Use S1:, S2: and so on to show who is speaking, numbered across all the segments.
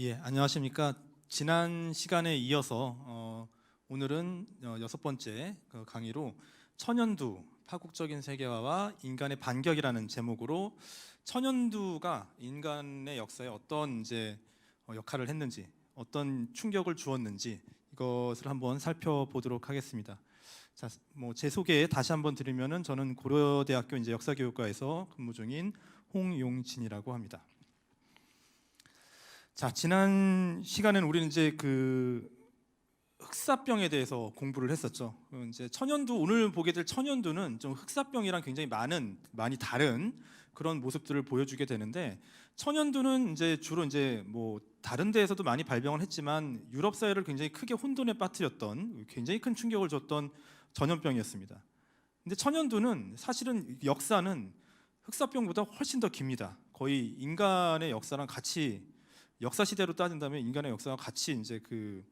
S1: 예, 안녕하십니까. 지난 시간에 이어서 오늘은 여섯 번째 강의로 천연두, 파국적인 세계화와 인간의 반격이라는 제목으로 천연두가 인간의 역사에 어떤 역할을 했는지, 어떤 충격을 주었는지 이것을 한번 살펴보도록 하겠습니다. 자, 제 소개 다시 한번 드리면은 저는 고려대학교 역사교육과에서 근무 중인 홍용진이라고 합니다. 자, 지난 시간에는 우리는 흑사병에 대해서 공부를 했었죠. 천연두, 오늘 보게 될 천연두는 좀 흑사병이랑 굉장히 많이 다른 그런 모습들을 보여주게 되는데, 천연두는 주로 다른 데에서도 많이 발병을 했지만 유럽 사회를 굉장히 크게 혼돈에 빠뜨렸던, 굉장히 큰 충격을 줬던 전염병이었습니다. 근데 천연두는 사실은 역사는 흑사병보다 훨씬 더 깁니다. 거의 인간의 역사랑 같이, 역사 시대로 따진다면 인간의 역사가 같이 그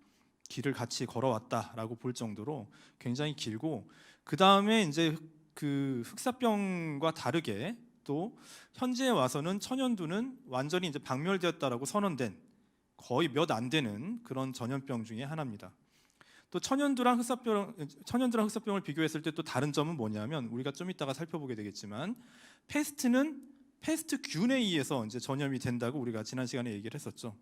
S1: 길을 같이 걸어왔다라고 볼 정도로 굉장히 길고, 그 다음에 그 흑사병과 다르게 또 현재에 와서는 천연두는 완전히 박멸되었다라고 선언된 거의 몇 안 되는 그런 전염병 중에 하나입니다. 또 천연두랑 흑사병을 비교했을 때 또 다른 점은 뭐냐면, 우리가 좀 이따가 살펴보게 되겠지만, 패스트균에 의해서 전염이 된다고 우리가 지난 시간에 얘기를 했었죠.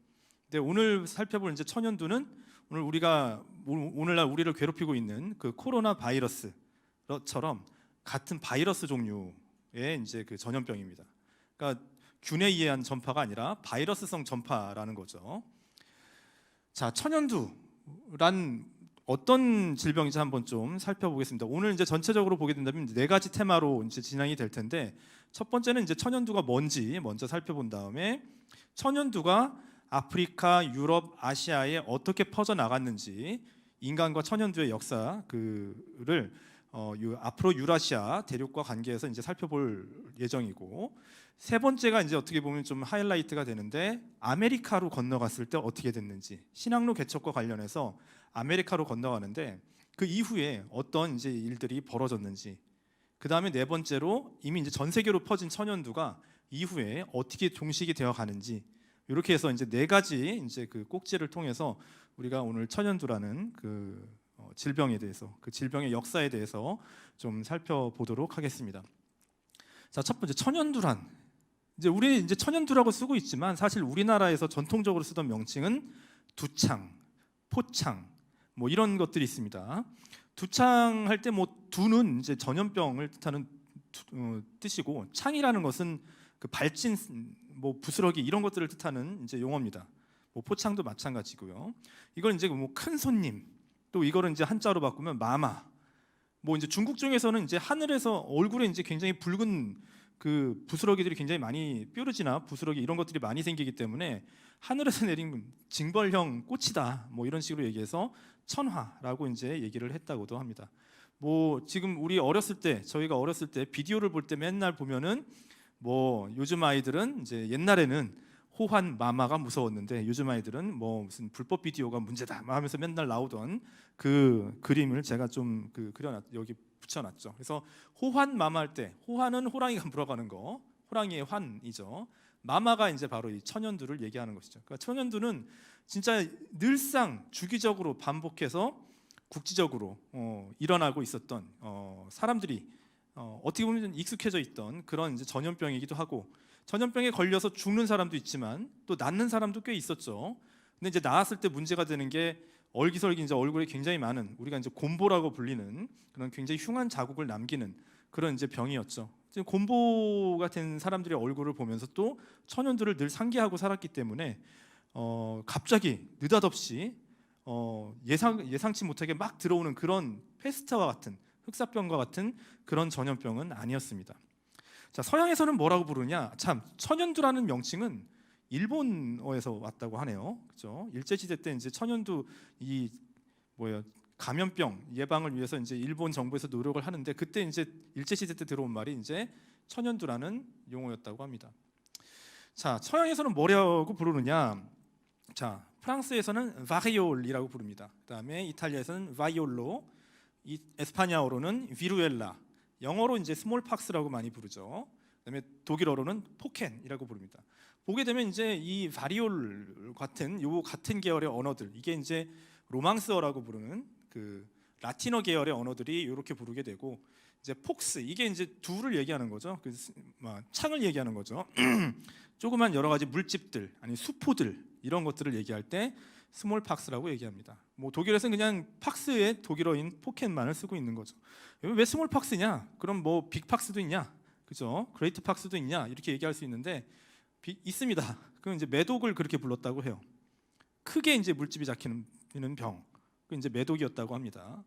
S1: 근데 오늘 살펴볼 천연두는 오늘날 우리를 괴롭히고 있는 그 코로나 바이러스처럼 같은 바이러스 종류의 그 전염병입니다. 그러니까 균에 의한 전파가 아니라 바이러스성 전파라는 거죠. 자, 천연두란 어떤 질병인지 한번 좀 살펴보겠습니다. 오늘 전체적으로 보게 된다면 네 가지 테마로 진행이 될 텐데, 첫 번째는 천연두가 뭔지 먼저 살펴본 다음에, 천연두가 아프리카, 유럽, 아시아에 어떻게 퍼져 나갔는지, 인간과 천연두의 역사를 앞으로 유라시아 대륙과 관계해서 살펴볼 예정이고, 세 번째가 어떻게 보면 좀 하이라이트가 되는데, 아메리카로 건너갔을 때 어떻게 됐는지, 신항로 개척과 관련해서 아메리카로 건너가는데 그 이후에 어떤 일들이 벌어졌는지, 그 다음에 네 번째로 이미 전 세계로 퍼진 천연두가 이후에 어떻게 종식이 되어 가는지, 이렇게 해서 네 가지 그 꼭지를 통해서 우리가 오늘 천연두라는 그 질병에 대해서, 그 질병의 역사에 대해서 좀 살펴보도록 하겠습니다. 자, 첫 번째, 천연두란, 우리 천연두라고 쓰고 있지만 사실 우리나라에서 전통적으로 쓰던 명칭은 두창, 포창 이런 것들이 있습니다. 두창 할 때 두는 전염병을 뜻하는 뜻이고, 창이라는 것은 그 발진, 부스러기 이런 것들을 뜻하는 용어입니다. 포창도 마찬가지고요. 이걸 큰 손님, 또 이거를 한자로 바꾸면 마마. 중국 중에서는 하늘에서 얼굴에 굉장히 붉은 그 부스러기들이 굉장히 많이, 뾰루지나 부스러기 이런 것들이 많이 생기기 때문에 하늘에서 내린 징벌형 꽃이다, 이런 식으로 얘기해서 천화라고 얘기를 했다고도 합니다. 지금 저희가 어렸을 때 비디오를 볼 때 맨날 보면은 요즘 아이들은 옛날에는 호환 마마가 무서웠는데 요즘 아이들은 무슨 불법 비디오가 문제다 하면서 맨날 나오던 그 그림을 제가 좀 여기 붙여놨죠. 그래서 호환 마마 할 때, 호환은 호랑이가 물어가는 거, 호랑이의 환이죠. 마마가 바로 이 천연두를 얘기하는 것이죠. 그러니까 천연두는 진짜 늘상 주기적으로 반복해서 국지적으로 일어나고 있었던, 사람들이 어떻게 보면 익숙해져 있던 그런 전염병이기도 하고, 전염병에 걸려서 죽는 사람도 있지만 또 낫는 사람도 꽤 있었죠. 근데 나았을 때 문제가 되는 게 얼기설기 얼굴에 굉장히 많은, 우리가 곰보라고 불리는 그런 굉장히 흉한 자국을 남기는 그런 병이었죠. 곰보 같은 사람들의 얼굴을 보면서 또 천연두를 늘 상기하고 살았기 때문에 갑자기 느닷없이 예상치 못하게 막 들어오는 그런 페스트와 같은, 흑사병과 같은 그런 전염병은 아니었습니다. 자, 서양에서는 뭐라고 부르냐? 참, 천연두라는 명칭은 일본어에서 왔다고 하네요. 그렇죠? 일제시대 때 천연두 감염병 예방을 위해서 일본 정부에서 노력을 하는데, 그때 일제시대 때 들어온 말이 천연두라는 용어였다고 합니다. 자, 서양에서는 뭐라고 부르느냐? 자, 프랑스에서는 바리올이라고 부릅니다. 그다음에 이탈리아에서는 바이올로, 에스파냐어로는 비루엘라, 영어로 스몰팍스라고 많이 부르죠. 그다음에 독일어로는 포켄이라고 부릅니다. 보게 되면 이제 이 바리올 같은 계열의 언어들, 이게 이제 로망스어라고 부르는 그 라틴어 계열의 언어들이 이렇게 부르게 되고, 이제 폭스, 이게 이제 둘을 얘기하는 거죠. 창을 얘기하는 거죠. 조그만 여러 가지 물집들, 아니 수포들, 이런 것들을 얘기할 때 스몰 팍스라고 얘기합니다. 뭐 독일에서는 그냥 팍스의 독일어인 포켓만을 쓰고 있는 거죠. 왜 스몰 팍스냐? 그럼 뭐 빅 팍스도 있냐? 그죠? 그레이트 팍스도 있냐? 이렇게 얘기할 수 있는데 있습니다. 그건 이제 매독을 그렇게 불렀다고 해요. 크게 이제 물집이 잡히는 병, 그 이제 매독이었다고 합니다.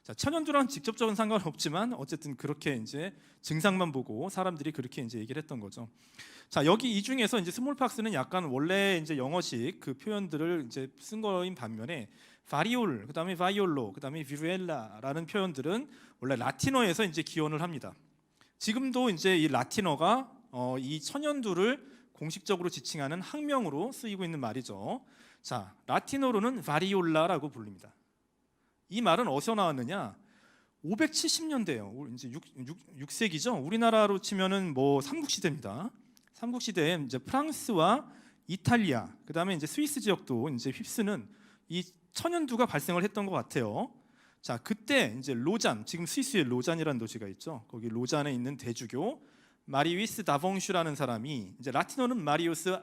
S1: 자, 천연두랑 직접적인 상관은 없지만 어쨌든 그렇게 이제 증상만 보고 사람들이 그렇게 이제 얘기를 했던 거죠. 자, 여기 이 중에서 이제 스몰팍스는 약간 원래 이제 영어식 그 표현들을 이제 쓴 거인 반면에 바리올, 그다음에 바이올로, 그다음에 비루엘라라는 표현들은 원래 라틴어에서 이제 기원을 합니다. 지금도 이제 이 라틴어가 이 천연두를 공식적으로 지칭하는 학명으로 쓰이고 있는 말이죠. 자, 라틴어로는 바리올라라고 부릅니다. 이 말은 어디서 나왔느냐? 570년대예요. 이제 6세기죠. 우리나라로 치면은 뭐 삼국시대입니다. 삼국시대에 이제 프랑스와 이탈리아, 그다음에 이제 스위스 지역도 이제 휩쓰는 이 천연두가 발생을 했던 것 같아요. 자, 그때 이제 로잔, 지금 스위스의 로잔이라는 도시가 있죠. 거기 로잔에 있는 대주교 마리우스 다봉슈라는 사람이, 이제 라틴어는 마리우스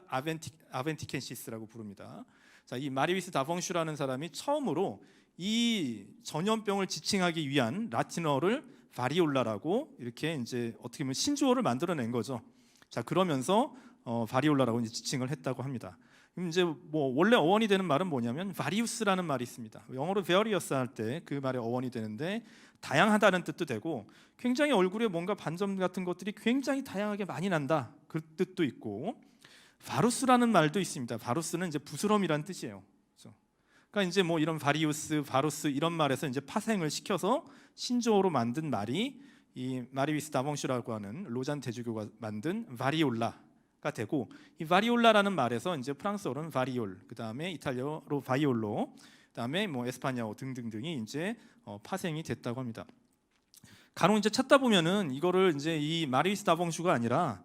S1: 아벤티켄시스라고 부릅니다. 자, 이 마리우스 다봉슈라는 사람이 처음으로 이 전염병을 지칭하기 위한 라틴어를 바리올라라고 이렇게 이제 어떻게 보면 신조어를 만들어낸 거죠. 자, 그러면서 바리올라라고 이제 지칭을 했다고 합니다. 그럼 이제 뭐 원래 어원이 되는 말은 뭐냐면 바리우스라는 말이 있습니다. 영어로 베어리어스 할 때 그 말의 어원이 되는데 다양하다는 뜻도 되고 굉장히 얼굴에 뭔가 반점 같은 것들이 굉장히 다양하게 많이 난다, 그 뜻도 있고, 바루스라는 말도 있습니다. 바루스는 이제 부스럼이란 뜻이에요. 그렇죠? 그러니까 이제 뭐 이런 바리우스, 바루스 이런 말에서 이제 파생을 시켜서 신조어로 만든 말이 이 마리우스 다봉슈라고 하는 로잔 대주교가 만든 바리올라가 되고, 이 바리올라라는 말에서 이제 프랑스어로는 바리올, 그다음에 이탈리아로 바이올로, 그다음에 뭐 에스파냐어 등등등이 이제 파생이 됐다고 합니다. 간혹 이제 찾다 보면은 이거를 이제 이 마리우스 다봉슈가 아니라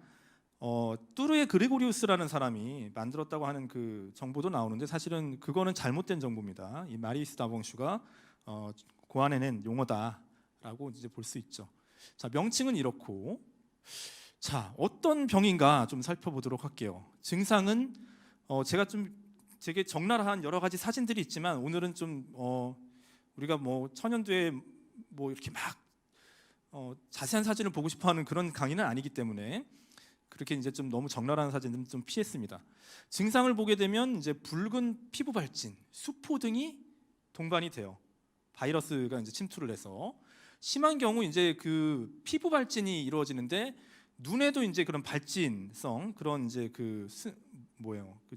S1: 뚜르의 그레고리우스라는 사람이 만들었다고 하는 그 정보도 나오는데, 사실은 그거는 잘못된 정보입니다. 이 마리우스 다봉슈가 고안해낸 용어다라고 이제 볼 수 있죠. 자, 명칭은 이렇고, 자, 어떤 병인가 좀 살펴보도록 할게요. 증상은 제가 좀 되게 적나라한 여러 가지 사진들이 있지만 오늘은 좀 우리가 뭐 천연두에 뭐 이렇게 막 자세한 사진을 보고 싶어하는 그런 강의는 아니기 때문에 그렇게 이제 좀 너무 적나라한 사진은 좀 피했습니다. 증상을 보게 되면 이제 붉은 피부 발진, 수포 등이 동반이 돼요. 바이러스가 이제 침투를 해서 심한 경우 이제 그 피부 발진이 이루어지는데 눈에도 이제 그런 발진성 그런 이제 그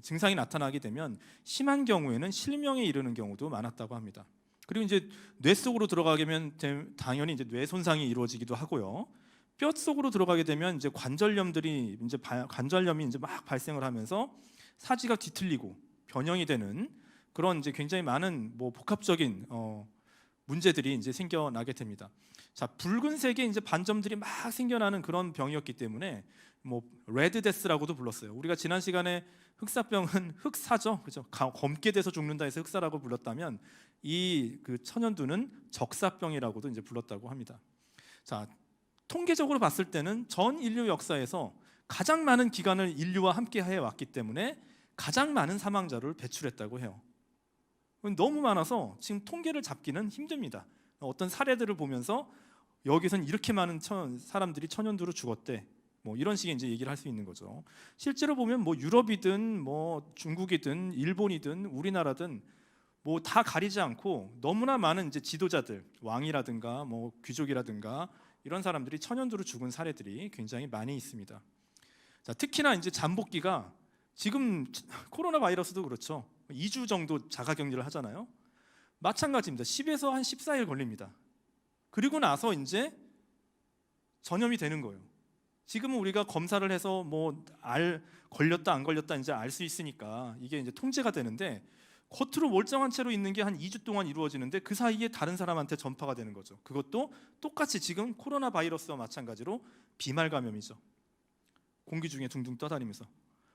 S1: 증상이 나타나게 되면 심한 경우에는 실명에 이르는 경우도 많았다고 합니다. 그리고 이제 뇌 속으로 들어가게 되면 당연히 이제 뇌 손상이 이루어지기도 하고요. 뼈 속으로 들어가게 되면 이제 관절염이 이제 막 발생을 하면서 사지가 뒤틀리고 변형이 되는 그런 이제 굉장히 많은 뭐 복합적인 문제들이 이제 생겨나게 됩니다. 자, 붉은색의 이제 반점들이 막 생겨나는 그런 병이었기 때문에 뭐 레드데스라고도 불렀어요. 우리가 지난 시간에 흑사병은 흑사죠, 그죠? 검게 돼서 죽는다 해서 흑사라고 불렀다면 이 그 천연두는 적사병이라고도 이제 불렀다고 합니다. 자, 통계적으로 봤을 때는 전 인류 역사에서 가장 많은 기간을 인류와 함께 해왔기 때문에 가장 많은 사망자를 배출했다고 해요. 너무 많아서 지금 통계를 잡기는 힘듭니다. 어떤 사례들을 보면서 여기선 이렇게 많은 사람들이 천연두로 죽었대, 뭐 이런 식의 이제 얘기를 할 수 있는 거죠. 실제로 보면 뭐 유럽이든 뭐 중국이든 일본이든 우리나라든 뭐 다 가리지 않고 너무나 많은 이제 지도자들, 왕이라든가 뭐 귀족이라든가 이런 사람들이 천연두로 죽은 사례들이 굉장히 많이 있습니다. 자, 특히나 이제 잠복기가 지금 코로나 바이러스도 그렇죠. 2주 정도 자가격리를 하잖아요. 마찬가지입니다. 10에서 한 14일 걸립니다. 그리고 나서 이제 전염이 되는 거예요. 지금은 우리가 검사를 해서 뭐 걸렸다 안 걸렸다 이제 알 수 있으니까 이게 이제 통제가 되는데, 겉으로 멀쩡한 채로 있는 게 한 2주 동안 이루어지는데 그 사이에 다른 사람한테 전파가 되는 거죠. 그것도 똑같이 지금 코로나 바이러스와 마찬가지로 비말 감염이죠. 공기 중에 둥둥 떠다니면서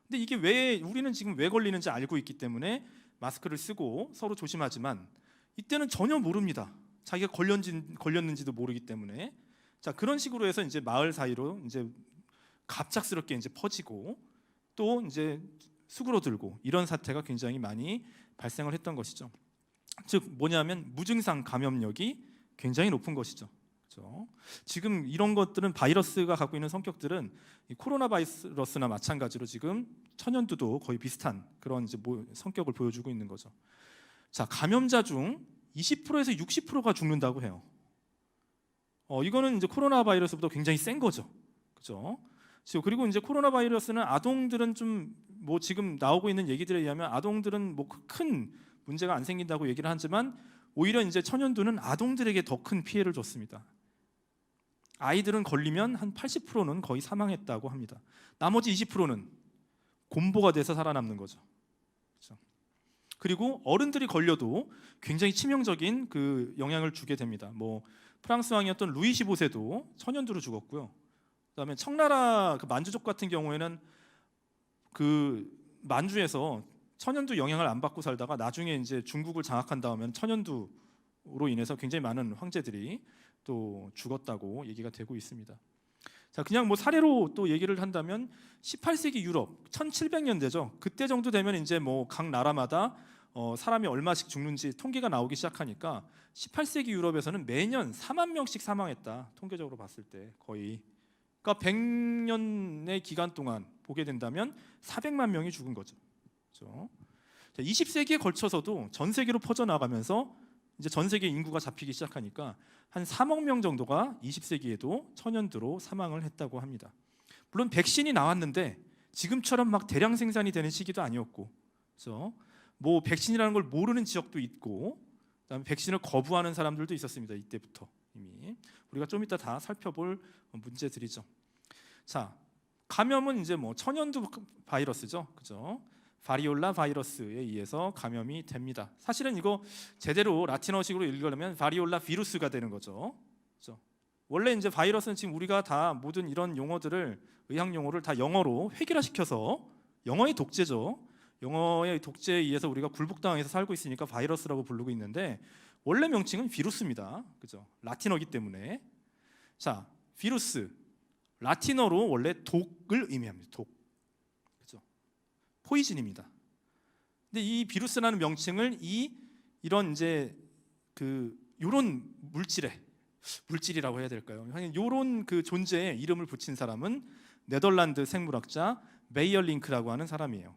S1: 근데 이게 왜 우리는 지금 왜 걸리는지 알고 있기 때문에 마스크를 쓰고 서로 조심하지만 이때는 전혀 모릅니다. 자기가 걸렸는지도 모르기 때문에. 자, 그런 식으로 해서 이제 마을 사이로 이제 갑작스럽게 이제 퍼지고 또 이제 수그러들고 이런 사태가 굉장히 많이 발생을 했던 것이죠. 즉 뭐냐면 무증상 감염력이 굉장히 높은 것이죠. 그렇죠? 지금 이런 것들은 바이러스가 갖고 있는 성격들은 이 코로나 바이러스나 마찬가지로 지금 천연두도 거의 비슷한 그런 이제 성격을 보여주고 있는 거죠. 자, 감염자 중 20%에서 60%가 죽는다고 해요. 이거는 이제 코로나 바이러스보다 굉장히 센 거죠. 그렇죠? 그리고 이제 코로나 바이러스는 아동들은 좀 뭐 지금 나오고 있는 얘기들에 의하면 아동들은 뭐 큰 문제가 안 생긴다고 얘기를 하지만 오히려 이제 천연두는 아동들에게 더 큰 피해를 줬습니다. 아이들은 걸리면 한 80%는 거의 사망했다고 합니다. 나머지 20%는 곰보가 돼서 살아남는 거죠. 그렇죠? 그리고 어른들이 걸려도 굉장히 치명적인 그 영향을 주게 됩니다. 뭐 프랑스 왕이었던 루이 15세도 천연두로 죽었고요. 그다음에 청나라 그 만주족 같은 경우에는 그 만주에서 천연두 영향을 안 받고 살다가 나중에 이제 중국을 장악한 다음에 천연두로 인해서 굉장히 많은 황제들이 또 죽었다고 얘기가 되고 있습니다. 자, 그냥 뭐 사례로 또 얘기를 한다면 18세기 유럽 1700년대죠. 그때 정도 되면 이제 뭐 각 나라마다 사람이 얼마씩 죽는지 통계가 나오기 시작하니까 18세기 유럽에서는 매년 4만 명씩 사망했다. 통계적으로 봤을 때 거의. 그러니까 100년의 기간 동안 보게 된다면 400만 명이 죽은 거죠. 그렇죠? 20세기에 걸쳐서도 전 세계로 퍼져나가면서 이제 전 세계 인구가 잡히기 시작하니까 한 3억 명 정도가 20세기에도 천연두로 사망을 했다고 합니다. 물론 백신이 나왔는데 지금처럼 막 대량 생산이 되는 시기도 아니었고, 그렇죠? 뭐 백신이라는 걸 모르는 지역도 있고, 그다음에 백신을 거부하는 사람들도 있었습니다. 이때부터 이미 우리가 좀 이따 다 살펴볼 문제들이죠. 자, 감염은 이제 뭐 천연두 바이러스죠, 그죠? 바리올라 바이러스에 의해서 감염이 됩니다. 사실은 이거 제대로 라틴어식으로 읽으려면 바리올라 비루스가 되는 거죠. 그죠? 원래 이제 바이러스는 지금 우리가 다 모든 이런 용어들을 의학 용어를 다 영어로 획일화시켜서 영어의 독재죠. 영어의 독재에 의해서 우리가 굴복당해서 살고 있으니까 바이러스라고 부르고 있는데 원래 명칭은 비루스입니다. 그죠? 라틴어기 때문에. 자, 비루스 라틴어로 원래 독을 의미합니다. 독. 그죠? 포이즌입니다. 근데 이 비루스라는 명칭을 이런 이제 그 요런 물질이라고 해야 될까요? 요런 그 존재에 이름을 붙인 사람은 네덜란드 생물학자 메이어링크라고 하는 사람이에요.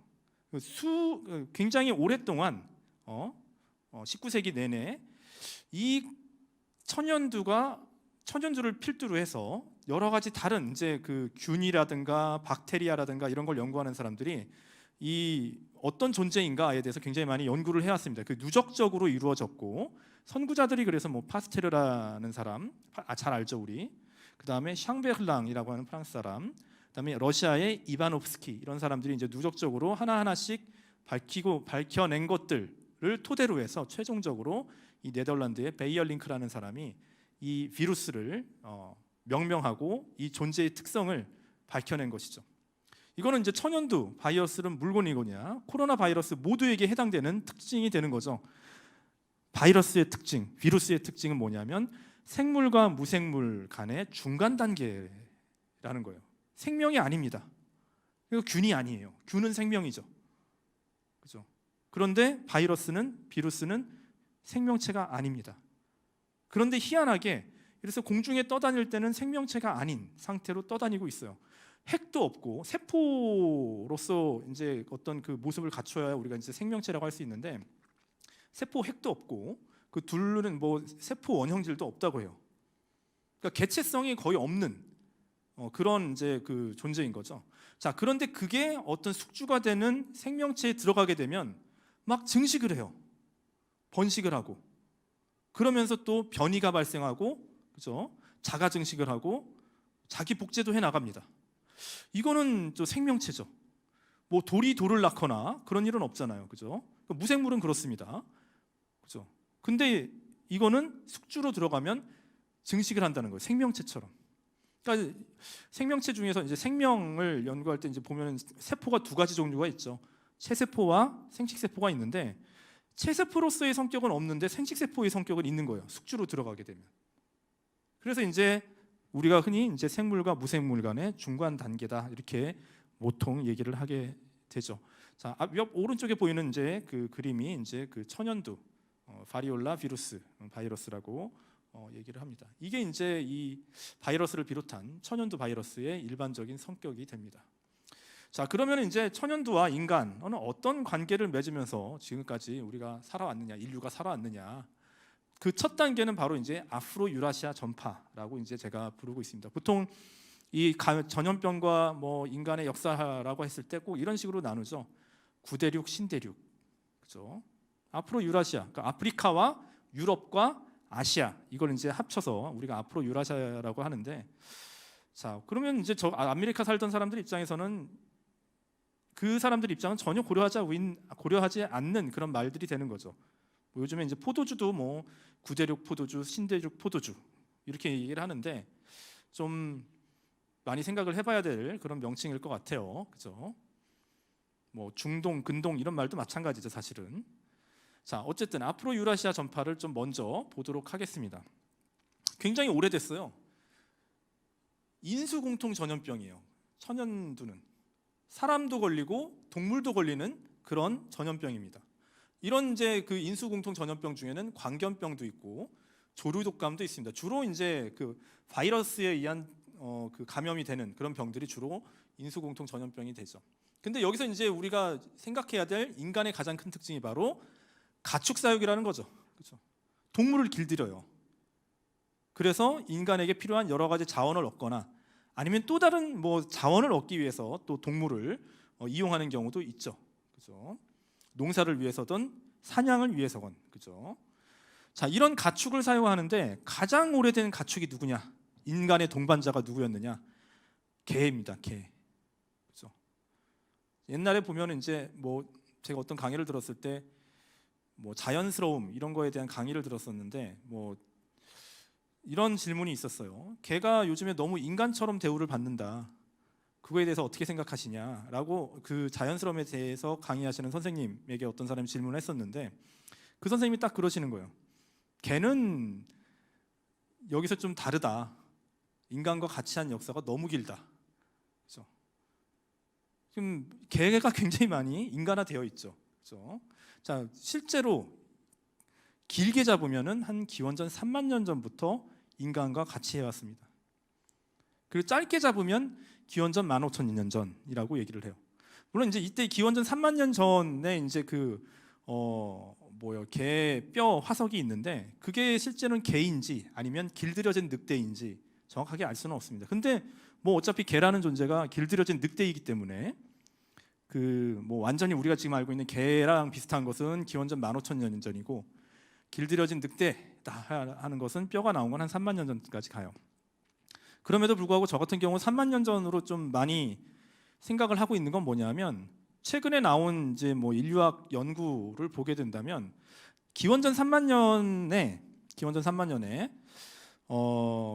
S1: 굉장히 오랫동안 19세기 내내 이 천연두를 필두로 해서 여러 가지 다른 이제 그 균이라든가 박테리아라든가 이런 걸 연구하는 사람들이 이 어떤 존재인가에 대해서 굉장히 많이 연구를 해왔습니다. 그 누적적으로 이루어졌고 선구자들이 그래서 뭐 파스테르라는 사람 잘 알죠 우리. 그 다음에 샹베르랑이라고 하는 프랑스 사람. 그다음에 러시아의 이바노프스키 이런 사람들이 이제 누적적으로 하나하나씩 밝혀낸 것들을 토대로 해서 최종적으로 이 네덜란드의 베이어링크라는 사람이 이 비루스를 명명하고 이 존재의 특성을 밝혀낸 것이죠. 이거는 이제 천연두 바이러스는 물론이거냐 코로나 바이러스 모두에게 해당되는 특징이 되는 거죠. 바이러스의 특징, 비루스의 특징은 뭐냐면 생물과 무생물 간의 중간 단계라는 거예요. 생명이 아닙니다. 이거 균이 아니에요. 균은 생명이죠. 그죠? 그런데 비루스는 생명체가 아닙니다. 그런데 희한하게 그래서 공중에 떠다닐 때는 생명체가 아닌 상태로 떠다니고 있어요. 핵도 없고 세포로서 이제 어떤 그 모습을 갖춰야 우리가 이제 생명체라고 할 수 있는데 세포 핵도 없고 그 둘은 뭐 세포 원형질도 없다고 해요. 그러니까 개체성이 거의 없는 그런 이제 그 존재인 거죠. 자, 그런데 그게 어떤 숙주가 되는 생명체에 들어가게 되면 막 증식을 해요. 번식을 하고 그러면서 또 변이가 발생하고 그죠? 자가 증식을 하고 자기 복제도 해 나갑니다. 이거는 또 생명체죠. 뭐 돌이 돌을 낳거나 그런 일은 없잖아요. 그죠? 무생물은 그렇습니다. 그죠? 근데 이거는 숙주로 들어가면 증식을 한다는 거예요. 생명체처럼. 그러니까 생명체 중에서 이제 생명을 연구할 때 이제 보면은 세포가 두 가지 종류가 있죠. 체세포와 생식세포가 있는데 체세포로서의 성격은 없는데 생식세포의 성격은 있는 거예요. 숙주로 들어가게 되면. 그래서 이제 우리가 흔히 이제 생물과 무생물 간의 중간 단계다 이렇게 보통 얘기를 하게 되죠. 자, 옆 오른쪽에 보이는 이제 그 그림이 이제 그 천연두 바리올라 바이러스라고 얘기를 합니다. 이게 이제 이 바이러스를 비롯한 천연두 바이러스의 일반적인 성격이 됩니다. 자, 그러면 이제 천연두와 인간은 어떤 관계를 맺으면서 지금까지 우리가 살아왔느냐, 인류가 살아왔느냐. 그 첫 단계는 바로 이제 아프로 유라시아 전파라고 이제 제가 부르고 있습니다. 보통 이 전염병과 뭐 인간의 역사라고 했을 때 꼭 이런 식으로 나누죠. 구대륙, 신대륙, 그죠? 아프로 유라시아, 그러니까 아프리카와 유럽과 아시아 이걸 이제 합쳐서 우리가 아프로 유라시아라고 하는데, 자 그러면 이제 저 아메리카 살던 사람들 입장에서는 그 사람들 입장은 전혀 고려하지 않는 그런 말들이 되는 거죠. 뭐 요즘에 이제 포도주도 뭐 구대륙 포도주, 신대륙 포도주 이렇게 얘기를 하는데 좀 많이 생각을 해봐야 될 그런 명칭일 것 같아요. 그죠? 뭐 중동, 근동 이런 말도 마찬가지죠, 사실은. 자, 어쨌든 아프로 유라시아 전파를 좀 먼저 보도록 하겠습니다. 굉장히 오래됐어요. 인수공통 전염병이에요. 천연두는 사람도 걸리고 동물도 걸리는 그런 전염병입니다. 이런 이제 그 인수공통 전염병 중에는 광견병도 있고 조류독감도 있습니다. 주로 이제 그 바이러스에 의한 그 감염이 되는 그런 병들이 주로 인수공통 전염병이 되죠. 근데 여기서 이제 우리가 생각해야 될 인간의 가장 큰 특징이 바로 가축사육이라는 거죠. 그렇죠? 동물을 길들여요. 그래서 인간에게 필요한 여러 가지 자원을 얻거나 아니면 또 다른 뭐 자원을 얻기 위해서 또 동물을 이용하는 경우도 있죠. 그렇죠? 농사를 위해서든 사냥을 위해서건, 그렇죠? 자, 이런 가축을 사용하는데 가장 오래된 가축이 누구냐? 인간의 동반자가 누구였느냐? 개입니다. 개. 그렇죠? 옛날에 보면 이제 뭐 제가 어떤 강의를 들었을 때 뭐 자연스러움 이런 거에 대한 강의를 들었었는데 뭐 이런 질문이 있었어요. 개가 요즘에 너무 인간처럼 대우를 받는다. 그거에 대해서 어떻게 생각하시냐라고 그 자연스러움에 대해서 강의하시는 선생님에게 어떤 사람이 질문을 했었는데 그 선생님이 딱 그러시는 거예요. 개는 여기서 좀 다르다. 인간과 같이 한 역사가 너무 길다. 그렇죠? 지금 개가 굉장히 많이 인간화되어 있죠. 그렇죠? 자, 실제로 길게 잡으면은 한 기원전 3만 년 전부터 인간과 같이 해왔습니다. 그리고 짧게 잡으면 기원전 15,000년 전이라고 얘기를 해요. 물론 이제 이때 기원전 3만 년 전에 이제 그 개 뼈 화석이 있는데 그게 실제로는 개인지 아니면 길들여진 늑대인지 정확하게 알 수는 없습니다. 근데 뭐 어차피 개라는 존재가 길들여진 늑대이기 때문에 그 뭐 완전히 우리가 지금 알고 있는 개랑 비슷한 것은 기원전 15,000년 전이고 길들여진 늑대다 하는 것은 뼈가 나온 건 한 3만 년 전까지 가요. 그럼에도 불구하고 저 같은 경우 3만 년 전으로 좀 많이 생각을 하고 있는 건 뭐냐면 최근에 나온 이제 뭐 인류학 연구를 보게 된다면 기원전 3만 년에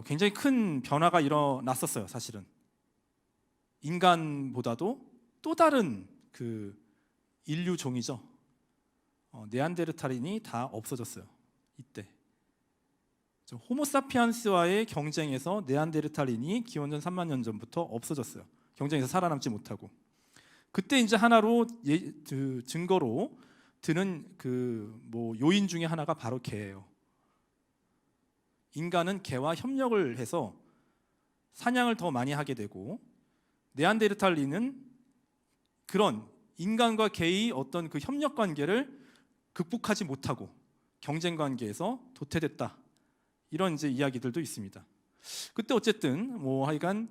S1: 굉장히 큰 변화가 일어났었어요, 사실은. 인간보다도 또 다른 그 인류 종이죠. 네안데르탈인이 다 없어졌어요. 이때 호모사피엔스와의 경쟁에서 네안데르탈인이 기원전 3만 년 전부터 없어졌어요. 경쟁에서 살아남지 못하고 그때 이제 하나로 그 증거로 드는 그 뭐 요인 중에 하나가 바로 개예요. 인간은 개와 협력을 해서 사냥을 더 많이 하게 되고 네안데르탈인은 그런 인간과 개의 어떤 그 협력 관계를 극복하지 못하고 경쟁 관계에서 도태됐다. 이런 이제 이야기들도 있습니다. 그때 어쨌든 뭐 하여간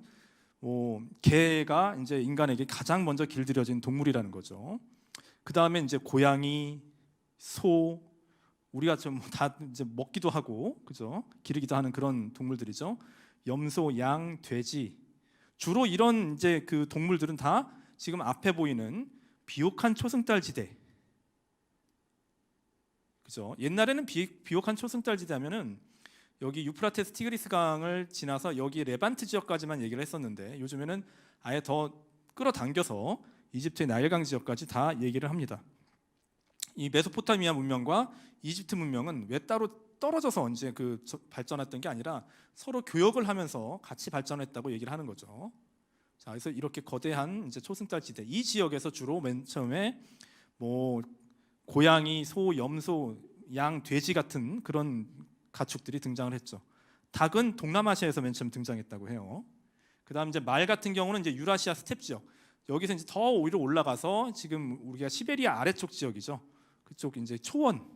S1: 뭐 개가 이제 인간에게 가장 먼저 길들여진 동물이라는 거죠. 그 다음에 이제 고양이, 소, 우리가 좀 다 이제 먹기도 하고, 그죠? 기르기도 하는 그런 동물들이죠. 염소, 양, 돼지. 주로 이런 이제 그 동물들은 다 지금 앞에 보이는 비옥한 초승달지대. 그죠? 옛날에는 비옥한 초승달지대 하면은 여기 유프라테스 티그리스 강을 지나서 여기 레반트 지역까지만 얘기를 했었는데 요즘에는 아예 더 끌어당겨서 이집트의 나일강 지역까지 다 얘기를 합니다. 이 메소포타미아 문명과 이집트 문명은 왜 따로 떨어져서 언제 발전했던 게 아니라 서로 교역을 하면서 같이 발전했다고 얘기를 하는 거죠. 자, 그래서 이렇게 거대한 이제 초승달 지대 이 지역에서 주로 맨 처음에 뭐 고양이, 소, 염소, 양, 돼지 같은 그런 가축들이 등장을 했죠. 닭은 동남아시아에서 맨 처음 등장했다고 해요. 그다음 이제 말 같은 경우는 이제 유라시아 스텝 지역 여기서 이제 더 오히려 올라가서 지금 우리가 시베리아 아래쪽 지역이죠. 그쪽 이제 초원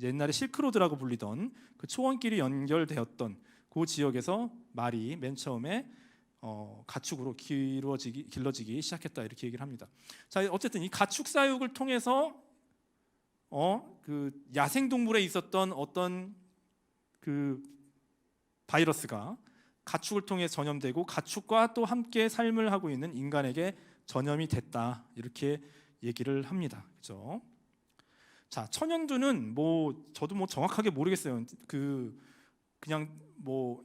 S1: 옛날에 실크로드라고 불리던 그 초원길이 연결되었던 그 지역에서 말이 맨 처음에 가축으로 길러지기 시작했다 이렇게 얘기를 합니다. 자, 어쨌든 이 가축 사육을 통해서 그 야생 동물에 있었던 어떤 그 바이러스가 가축을 통해 전염되고 가축과 또 함께 삶을 하고 있는 인간에게 전염이 됐다 이렇게 얘기를 합니다. 그렇죠? 자, 천연두는 저도 정확하게 모르겠어요. 그냥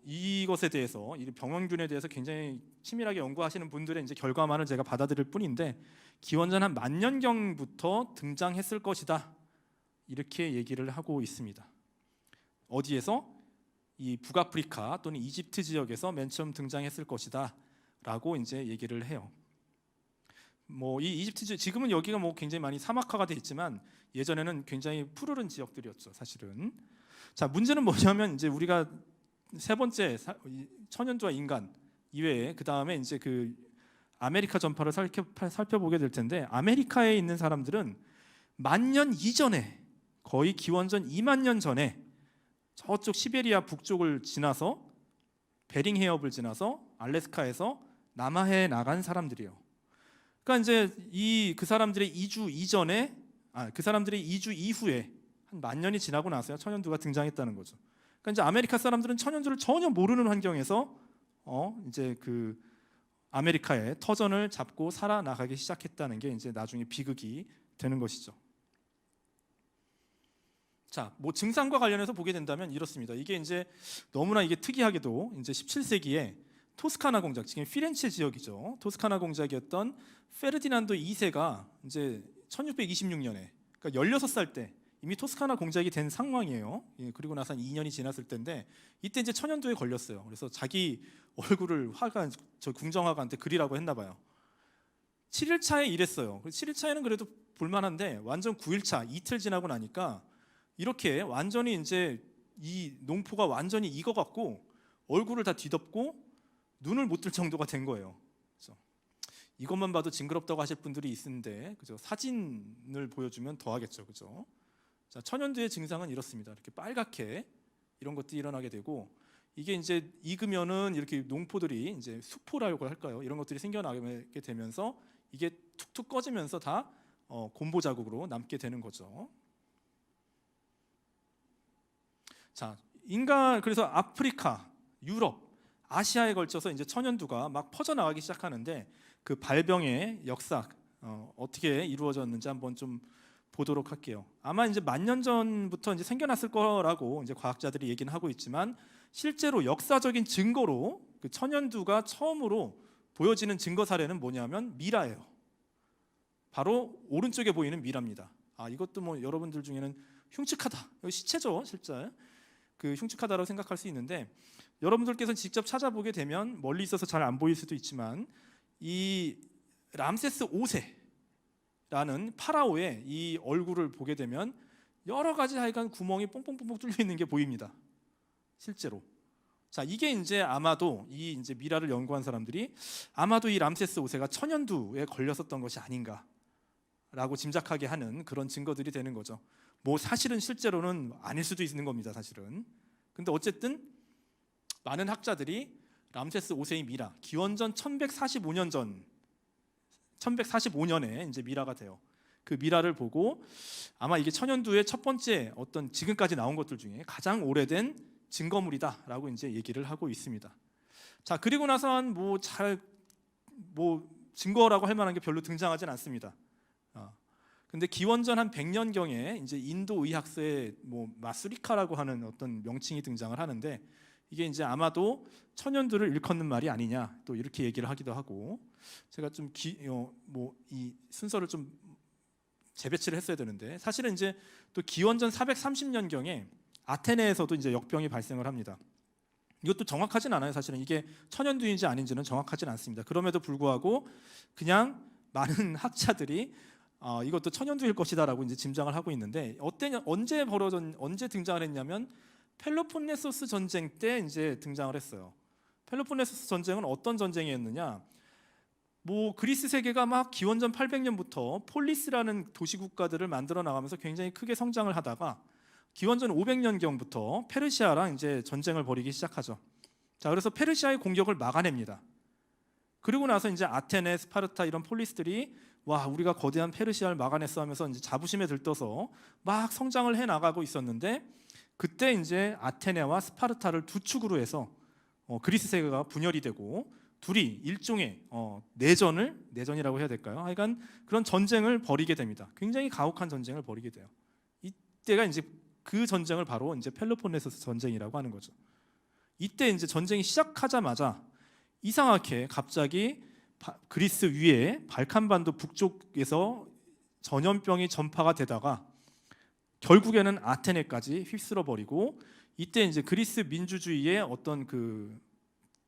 S1: 이것에 대해서 이 병원균에 대해서 굉장히 치밀하게 연구하시는 분들의 이제 결과만을 제가 받아들일 뿐인데 기원전 한 만년경부터 등장했을 것이다 이렇게 얘기를 하고 있습니다. 어디에서? 이 북아프리카 또는 이집트 지역에서 맨 처음 등장했을 것이다라고 이제 얘기를 해요. 이 이집트 지금은 여기가 굉장히 많이 사막화가 돼 있지만 예전에는 굉장히 푸르른 지역들이었죠, 사실은. 자, 문제는 뭐냐면 이제 우리가 세 번째 천연두와 인간 이외에 그 다음에 이제 그 아메리카 전파를 살펴보게 될 텐데 아메리카에 있는 사람들은 만년 이전에 거의 기원전 2만 년 전에 저쪽 시베리아 북쪽을 지나서 베링 해협을 지나서 알래스카에서 남하해에 나간 사람들이에요. 그러니까 이제 그 사람들의 이주 이전에 그 사람들의 이주 이후에 한 만 년이 지나고 나서야 천연두가 등장했다는 거죠. 그러니까 이제 아메리카 사람들은 천연두를 전혀 모르는 환경에서 이제 그 아메리카의 터전을 잡고 살아나가기 시작했다는 게 이제 나중에 비극이 되는 것이죠. 자, 증상과 관련해서 보게 된다면 이렇습니다. 이게 이제 너무나 이게 특이하게도 이제 17세기에 토스카나 공작, 지금 피렌체 지역이죠. 토스카나 공작이었던 페르디난도 2세가 이제 1626년에 그러니까 16살 때 이미 토스카나 공작이 된 상황이에요. 그리고 나서 한 2년이 지났을 때인데 이때 이제 천연두에 걸렸어요. 그래서 자기 얼굴을 궁정화가한테 그리라고 했나 봐요. 7일차에 이랬어요. 7일차에는 그래도 볼만한데 완전 9일차 이틀 지나고 나니까 이렇게 완전히 이제 이 농포가 완전히 익어갖고 얼굴을 다 뒤덮고 눈을 못 뜰 정도가 된 거예요. 그래서 이것만 봐도 징그럽다고 하실 분들이 있는데, 그죠? 사진을 보여주면 더 하겠죠, 그죠? 자, 천연두의 증상은 이렇습니다. 이렇게 빨갛게 이런 것들이 일어나게 되고, 이게 이제 익으면은 이렇게 농포들이 이제 수포라고 할까요? 이런 것들이 생겨나게 되면서 이게 툭툭 꺼지면서 다 곰보 자국으로 남게 되는 거죠. 자, 그래서 아프리카, 유럽, 아시아에 걸쳐서 이제 천연두가 막 퍼져나가기 시작하는데 그 발병의 역사 어떻게 이루어졌는지 한번 좀 보도록 할게요. 아마 이제 10,000년 전부터 이제 생겨났을 거라고 이제 과학자들이 얘기는 하고 있지만 실제로 역사적인 증거로 그 천연두가 처음으로 보여지는 증거 사례는 뭐냐면 미라예요. 바로 오른쪽에 보이는 미라입니다. 이것도 여러분들 중에는 흉측하다. 여기 시체죠, 실제. 그 흉측하다라고 생각할 수 있는데 여러분들께서 직접 찾아보게 되면 멀리 있어서 잘 안 보일 수도 있지만 이 람세스 5세라는 파라오의 이 얼굴을 보게 되면 여러 가지 하여간 구멍이 뽕뽕뽕뽕 뚫려 있는 게 보입니다. 실제로. 자, 이게 이제 아마도 이 이제 미라를 연구한 사람들이 아마도 이 람세스 5세가 천연두에 걸렸었던 것이 아닌가라고 짐작하게 하는 그런 증거들이 되는 거죠. 사실은 실제로는 아닐 수도 있는 겁니다, 사실은. 근데 어쨌든 많은 학자들이 람세스 5세의 미라, 기원전 1145년에 이제 미라가 돼요. 그 미라를 보고 아마 이게 천연두의 첫 번째 어떤 지금까지 나온 것들 중에 가장 오래된 증거물이다라고 이제 얘기를 하고 있습니다. 자, 그리고 나서 한 증거라고 할 만한 게 별로 등장하진 않습니다. 근데 기원전 한 100년경에 이제 인도 의학서에 뭐 마수리카라고 하는 어떤 명칭이 등장을 하는데 이게 이제 아마도 천연두를 일컫는 말이 아니냐 또 이렇게 얘기를 하기도 하고 제가 좀 뭐 이 순서를 좀 재배치를 했어야 되는데 사실은 이제 또 기원전 430년경에 아테네에서도 이제 역병이 발생을 합니다. 이것도 정확하진 않아요. 사실은 이게 천연두인지 아닌지는 정확하진 않습니다. 그럼에도 불구하고 그냥 많은 학자들이 이것도 천연두일 것이다라고 이제 짐작을 하고 있는데 언제 등장을 했냐면 펠로폰네소스 전쟁 때 이제 등장을 했어요. 펠로폰네소스 전쟁은 어떤 전쟁이었느냐? 뭐 그리스 세계가 막 기원전 800년부터 폴리스라는 도시 국가들을 만들어 나가면서 굉장히 크게 성장을 하다가 기원전 500년경부터 페르시아랑 이제 전쟁을 벌이기 시작하죠. 자, 그래서 페르시아의 공격을 막아냅니다. 그리고 나서 이제 아테네, 스파르타 이런 폴리스들이 와, 우리가 거대한 페르시아를 막아냈어 하면서 이제 자부심에 들떠서 막 성장을 해 나가고 있었는데 그때 이제 아테네와 스파르타를 두 축으로 해서 그리스 세계가 분열이 되고 둘이 일종의 내전이라고 해야 될까요? 하여간 그런 전쟁을 벌이게 됩니다. 굉장히 가혹한 전쟁을 벌이게 돼요. 이때가 이제 그 전쟁을 바로 이제 펠로폰네소스 전쟁이라고 하는 거죠. 이때 이제 전쟁이 시작하자마자 이상하게 갑자기 그리스 위에 발칸반도 북쪽에서 전염병이 전파가 되다가 결국에는 아테네까지 휩쓸어 버리고 이때 이제 그리스 민주주의의 어떤 그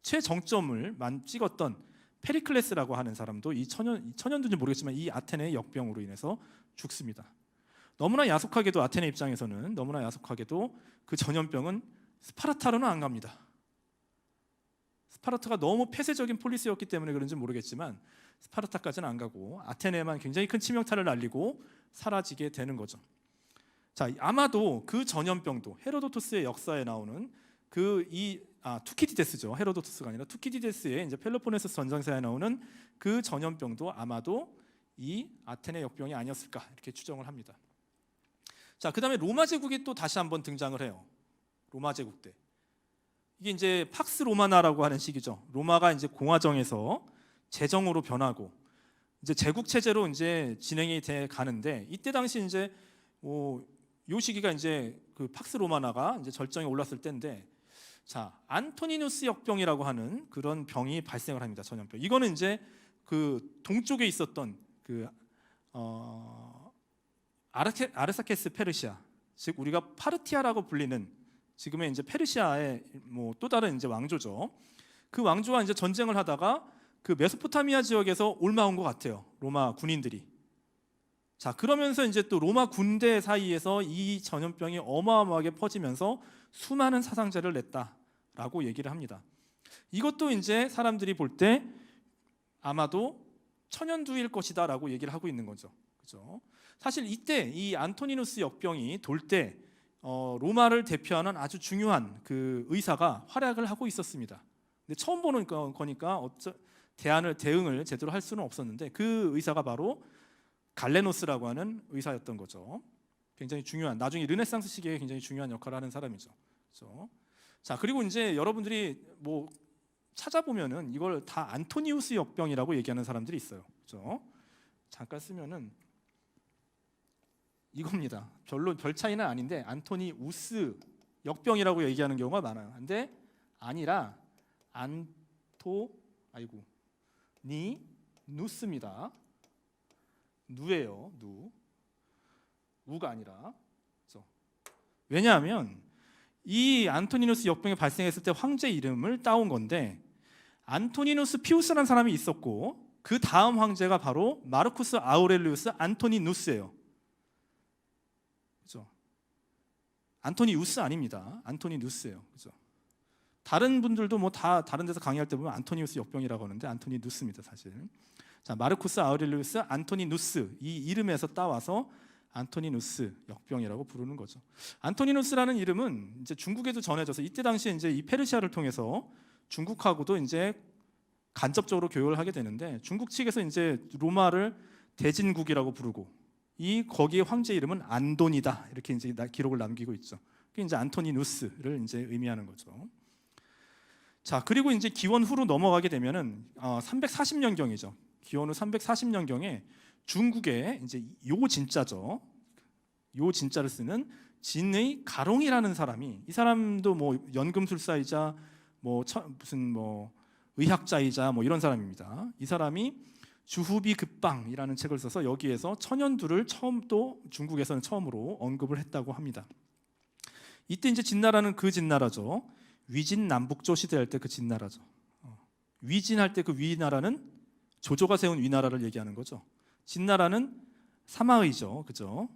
S1: 최정점을 찍었던 페리클레스라고 하는 사람도 이 천연두인지 모르겠지만 이 아테네의 역병으로 인해서 죽습니다. 너무나 야속하게도 아테네 입장에서는 너무나 야속하게도 그 전염병은 스파르타로는 안 갑니다. 스파르타가 너무 폐쇄적인 폴리스였기 때문에 그런지 모르겠지만 스파르타까지는 안 가고 아테네만 굉장히 큰 치명타를 날리고 사라지게 되는 거죠. 자, 아마도 그 전염병도 헤로도토스의 역사에 나오는 투키디데스죠. 헤로도토스가 아니라 투키디데스의 이제 펠로폰네소스 전쟁사에 나오는 그 전염병도 아마도 이 아테네 역병이 아니었을까 이렇게 추정을 합니다. 자, 그다음에 로마 제국이 또 다시 한번 등장을 해요. 로마 제국 때 이게 이제 팍스 로마나라고 하는 시기죠. 로마가 이제 공화정에서 제정으로 변하고 이제 제국 체제로 이제 진행이 돼 가는데 이때 당시 이제 요 시기가 이제 그 팍스 로마나가 이제 절정에 올랐을 때인데 자, 안토니누스 역병이라고 하는 그런 병이 발생을 합니다. 전염병. 이거는 이제 그 동쪽에 있었던 그 아르사케스 페르시아, 즉 우리가 파르티아라고 불리는 지금의 이제 페르시아의 뭐 또 다른 이제 왕조죠. 그 왕조와 이제 전쟁을 하다가 그 메소포타미아 지역에서 올라온 것 같아요. 로마 군인들이. 자, 그러면서 이제 또 로마 군대 사이에서 이 전염병이 어마어마하게 퍼지면서 수많은 사상자를 냈다라고 얘기를 합니다. 이것도 이제 사람들이 볼 때 아마도 천연두일 것이다라고 얘기를 하고 있는 거죠. 그죠? 사실 이때 이 안토니누스 역병이 돌 때 로마를 대표하는 아주 중요한 그 의사가 활약을 하고 있었습니다. 근데 처음 보는 거니까 대응을 제대로 할 수는 없었는데 그 의사가 바로 갈레노스라고 하는 의사였던 거죠. 굉장히 중요한, 나중에 르네상스 시기에 굉장히 중요한 역할을 하는 사람이죠. 그렇죠? 자, 그리고 이제 여러분들이 뭐 찾아보면은 이걸 다 안토니우스 역병이라고 얘기하는 사람들이 있어요. 그렇죠? 잠깐 쓰면은 이겁니다. 별 차이는 아닌데 안토니우스 역병이라고 얘기하는 경우가 많아요. 근데 아니라 누스입니다. 누예요. 우가 아니라. 그렇죠? 왜냐하면 이 안토니누스 역병이 발생했을 때 황제 이름을 따온 건데 안토니누스 피우스라는 사람이 있었고 그 다음 황제가 바로 마르쿠스 아우렐리우스 안토니누스예요. 그렇죠? 안토니우스 아닙니다. 안토니누스예요. 그렇죠? 다른 분들도 뭐 다 다른 데서 강의할 때 보면 안토니우스 역병이라고 하는데 안토니누스입니다, 사실. 자, 마르쿠스 아우렐리우스 안토니누스 이 이름에서 따와서 안토니누스 역병이라고 부르는 거죠. 안토니누스라는 이름은 이제 중국에도 전해져서 이때 당시에 이제 이 페르시아를 통해서 중국하고도 이제 간접적으로 교역을 하게 되는데 중국 측에서 이제 로마를 대진국이라고 부르고 거기에 황제 이름은 안돈이다 이렇게 이제 기록을 남기고 있죠. 그게 이제 안토니누스를 이제 의미하는 거죠. 자, 그리고 이제 기원 후로 넘어가게 되면은 340년경이죠. 기원 후 340년경에 중국의 이제 요 진자죠. 요 진자를 쓰는 진의 가롱이라는 사람이, 이 사람도 뭐 연금술사이자 무슨 의학자이자 이런 사람입니다. 이 사람이 주후비 급방이라는 책을 써서 여기에서 천연두를 또 중국에서는 처음으로 언급을 했다고 합니다. 이때 이제 진나라는 그 진나라죠. 위진 남북조 시대할 때 그 진나라죠. 위진할 때 그 위나라는 조조가 세운 위나라를 얘기하는 거죠. 진나라는 사마의죠, 그죠?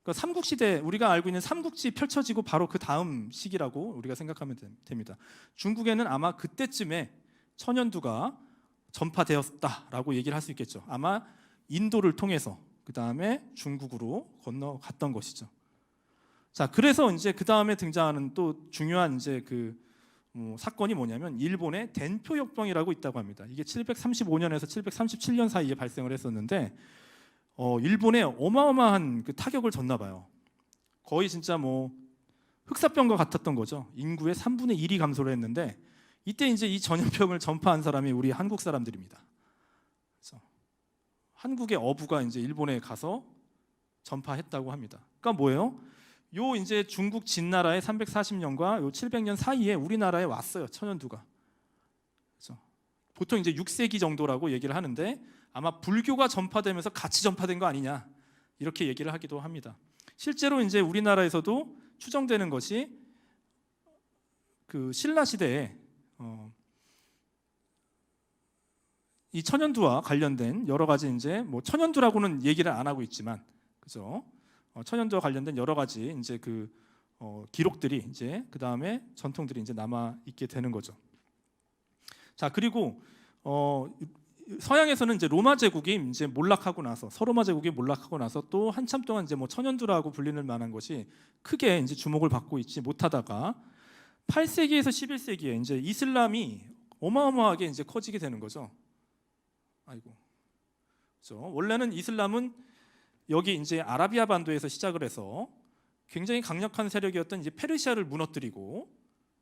S1: 그러니까 삼국시대, 우리가 알고 있는 삼국지 펼쳐지고 바로 그 다음 시기라고 우리가 생각하면 됩니다. 중국에는 아마 그때쯤에 천연두가 전파되었다라고 얘기를 할 수 있겠죠. 아마 인도를 통해서 그 다음에 중국으로 건너갔던 것이죠. 자, 그래서 이제 그 다음에 등장하는 또 중요한 이제 사건이 뭐냐면 일본의 덴표역병이라고 있다고 합니다. 이게 735년에서 737년 사이에 발생을 했었는데 일본에 어마어마한 그 타격을 줬나 봐요. 거의 진짜 흑사병과 같았던 거죠. 인구의 3분의 1이 감소를 했는데 이때 이제 이 전염병을 전파한 사람이 우리 한국 사람들입니다. 그래서 한국의 어부가 이제 일본에 가서 전파했다고 합니다. 그러니까 뭐예요? 요 이제 중국 진나라의 340년과 요 700년 사이에 우리나라에 왔어요, 천연두가. 그래서 보통 이제 6세기 정도라고 얘기를 하는데 아마 불교가 전파되면서 같이 전파된 거 아니냐 이렇게 얘기를 하기도 합니다. 실제로 이제 우리나라에서도 추정되는 것이 그 신라 시대에 이 천연두와 관련된 여러 가지 이제 천연두라고는 얘기를 안 하고 있지만, 그죠? 천연두와 관련된 여러 가지 이제 기록들이 이제 그 다음에 전통들이 이제 남아 있게 되는 거죠. 자, 그리고 서양에서는 이제 로마 제국이 이제 몰락하고 나서, 서로마 제국이 몰락하고 나서 또 한참 동안 이제 천연두라고 불리는 만한 것이 크게 이제 주목을 받고 있지 못하다가 8세기에서 11세기에 이제 이슬람이 어마어마하게 이제 커지게 되는 거죠. 아이고, 그렇죠? 원래는 이슬람은 여기 이제 아라비아 반도에서 시작을 해서 굉장히 강력한 세력이었던 이제 페르시아를 무너뜨리고,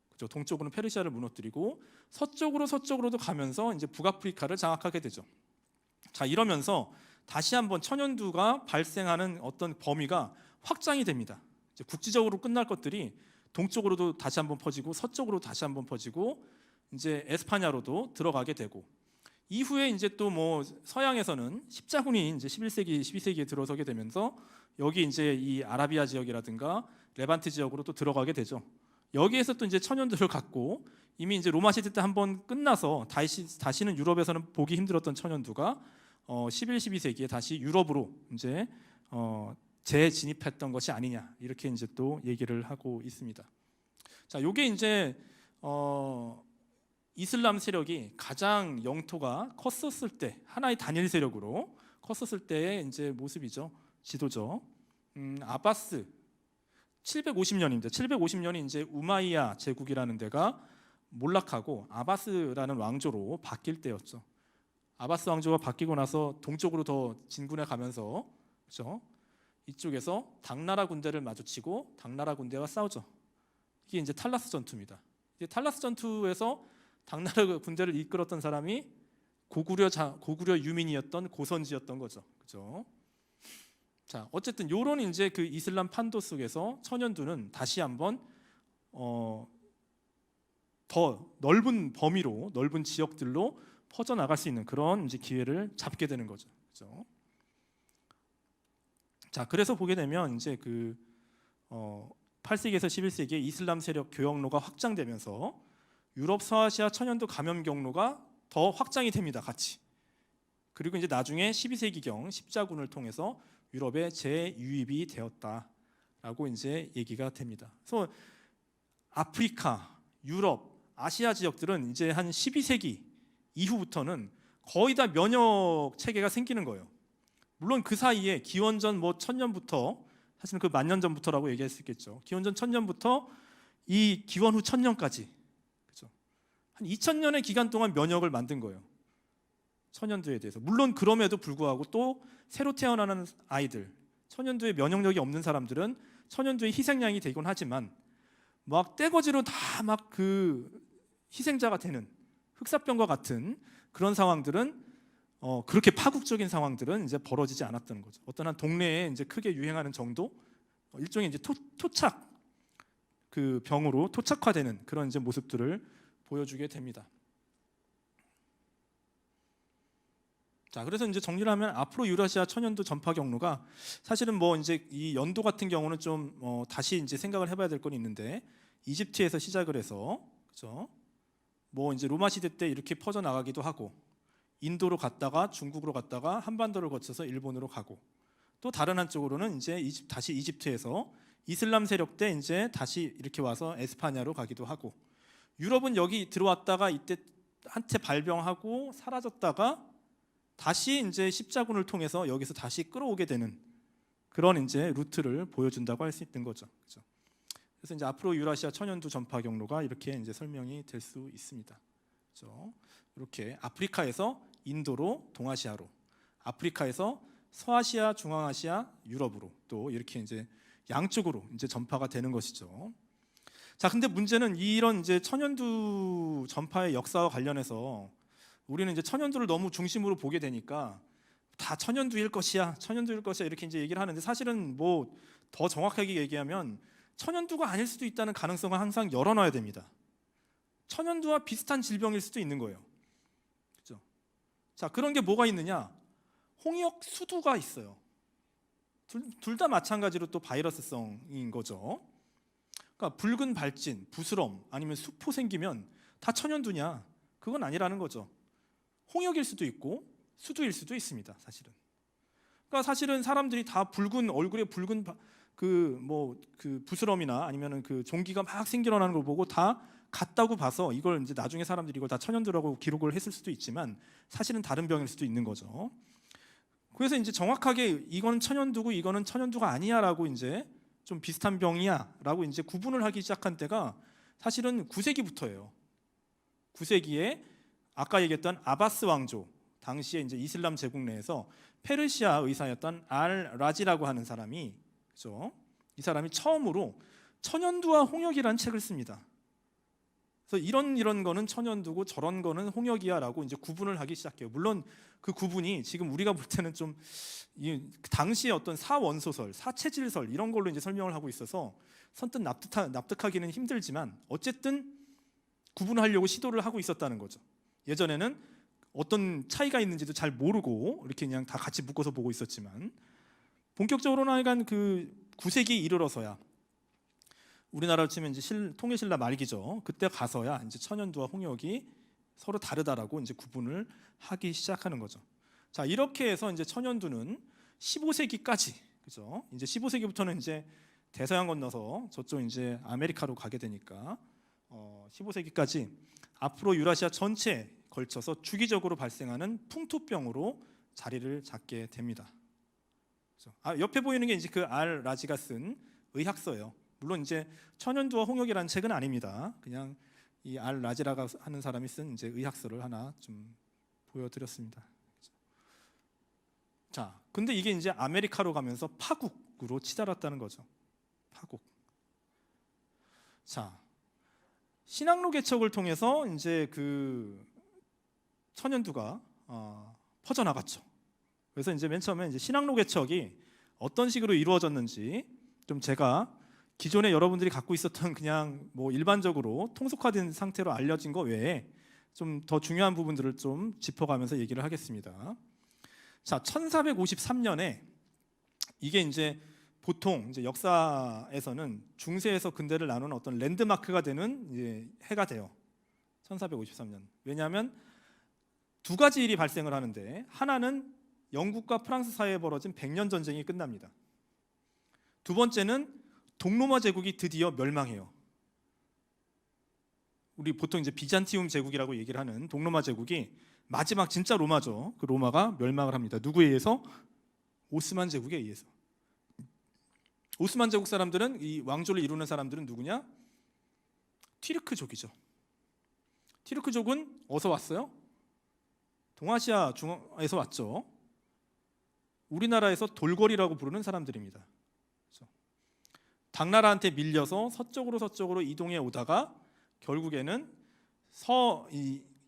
S1: 그렇죠? 동쪽으로는 페르시아를 무너뜨리고 서쪽으로도 가면서 이제 북아프리카를 장악하게 되죠. 자, 이러면서 다시 한번 천연두가 발생하는 어떤 범위가 확장이 됩니다. 이제 국지적으로 끝날 것들이 동쪽으로도 다시 한번 퍼지고 서쪽으로 다시 한번 퍼지고 이제 에스파냐로도 들어가게 되고, 이후에 이제 또 서양에서는 십자군이 이제 11세기, 12세기에 들어서게 되면서 여기 이제 이 아라비아 지역이라든가 레반트 지역으로 또 들어가게 되죠. 여기에서 또 이제 천연두를 갖고 이미 이제 로마 시대 때 한번 끝나서 다시는 유럽에서는 보기 힘들었던 천연두가 11, 12세기에 다시 유럽으로 이제 재진입했던 것이 아니냐 이렇게 이제 또 얘기를 하고 있습니다. 자, 요게 이제 이슬람 세력이 가장 영토가 컸었을 때, 하나의 단일 세력으로 컸었을 때의 이제 모습이죠. 지도죠. 아바스 750년입니다. 750년이 이제 우마이야 제국이라는 데가 몰락하고 아바스라는 왕조로 바뀔 때였죠. 아바스 왕조가 바뀌고 나서 동쪽으로 더 진군해 가면서, 그렇죠? 이쪽에서 당나라 군대를 마주치고 당나라 군대와 싸우죠. 이게 이제 탈라스 전투입니다. 이제 탈라스 전투에서 당나라 군대를 이끌었던 사람이 고구려 유민이었던 고선지였던 거죠. 그렇죠? 자, 어쨌든 요런 이제 그 이슬람 판도 속에서 천연두는 다시 한번 더 넓은 범위로, 넓은 지역들로 퍼져 나갈 수 있는 그런 이제 기회를 잡게 되는 거죠. 그렇죠? 자, 그래서 보게 되면 이제 8세기에서 11세기에 이슬람 세력 교역로가 확장되면서 유럽 서아시아 천연두 감염 경로가 더 확장이 됩니다. 같이. 그리고 이제 나중에 12세기경 십자군을 통해서 유럽에 재유입이 되었다라고 이제 얘기가 됩니다. 그래서 아프리카, 유럽, 아시아 지역들은 이제 한 12세기 이후부터는 거의 다 면역 체계가 생기는 거예요. 물론 그 사이에 기원전 1000년부터, 사실은 그 만년 전부터라고 얘기할 수 있겠죠. 기원전 1000년부터 이 기원 후 1000년까지, 그렇죠? 한 2000년의 기간 동안 면역을 만든 거예요. 천연두에 대해서. 물론 그럼에도 불구하고 또 새로 태어나는 아이들, 천연두에 면역력이 없는 사람들은 천연두의 희생양이 되곤 하지만 막 떼거지로 다 막 희생자가 되는 흑사병과 같은 그런 상황들은 그렇게 파국적인 상황들은 이제 벌어지지 않았던 거죠. 어떤 한 동네에 이제 크게 유행하는 정도, 일종의 이제 토착 그 병으로 토착화되는 그런 이제 모습들을 보여주게 됩니다. 자, 그래서 이제 정리를 하면 앞으로 유라시아 천연두 전파 경로가 사실은 뭐 이제 이 연도 같은 경우는 좀 다시 이제 생각을 해봐야 될 건 있는데, 이집트에서 시작을 해서 그죠? 뭐 이제 로마 시대 때 이렇게 퍼져 나가기도 하고, 인도로 갔다가 중국으로 갔다가 한반도를 거쳐서 일본으로 가고, 또 다른 한쪽으로는 이제 다시 이집트에서 이슬람 세력 때 이제 다시 이렇게 와서 에스파냐로 가기도 하고, 유럽은 여기 들어왔다가 이때 한때 발병하고 사라졌다가 다시 이제 십자군을 통해서 여기서 다시 끌어오게 되는 그런 이제 루트를 보여준다고 할 수 있는 거죠. 그렇죠? 그래서 이제 앞으로 유라시아 천연두 전파 경로가 이렇게 이제 설명이 될 수 있습니다. 그렇죠? 이렇게 아프리카에서 인도로 동아시아로, 아프리카에서 서아시아, 중앙아시아, 유럽으로, 또 이렇게 이제 양쪽으로 이제 전파가 되는 것이죠. 자, 근데 문제는 이런 이제 천연두 전파의 역사와 관련해서 우리는 이제 천연두를 너무 중심으로 보게 되니까 다 천연두일 것이야, 천연두일 것이야 이렇게 이제 얘기를 하는데, 사실은 뭐 더 정확하게 얘기하면 천연두가 아닐 수도 있다는 가능성을 항상 열어놔야 됩니다. 천연두와 비슷한 질병일 수도 있는 거예요. 그렇죠? 자, 그런 게 뭐가 있느냐? 홍역 수두가 있어요. 둘 다 마찬가지로 또 바이러스성인 거죠. 그러니까 붉은 발진, 부스럼 아니면 수포 생기면 다 천연두냐? 그건 아니라는 거죠. 홍역일 수도 있고 수두일 수도 있습니다. 사실은. 그러니까 사실은 사람들이 다 붉은 얼굴에 붉은 그 부스럼이나 아니면은 그 종기가 막 생겨나는 걸 보고 다 같다고 봐서 이걸 이제 나중에 사람들이 이걸 다 천연두라고 기록을 했을 수도 있지만 사실은 다른 병일 수도 있는 거죠. 그래서 이제 정확하게 이거는 천연두고 이거는 천연두가 아니야라고 이제 좀 비슷한 병이야라고 이제 구분을 하기 시작한 때가 사실은 9세기부터예요. 9세기에 아까 얘기했던 아바스 왕조, 당시에 이제 이슬람 제국 내에서 페르시아 의사였던 알-라지라고 하는 사람이, 그죠? 이 사람이 처음으로 천연두와 홍역이라는 책을 씁니다. 그래서 이런 거는 천연두고 저런 거는 홍역이야라고 이제 구분을 하기 시작해요. 물론 그 구분이 지금 우리가 볼 때는 좀 당시의 어떤 사원소설, 사체질설 이런 걸로 이제 설명을 하고 있어서 선뜻 납득하기는 힘들지만 어쨌든 구분하려고 시도를 하고 있었다는 거죠. 예전에는 어떤 차이가 있는지도 잘 모르고 이렇게 그냥 다 같이 묶어서 보고 있었지만, 본격적으로는 하여간 그 9세기 이르러서야, 우리나라로 치면 이제 통일신라 말기죠. 그때 가서야 이제 천연두와 홍역이 서로 다르다라고 이제 구분을 하기 시작하는 거죠. 자, 이렇게 해서 이제 천연두는 15세기까지, 그죠? 이제 15세기부터는 이제 대서양 건너서 저쪽 이제 아메리카로 가게 되니까 15세기까지 앞으로 유라시아 전체에 걸쳐서 주기적으로 발생하는 풍토병으로 자리를 잡게 됩니다. 옆에 보이는 게 이제 그 알-라지가 쓴 의학서예요. 물론 이제 천연두와 홍역이라는 책은 아닙니다. 그냥 이 알-라지라고 하는 사람이 쓴 이제 의학서를 하나 좀 보여드렸습니다. 자, 근데 이게 이제 아메리카로 가면서 파국으로 치달았다는 거죠. 파국. 자, 신학로 개척을 통해서 이제 그 천연두가 퍼져나갔죠. 그래서 이제 맨 처음에 이제 신학로 개척이 어떤 식으로 이루어졌는지 좀 제가 기존에 여러분들이 갖고 있었던 그냥 뭐 일반적으로 통속화된 상태로 알려진 거 외에 좀 더 중요한 부분들을 좀 짚어가면서 얘기를 하겠습니다. 자, 1453년에 이게 이제 보통 이제 역사에서는 중세에서 근대를 나누는 어떤 랜드마크가 되는 이제 해가 돼요. 1453년. 왜냐하면 두 가지 일이 발생을 하는데, 하나는 영국과 프랑스 사이에 벌어진 100년 전쟁이 끝납니다. 두 번째는 동로마 제국이 드디어 멸망해요. 우리 보통 이제 비잔티움 제국이라고 얘기를 하는 동로마 제국이 마지막 진짜 로마죠. 그 로마가 멸망을 합니다. 누구에 의해서? 오스만 제국에 의해서. 오스만 제국 사람들은, 이 왕조를 이루는 사람들은 누구냐? 튀르크족이죠. 튀르크족은 어디서 왔어요? 동아시아 중앙에서 왔죠. 우리나라에서 돌궐이라고 부르는 사람들입니다. 그렇죠? 당나라한테 밀려서 서쪽으로 이동해 오다가 결국에는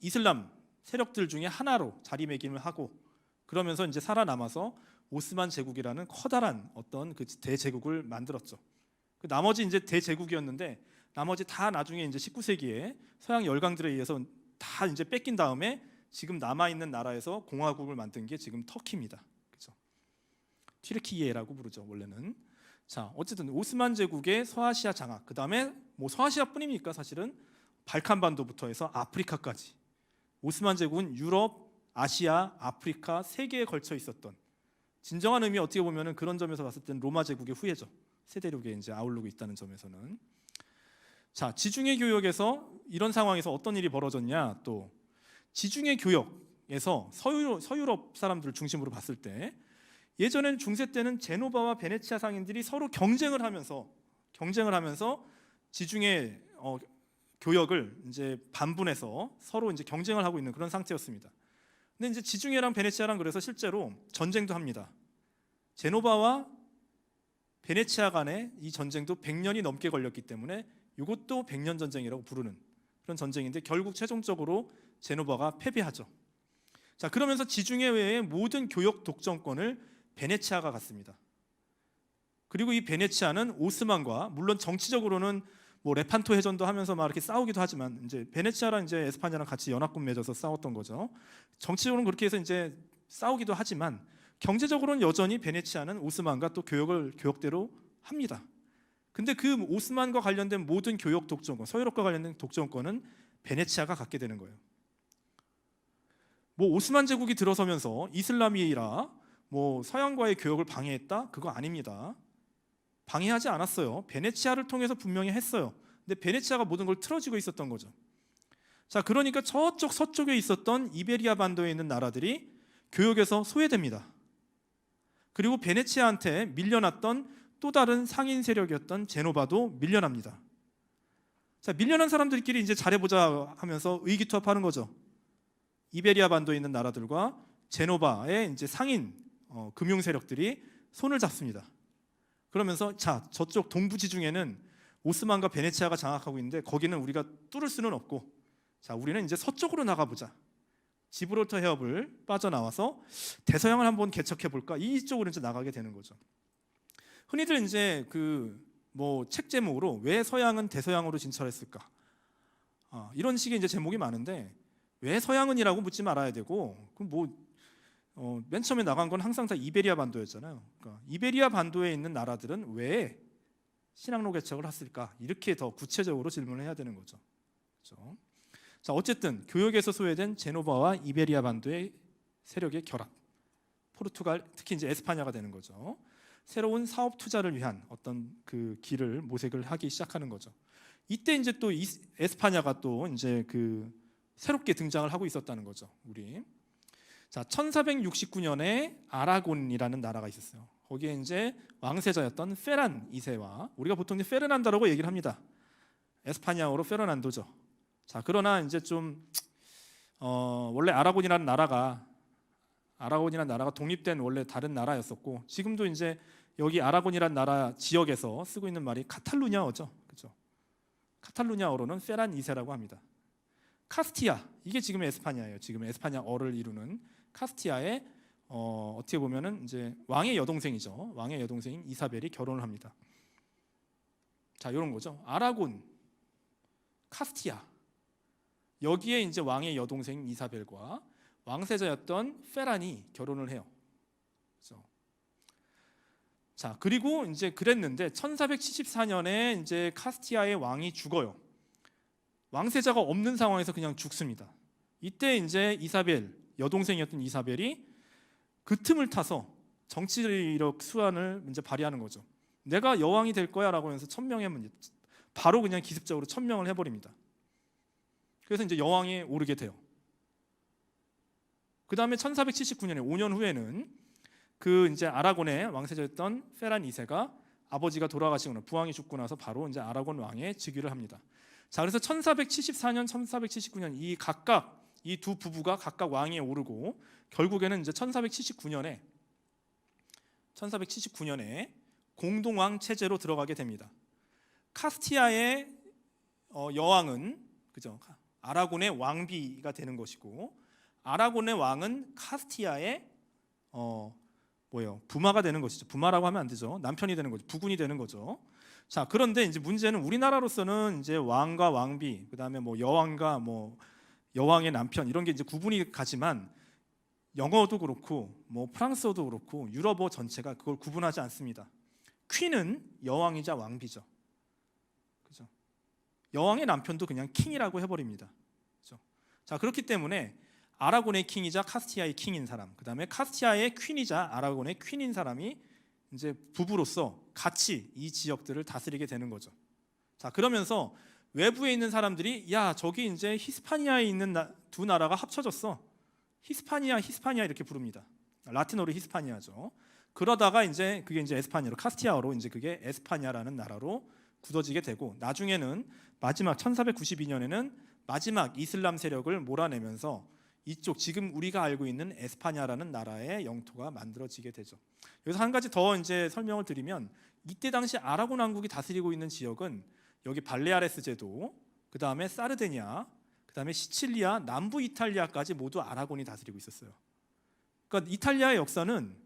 S1: 이슬람 세력들 중에 하나로 자리매김을 하고 그러면서 이제 살아남아서 오스만 제국이라는 커다란 어떤 그 대제국을 만들었죠. 그 나머지 이제 대제국이었는데 나머지 다 나중에 이제 19세기에 서양 열강들에 의해서 다 이제 뺏긴 다음에 지금 남아 있는 나라에서 공화국을 만든 게 지금 터키입니다. 그렇죠? 튀르키예라고 부르죠, 원래는. 자, 어쨌든 오스만 제국의 서아시아 장악, 그다음에 뭐 서아시아뿐입니까? 사실은 발칸반도부터 해서 아프리카까지. 오스만 제국은 유럽, 아시아, 아프리카 세 개에 걸쳐 있었던, 진정한 의미 어떻게 보면은 그런 점에서 봤을 때는 로마 제국의 후예죠. 세대륙에 이제 아우르고 있다는 점에서는. 자, 지중해 교역에서 이런 상황에서 어떤 일이 벌어졌냐? 또 지중해 교역에서 서유럽 사람들을 중심으로 봤을 때 예전에는 중세 때는 제노바와 베네치아 상인들이 서로 경쟁을 하면서 지중해 교역을 이제 반분해서 서로 이제 경쟁을 하고 있는 그런 상태였습니다. 근데 이제 지중해랑 베네치아랑 그래서 실제로 전쟁도 합니다. 제노바와 베네치아 간의 이 전쟁도 100년이 넘게 걸렸기 때문에 이것도 100년 전쟁이라고 부르는 그런 전쟁인데 결국 최종적으로 제노바가 패배하죠. 자, 그러면서 지중해 외의 모든 교역 독점권을 베네치아가 갖습니다. 그리고 이 베네치아는 오스만과 물론 정치적으로는 뭐 레판토 해전도 하면서 막 이렇게 싸우기도 하지만 이제 베네치아랑 이제 에스파냐랑 같이 연합군 맺어서 싸웠던 거죠. 정치적으로는 그렇게 해서 이제 싸우기도 하지만 경제적으로는 여전히 베네치아는 오스만과 또 교역대로 합니다. 근데 그 오스만과 관련된 모든 교역 독점권, 서유럽과 관련된 독점권은 베네치아가 갖게 되는 거예요. 뭐 오스만 제국이 들어서면서 이슬람이라 뭐 서양과의 교역을 방해했다? 그거 아닙니다. 방해하지 않았어요. 베네치아를 통해서 분명히 했어요. 근데 베네치아가 모든 걸 틀어지고 있었던 거죠. 자, 그러니까 저쪽 서쪽에 있었던 이베리아 반도에 있는 나라들이 교역에서 소외됩니다. 그리고 베네치아한테 밀려났던 또 다른 상인 세력이었던 제노바도 밀려납니다. 자, 밀려난 사람들끼리 이제 잘해보자 하면서 의기투합하는 거죠. 이베리아 반도에 있는 나라들과 제노바의 이제 상인 금융 세력들이 손을 잡습니다. 그러면서 자, 저쪽 동부 지중해는 오스만과 베네치아가 장악하고 있는데 거기는 우리가 뚫을 수는 없고, 자, 우리는 이제 서쪽으로 나가보자. 지브롤터 해협을 빠져나와서 대서양을 한번 개척해 볼까? 이쪽으로 이제 나가게 되는 거죠. 흔히들 이제 그 뭐 책 제목으로 왜 서양은 대서양으로 진출했을까? 이런 식의 이제 제목이 많은데 왜 서양은이라고 묻지 말아야 되고, 그럼 맨 처음에 나간 건 항상 다 이베리아 반도였잖아요. 그러니까 이베리아 반도에 있는 나라들은 왜 신항로 개척을 했을까? 이렇게 더 구체적으로 질문을 해야 되는 거죠. 그렇죠? 자, 어쨌든 교역에서 소외된 제노바와 이베리아 반도의 세력의 결합, 포르투갈, 특히 이제 에스파냐가 되는 거죠. 새로운 사업 투자를 위한 어떤 그 길을 모색을 하기 시작하는 거죠. 이때 이제 또 에스파냐가 또 이제 그 새롭게 등장을 하고 있었다는 거죠. 우리. 자, 1469년에 아라곤이라는 나라가 있었어요. 거기에 이제 왕세자였던 페란 2세와 우리가 보통 이제 페르난다라고 얘기를 합니다. 에스파냐어로 페르난도죠. 자, 그러나 이제 좀 원래 아라곤이라는 나라가 독립된 원래 다른 나라였었고, 지금도 이제 여기 아라곤이라는 나라 지역에서 쓰고 있는 말이 카탈루냐어죠. 그렇죠? 카탈루냐어로는 페란 2세라고 합니다. 카스티아, 이게 지금 에스파냐예요. 지금 에스파냐어를 이루는 카스티아의 어떻게 보면은 이제 왕의 여동생이죠. 왕의 여동생인 이사벨이 결혼을 합니다. 자, 이런 거죠. 아라곤, 카스티아, 여기에 이제 왕의 여동생 이사벨과 왕세자였던 페란이 결혼을 해요. 그렇죠? 자, 그리고 이제 그랬는데 1474년에 이제 카스티아의 왕이 죽어요. 왕세자가 없는 상황에서 그냥 죽습니다. 이때 이제 이사벨, 여동생이었던 이사벨이 그 틈을 타서 정치력 수완을 이제 발휘하는 거죠. 내가 여왕이 될 거야라고 하면서 천명하면 바로 그냥 기습적으로 천명을 해버립니다. 그래서 이제 여왕에 오르게 돼요. 그 다음에 1479년에 5년 후에는 그 이제 아라곤의 왕세자였던 페란 2세가 아버지가 돌아가시거나 부왕이 죽고 나서 바로 이제 아라곤 왕에 즉위를 합니다. 자, 그래서 1474년, 1479년 이 각각 이 두 부부가 각각 왕위에 오르고 결국에는 이제 1479년에 공동왕 체제로 들어가게 됩니다. 카스티아의 여왕은 그죠? 아라곤의 왕비가 되는 것이고, 아라곤의 왕은 카스티아의 뭐예요? 부마가 되는 것이죠. 부마라고 하면 안 되죠. 남편이 되는 거죠. 부군이 되는 거죠. 자, 그런데 이제 문제는 우리나라로서는 이제 왕과 왕비, 그다음에 뭐 여왕과 뭐 여왕의 남편 이런 게 이제 구분이 가지만 영어도 그렇고 뭐 프랑스어도 그렇고 유럽어 전체가 그걸 구분하지 않습니다. 퀸은 여왕이자 왕비죠. 그죠? 여왕의 남편도 그냥 킹이라고 해버립니다. 그죠? 자, 그렇기 때문에 아라곤의 킹이자 카스티아의 킹인 사람, 그다음에 카스티아의 퀸이자 아라곤의 퀸인 사람이 이제 부부로서 같이 이 지역들을 다스리게 되는 거죠. 자, 그러면서 외부에 있는 사람들이 야, 저기 이제 히스파니아에 있는 두 나라가 합쳐졌어. 히스파니아 이렇게 부릅니다. 라틴어로 히스파니아죠. 그러다가 이제 그게 이제 에스파니아로 카스티아어로 이제 그게 에스파냐라는 나라로 굳어지게 되고 나중에는 마지막 1492년에는 마지막 이슬람 세력을 몰아내면서 이쪽 지금 우리가 알고 있는 에스파냐라는 나라의 영토가 만들어지게 되죠. 여기서 한 가지 더 이제 설명을 드리면 이때 당시 아라곤 왕국이 다스리고 있는 지역은 여기 발레아레스 제도, 그 다음에 사르데니아, 그 다음에 시칠리아, 남부 이탈리아까지 모두 아라곤이 다스리고 있었어요. 그러니까 이탈리아의 역사는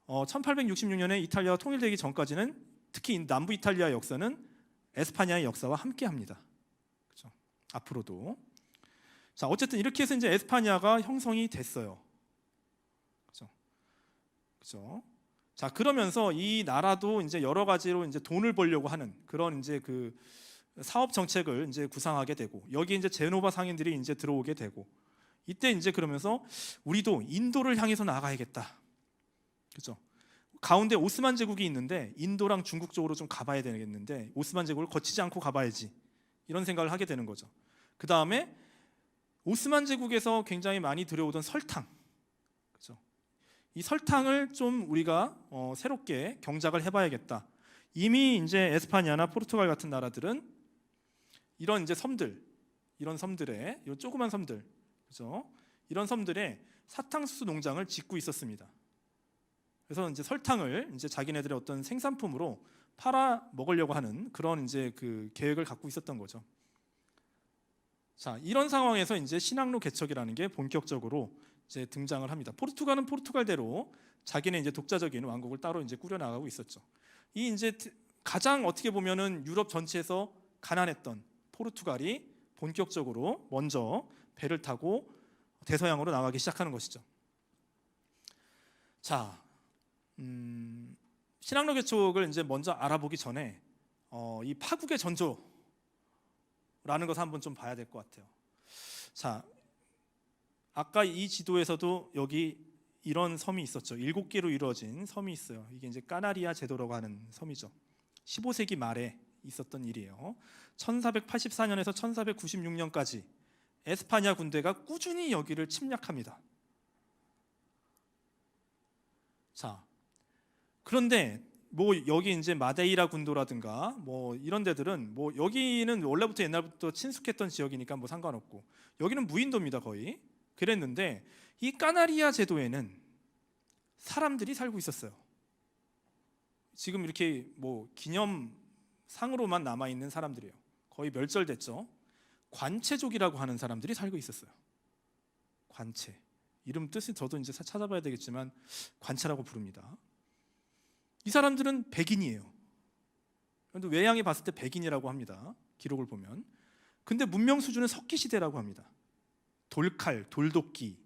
S1: 1866년에 이탈리아가 통일되기 전까지는 특히 남부 이탈리아의 역사는 에스파냐의 역사와 함께합니다. 그렇죠? 앞으로도. 자, 어쨌든 이렇게 해서 이제 에스파냐가 형성이 됐어요. 그렇죠? 그렇죠? 자, 그러면서 이 나라도 이제 여러 가지로 이제 돈을 벌려고 하는 그런 이제 그 사업 정책을 이제 구상하게 되고 여기 이제 제노바 상인들이 이제 들어오게 되고 이때 이제 그러면서 우리도 인도를 향해서 나가야겠다. 그렇죠? 가운데 오스만 제국이 있는데 인도랑 중국 쪽으로 좀 가봐야 되겠는데 오스만 제국을 거치지 않고 가봐야지 이런 생각을 하게 되는 거죠. 그 다음에 오스만 제국에서 굉장히 많이 들여오던 설탕, 그렇죠? 이 설탕을 좀 우리가 새롭게 경작을 해봐야겠다. 이미 이제 에스파냐나 포르투갈 같은 나라들은 이런 이제 섬들, 이런 섬들에 이 조그만 섬들, 그렇죠? 이런 섬들에 사탕수수 농장을 짓고 있었습니다. 그래서 이제 설탕을 이제 자기네들의 어떤 생산품으로 팔아 먹으려고 하는 그런 이제 그 계획을 갖고 있었던 거죠. 자, 이런 상황에서 이제 신학로 개척이라는 게 본격적으로 이제 등장을 합니다. 포르투갈은 포르투갈대로 자기네 이제 독자적인 왕국을 따로 이제 꾸려 나가고 있었죠. 이 이제 가장 어떻게 보면은 유럽 전체에서 가난했던 포르투갈이 본격적으로 먼저 배를 타고 대서양으로 나가기 시작하는 것이죠. 자, 신학로 개척을 이제 먼저 알아보기 전에 이 파국의 전조라는 것을 한번 좀 봐야 될 것 같아요. 자, 아까 이 지도에서도 여기 이런 섬이 있었죠. 7개로 이루어진 섬이 있어요. 이게 이제 까나리아 제도라고 하는 섬이죠. 15세기 말에 있었던 일이에요. 1484년에서 1496년까지 에스파냐 군대가 꾸준히 여기를 침략합니다. 자, 그런데 뭐 여기 이제 마데이라 군도라든가 뭐 이런 데들은 뭐 여기는 원래부터 옛날부터 친숙했던 지역이니까 뭐 상관없고 여기는 무인도입니다 거의. 그랬는데 이 까나리아 제도에는 사람들이 살고 있었어요. 지금 이렇게 뭐 기념상으로만 남아 있는 사람들이에요. 거의 멸절됐죠. 관체족이라고 하는 사람들이 살고 있었어요. 관체. 이름 뜻이 저도 이제 찾아봐야 되겠지만 관체라고 부릅니다. 이 사람들은 백인이에요. 그런데 외양에 봤을 때 백인이라고 합니다. 기록을 보면. 근데 문명 수준은 석기 시대라고 합니다. 돌칼, 돌도끼,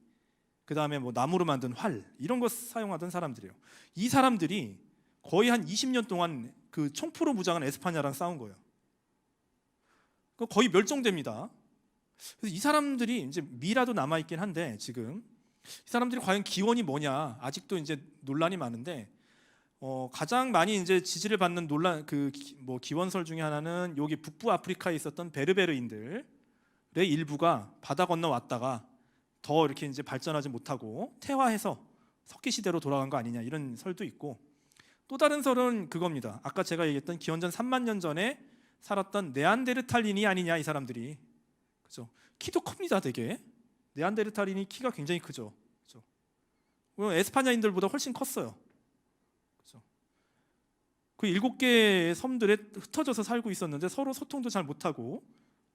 S1: 그 다음에 뭐 나무로 만든 활 이런 거 사용하던 사람들이에요. 이 사람들이 거의 한 20년 동안 그 총포로 무장한 에스파냐랑 싸운 거예요. 거의 멸종됩니다. 그래서 이 사람들이 이제 미라도 남아 있긴 한데 지금 이 사람들이 과연 기원이 뭐냐 아직도 이제 논란이 많은데 가장 많이 이제 지지를 받는 논란 뭐 기원설 중에 하나는 여기 북부 아프리카에 있었던 베르베르인들의 일부가 바다 건너 왔다가 더 이렇게 이제 발전하지 못하고 퇴화해서 석기 시대로 돌아간 거 아니냐 이런 설도 있고 또 다른 설은 그겁니다. 아까 제가 얘기했던 기원전 3만 년 전에 살았던 네안데르탈인이 아니냐 이 사람들이. 그죠? 키도 큽니다 되게. 네안데르탈인이 키가 굉장히 크죠. 그죠? 에스파냐인들보다 훨씬 컸어요. 그죠? 그 7개의 섬들에 흩어져서 살고 있었는데 서로 소통도 잘 못하고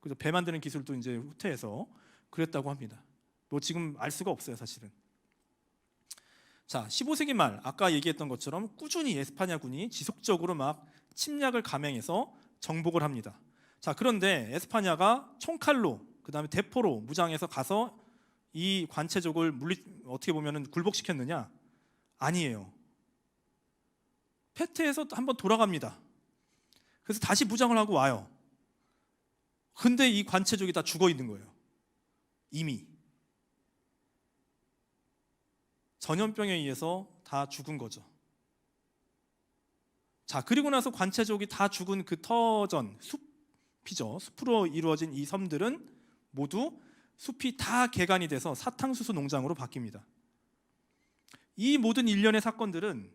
S1: 그죠? 배 만드는 기술도 이제 후퇴해서 그랬다고 합니다. 뭐 지금 알 수가 없어요 사실은. 자, 15세기 말 아까 얘기했던 것처럼 꾸준히 에스파냐군이 지속적으로 막 침략을 감행해서 정복을 합니다. 자, 그런데 에스파냐가 총칼로 그다음에 대포로 무장해서 가서 이 관체족을 어떻게 보면은 굴복시켰느냐? 아니에요. 패퇴해서 한번 돌아갑니다. 그래서 다시 무장을 하고 와요. 근데 이 관체족이 다 죽어 있는 거예요. 이미 전염병에 의해서 다 죽은 거죠. 자, 그리고 나서 관체족이 다 죽은 그 터전, 숲이죠. 숲으로 이루어진 이 섬들은 모두 숲이 다 개간이 돼서 사탕수수 농장으로 바뀝니다. 이 모든 일련의 사건들은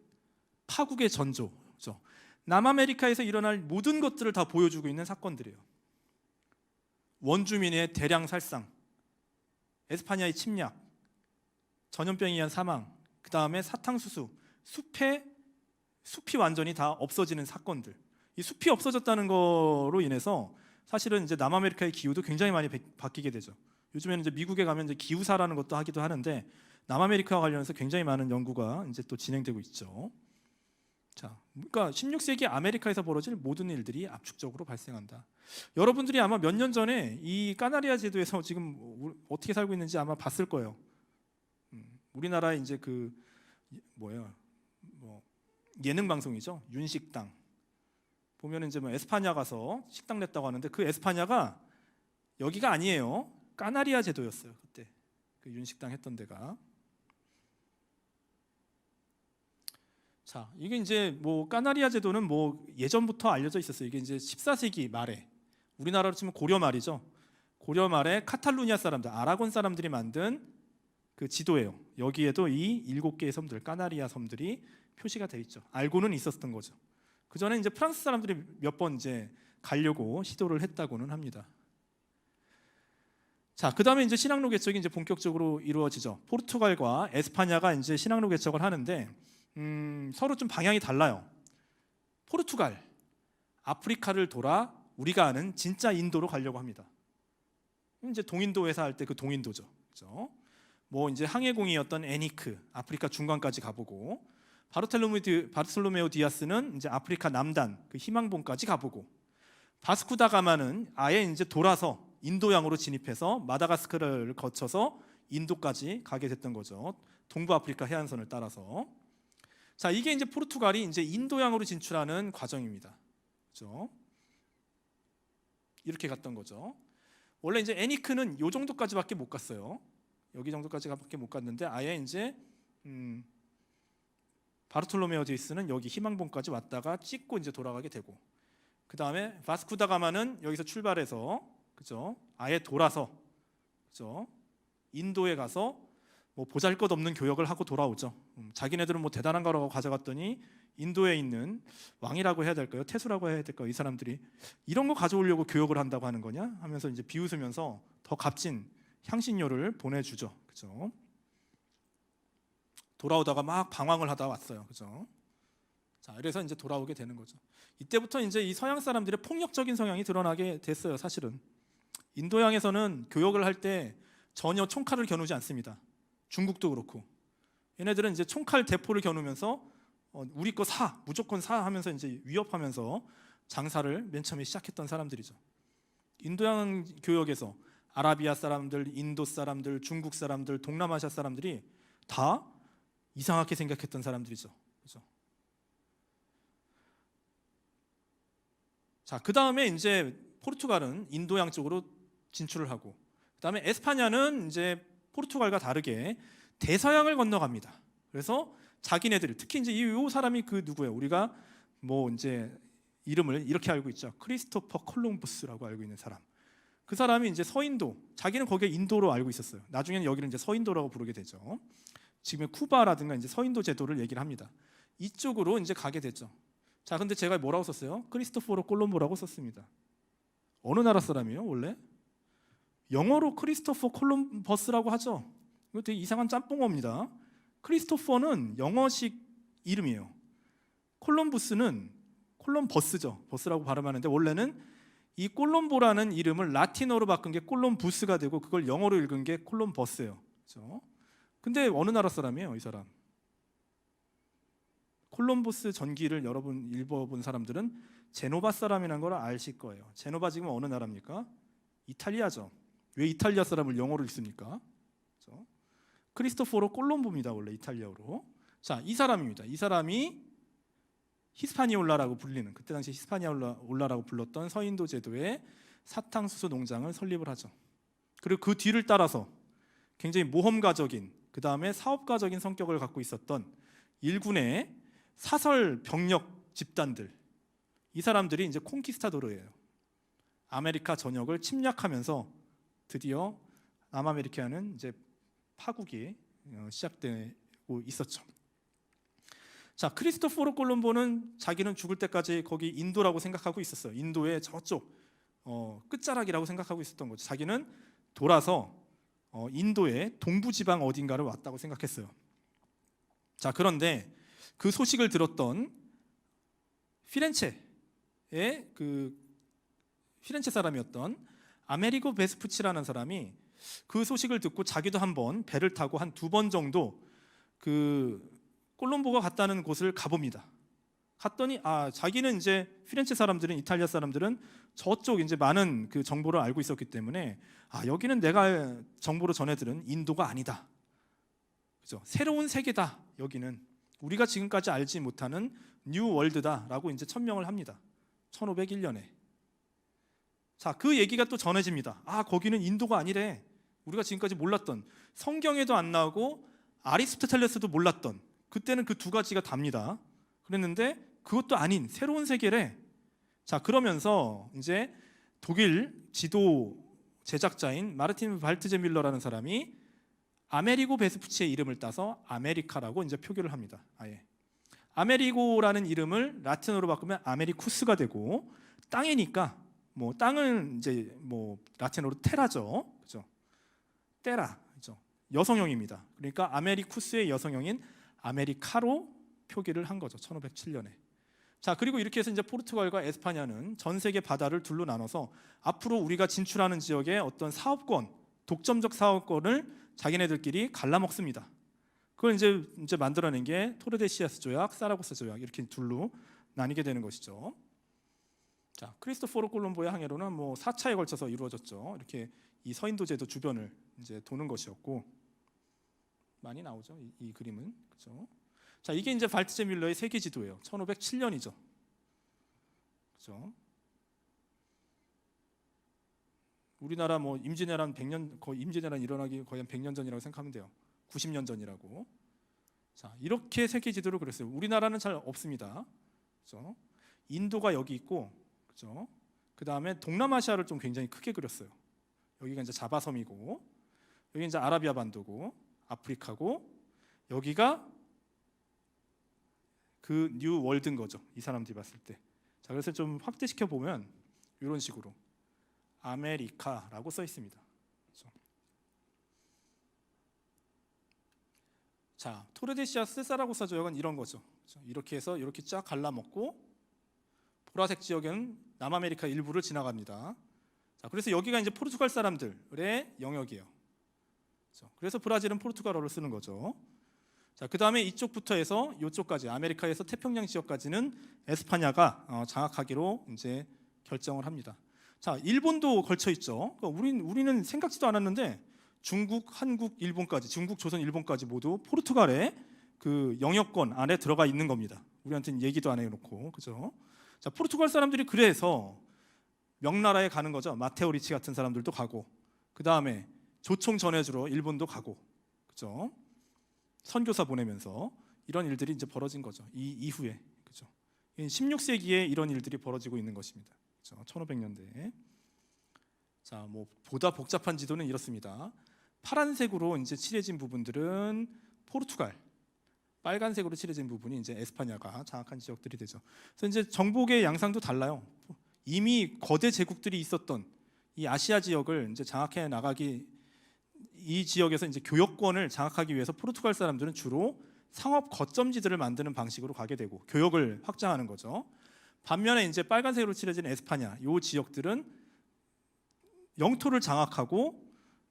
S1: 파국의 전조죠. 남아메리카에서 일어날 모든 것들을 다 보여주고 있는 사건들이에요. 원주민의 대량 살상, 에스파냐의 침략, 전염병에 의한 사망, 그 다음에 사탕수수, 숲이 완전히 다 없어지는 사건들. 이 숲이 없어졌다는 거로 인해서 사실은 이제 남아메리카의 기후도 굉장히 많이 바뀌게 되죠. 요즘에는 이제 미국에 가면 이제 기후사라는 것도 하기도 하는데 남아메리카와 관련해서 굉장히 많은 연구가 이제 또 진행되고 있죠. 자, 그러니까 16세기 아메리카에서 벌어질 모든 일들이 압축적으로 발생한다. 여러분들이 아마 몇 년 전에 이 까나리아 제도에서 지금 어떻게 살고 있는지 아마 봤을 거예요. 우리나라의 이제 그 예능 방송이죠. 윤식당 보면 이제 에스파냐 가서 식당 냈다고 하는데 그 에스파냐가 여기가 아니에요. 까나리아 제도였어요. 그때 그 윤식당 했던 데가. 자, 이게 이제 까나리아 제도는 예전부터 알려져 있었어요. 이게 이제 14세기 말에 우리나라로 치면 고려 말이죠. 고려 말에 카탈루니아 사람들, 아라곤 사람들이 만든 그 지도예요. 여기에도 이 7개의 섬들, 까나리아 섬들이 표시가 돼 있죠. 알고는 있었던 거죠. 그 전에 이제 프랑스 사람들이 몇 번 이제 가려고 시도를 했다고는 합니다. 자, 그다음에 이제 신항로 개척이 이제 본격적으로 이루어지죠. 포르투갈과 에스파냐가 이제 신항로 개척을 하는데 서로 좀 방향이 달라요. 포르투갈, 아프리카를 돌아 우리가 아는 진짜 인도로 가려고 합니다. 이제 동인도 회사 할 때 그 동인도죠. 그렇죠? 이제 항해공이었던 애니크, 아프리카 중간까지 가보고 바르톨로메오 디아스는 이제 아프리카 남단 그 희망봉까지 가보고 바스코 다 가마는 아예 이제 돌아서 인도양으로 진입해서 마다가스카르를 거쳐서 인도까지 가게 됐던 거죠. 동부 아프리카 해안선을 따라서. 자, 이게 이제 포르투갈이 이제 인도양으로 진출하는 과정입니다. 그렇죠? 이렇게 갔던 거죠. 원래 이제 애니크는 요 정도까지밖에 못 갔어요. 여기 정도까지밖에 못 갔는데 아예 이제 바르톨로메오 디아스는 여기 희망봉까지 왔다가 찍고 이제 돌아가게 되고, 그 다음에 바스코 다 가마는 여기서 출발해서 그죠? 아예 돌아서 그죠? 인도에 가서 보잘것없는 교역을 하고 돌아오죠. 자기네들은 대단한 거라고 가져갔더니 인도에 있는 왕이라고 해야 될까요? 태수라고 해야 될까요? 이 사람들이 이런 거 가져오려고 교역을 한다고 하는 거냐? 하면서 이제 비웃으면서 더 값진 향신료를 보내주죠. 그죠? 돌아오다가 막 방황을 하다 왔어요. 그죠? 자, 그래서 이제 돌아오게 되는 거죠. 이때부터 이제 이 서양 사람들의 폭력적인 성향이 드러나게 됐어요. 사실은 인도양에서는 교역을 할 때 전혀 총칼을 겨누지 않습니다. 중국도 그렇고 얘네들은 이제 총칼 대포를 겨누면서 우리 거 사, 무조건 사 하면서 이제 위협하면서 장사를 맨 처음에 시작했던 사람들이죠. 인도양 교역에서 아라비아 사람들, 인도 사람들, 중국 사람들, 동남아시아 사람들이 다 이상하게 생각했던 사람들이죠. 그렇죠? 자, 그 다음에 이제 포르투갈은 인도양 쪽으로 진출을 하고, 그 다음에 에스파냐는 이제 포르투갈과 다르게 대서양을 건너갑니다. 그래서 자기네들, 특히 이제 이 사람이 그 누구예요? 우리가 이제 이름을 이렇게 알고 있죠. 크리스토퍼 콜럼버스라고 알고 있는 사람. 그 사람이 이제 서인도, 자기는 거기에 인도로 알고 있었어요. 나중에는 여기를 이제 서인도라고 부르게 되죠. 지금 쿠바라든가 이제 서인도 제도를 얘기를 합니다. 이쪽으로 이제 가게 됐죠. 자, 근데 제가 뭐라고 썼어요? 크리스토퍼로 콜롬보라고 썼습니다. 어느 나라 사람이에요, 원래? 영어로 크리스토퍼 콜럼버스라고 하죠. 이거 되게 이상한 짬뽕어입니다. 크리스토퍼는 영어식 이름이에요. 콜럼부스는 콜럼버스죠. 버스라고 발음하는데 원래는 이 콜롬보라는 이름을 라틴어로 바꾼 게 콜럼부스가 되고 그걸 영어로 읽은 게 콜럼버스예요. 그렇죠? 근데 어느 나라 사람이에요, 이 사람? 콜럼버스 전기를 여러분 읽어본 사람들은 제노바 사람이라는 걸 아실 거예요. 제노바 지금 어느 나라입니까? 이탈리아죠. 왜 이탈리아 사람을 영어로 읽습니까? 그렇죠? 크리스토포로 콜롬보입니다. 원래 이탈리아어로. 자, 이 사람입니다. 이 사람이 히스파니올라라고 불리는, 그때 당시 히스파니올라라고 불렀던 서인도 제도의 사탕수수 농장을 설립을 하죠. 그리고 그 뒤를 따라서 굉장히 모험가적인, 그 다음에 사업가적인 성격을 갖고 있었던 일군의 사설 병력 집단들, 이 사람들이 이제 콩키스타도르예요. 아메리카 전역을 침략하면서 드디어 남아메리카는 이제 파국이 시작되고 있었죠. 자, 크리스토포로 콜롬보는 자기는 죽을 때까지 거기 인도라고 생각하고 있었어요. 인도의 저쪽 끝자락이라고 생각하고 있었던 거죠. 자기는 돌아서 인도의 동부지방 어딘가를 왔다고 생각했어요. 자, 그런데 그 소식을 들었던 피렌체의 피렌체 사람이었던 아메리고 베스푸치라는 사람이 그 소식을 듣고 자기도 한번 배를 타고 한 2번 정도 그 콜롬보가 갔다는 곳을 가봅니다. 갔더니 자기는 이제 피렌체 사람들은, 이탈리아 사람들은 저쪽 이제 많은 그 정보를 알고 있었기 때문에 여기는 내가 정보로 전해들은 인도가 아니다. 그죠? 새로운 세계다. 여기는 우리가 지금까지 알지 못하는 뉴 월드다라고 이제 천명을 합니다. 1501년에. 자, 그 얘기가 또 전해집니다. 거기는 인도가 아니래. 우리가 지금까지 몰랐던, 성경에도 안 나오고 아리스토텔레스도 몰랐던, 그때는 그 2가지가 답니다. 그랬는데 그것도 아닌 새로운 세계래. 자, 그러면서 이제 독일 지도 제작자인 마르틴 발트제밀러라는 사람이 아메리고 베스푸치의 이름을 따서 아메리카라고 이제 표기를 합니다. 아예. 아메리고라는 이름을 라틴어로 바꾸면 아메리쿠스가 되고, 땅이니까 땅은 이제 라틴어로 테라죠. 그죠? 테라. 그죠? 여성형입니다. 그러니까 아메리쿠스의 여성형인 아메리카로 표기를 한 거죠. 1507년에. 자, 그리고 이렇게 해서 이제 포르투갈과 에스파냐는 전 세계 바다를 둘로 나눠서 앞으로 우리가 진출하는 지역의 어떤 사업권, 독점적 사업권을 자기네들끼리 갈라먹습니다. 그걸 이제 만들어낸 게 토르데시아스 조약, 사라고사 조약, 이렇게 둘로 나뉘게 되는 것이죠. 자, 크리스토포로 콜롬보의 항해로는 4차에 걸쳐서 이루어졌죠. 이렇게 이 서인도 제도 주변을 이제 도는 것이었고, 많이 나오죠. 이 그림은. 그렇죠? 자, 이게 이제 발트제밀러의 세계 지도예요. 1507년이죠. 그렇죠? 우리나라 임진왜란 100년, 거의 임진왜란 일어나기 거의 한 100년 전이라고 생각하면 돼요. 90년 전이라고. 자, 이렇게 세계 지도를 그렸어요. 우리나라는 잘 없습니다. 그렇죠? 인도가 여기 있고, 그렇죠? 그 다음에 동남아시아를 좀 굉장히 크게 그렸어요. 여기가 이제 자바섬이고, 여기 이제 아라비아 반도고, 아프리카고, 여기가 그 뉴 월드인 거죠. 이 사람들이 봤을 때. 자, 그래서 좀 확대시켜 보면 이런 식으로 아메리카라고 써 있습니다. 그렇죠? 자, 토르데시아스 사라고사 조약은 이런 거죠. 그렇죠? 이렇게 해서 이렇게 쫙 갈라먹고, 보라색 지역은 남아메리카 일부를 지나갑니다. 자, 그래서 여기가 이제 포르투갈 사람들의 영역이에요. 그렇죠? 그래서 브라질은 포르투갈어를 쓰는 거죠. 자, 그 다음에 이쪽부터 해서 이쪽까지, 아메리카에서 태평양 지역까지는 에스파냐가 장악하기로 이제 결정을 합니다. 자, 일본도 걸쳐 있죠. 그러니까 우리는 생각지도 않았는데 중국, 한국, 일본까지, 중국, 조선, 일본까지 모두 포르투갈의 그 영역권 안에 들어가 있는 겁니다. 우리한테는 얘기도 안 해놓고, 그죠? 자, 포르투갈 사람들이 그래서 명나라에 가는 거죠. 마테오 리치 같은 사람들도 가고, 그 다음에 조총 전해주러 일본도 가고, 그죠? 선교사 보내면서 이런 일들이 이제 벌어진 거죠. 이 이후에, 그죠? 16세기에 이런 일들이 벌어지고 있는 것입니다. 그죠? 1500년대에. 자, 보다 복잡한 지도는 이렇습니다. 파란색으로 이제 칠해진 부분들은 포르투갈, 빨간색으로 칠해진 부분이 이제 에스파냐가 장악한 지역들이 되죠. 그래서 이제 정복의 양상도 달라요. 이미 거대 제국들이 있었던 이 아시아 지역을 이제 장악해 나가기, 이 지역에서 이제 교역권을 장악하기 위해서 포르투갈 사람들은 주로 상업 거점지들을 만드는 방식으로 가게 되고 교역을 확장하는 거죠. 반면에 이제 빨간색으로 칠해진 에스파냐, 이 지역들은 영토를 장악하고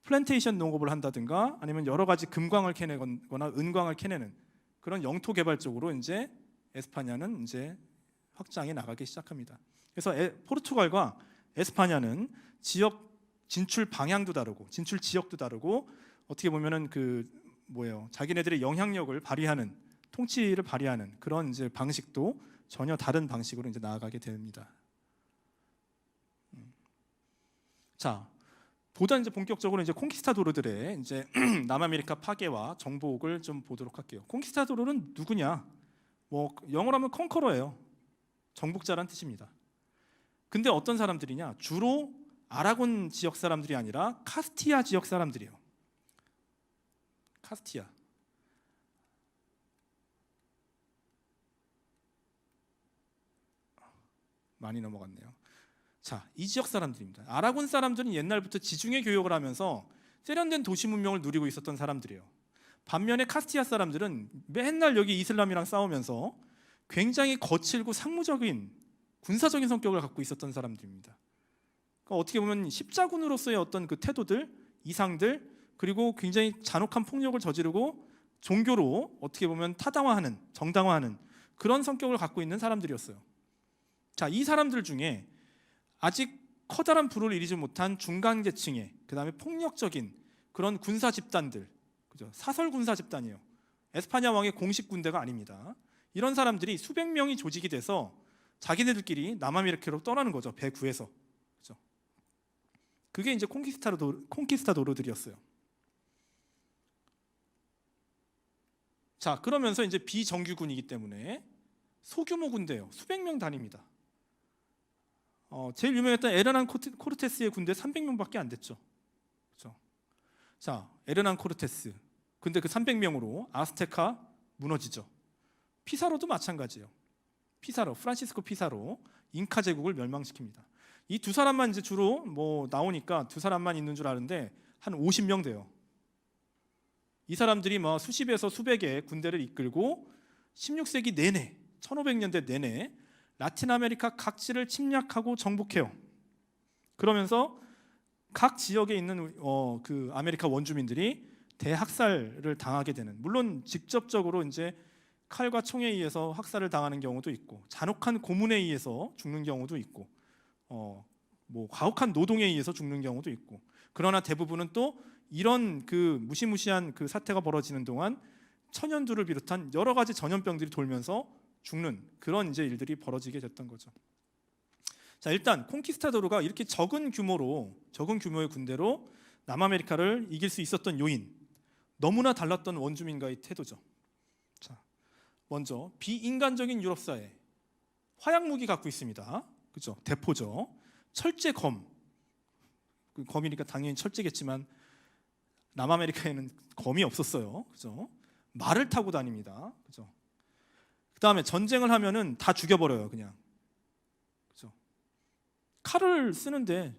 S1: 플랜테이션 농업을 한다든가 아니면 여러 가지 금광을 캐내거나 은광을 캐내는 그런 영토 개발 쪽으로 이제 에스파냐는 이제 확장해 나가기 시작합니다. 그래서 포르투갈과 에스파냐는 지역 진출 방향도 다르고 진출 지역도 다르고 어떻게 보면은 자기네들의 영향력을 발휘하는 통치를 발휘하는 그런 이제 방식도 전혀 다른 방식으로 이제 나아가게 됩니다. 자, 보다 이제 본격적으로 이제 콩키스타도르들의 이제 남아메리카 파괴와 정복을 좀 보도록 할게요. 콩키스타도르는 누구냐? 뭐 영어로 하면 컨커러예요. 정복자란 뜻입니다. 근데 어떤 사람들이냐? 주로 아라곤 지역 사람들이 아니라 카스티아 지역 사람들이에요. 카스티아. 많이 넘어갔네요. 자, 이 지역 사람들입니다. 아라곤 사람들은 옛날부터 지중해 교역을 하면서 세련된 도시 문명을 누리고 있었던 사람들이에요. 반면에 카스티아 사람들은 맨날 여기 이슬람이랑 싸우면서 굉장히 거칠고 상무적인 군사적인 성격을 갖고 있었던 사람들입니다. 그러니까 어떻게 보면 십자군으로서의 어떤 그 태도들, 이상들, 그리고 굉장히 잔혹한 폭력을 저지르고 종교로 어떻게 보면 타당화하는, 정당화하는 그런 성격을 갖고 있는 사람들이었어요. 자, 이 사람들 중에 아직 커다란 부를 이루지 못한 중간 계층의 그다음에 폭력적인 그런 군사 집단들, 그죠? 사설 군사 집단이에요. 에스파냐 왕의 공식 군대가 아닙니다. 이런 사람들이 수백 명이 조직이 돼서 자기네들끼리 남아메리카로 떠나는 거죠. 배 구해서. 그죠? 그게 이제 콩키스타도르들이었어요. 자, 그러면서 이제 비정규군이기 때문에 소규모 군대예요. 수백 명 단위입니다. 제일 유명했던 에르난 코르테스의 군대 300명밖에 안 됐죠. 그렇죠? 자, 에르난 코르테스. 근데 그 300명으로 아스테카 무너지죠. 피사로도 마찬가지예요. 피사로, 프란시스코 피사로 잉카 제국을 멸망시킵니다. 이 두 사람만 이제 주로 나오니까 두 사람만 있는 줄 아는데 한 50명 돼요. 이 사람들이 수십에서 수백의 군대를 이끌고 16세기 내내, 1500년대 내내 라틴 아메리카 각지를 침략하고 정복해요. 그러면서 각 지역에 있는 그 아메리카 원주민들이 대학살을 당하게 되는, 물론 직접적으로 이제 칼과 총에 의해서 학살을 당하는 경우도 있고, 잔혹한 고문에 의해서 죽는 경우도 있고, 가혹한 노동에 의해서 죽는 경우도 있고, 그러나 대부분은 또 이런 그 무시무시한 그 사태가 벌어지는 동안 천연두를 비롯한 여러 가지 전염병들이 돌면서 죽는 그런 이제 일들이 벌어지게 됐던 거죠. 자, 일단 콩키스타도르가 이렇게 적은 규모의 군대로 남아메리카를 이길 수 있었던 요인, 너무나 달랐던 원주민과의 태도죠. 자, 먼저 비인간적인 유럽 사회, 화약 무기 갖고 있습니다. 그죠? 대포죠. 철제검, 그 검이니까 당연히 철제겠지만 남아메리카에는 검이 없었어요. 그죠? 말을 타고 다닙니다. 그죠? 그다음에 전쟁을 하면은 다 죽여버려요, 그냥. 그죠? 칼을 쓰는데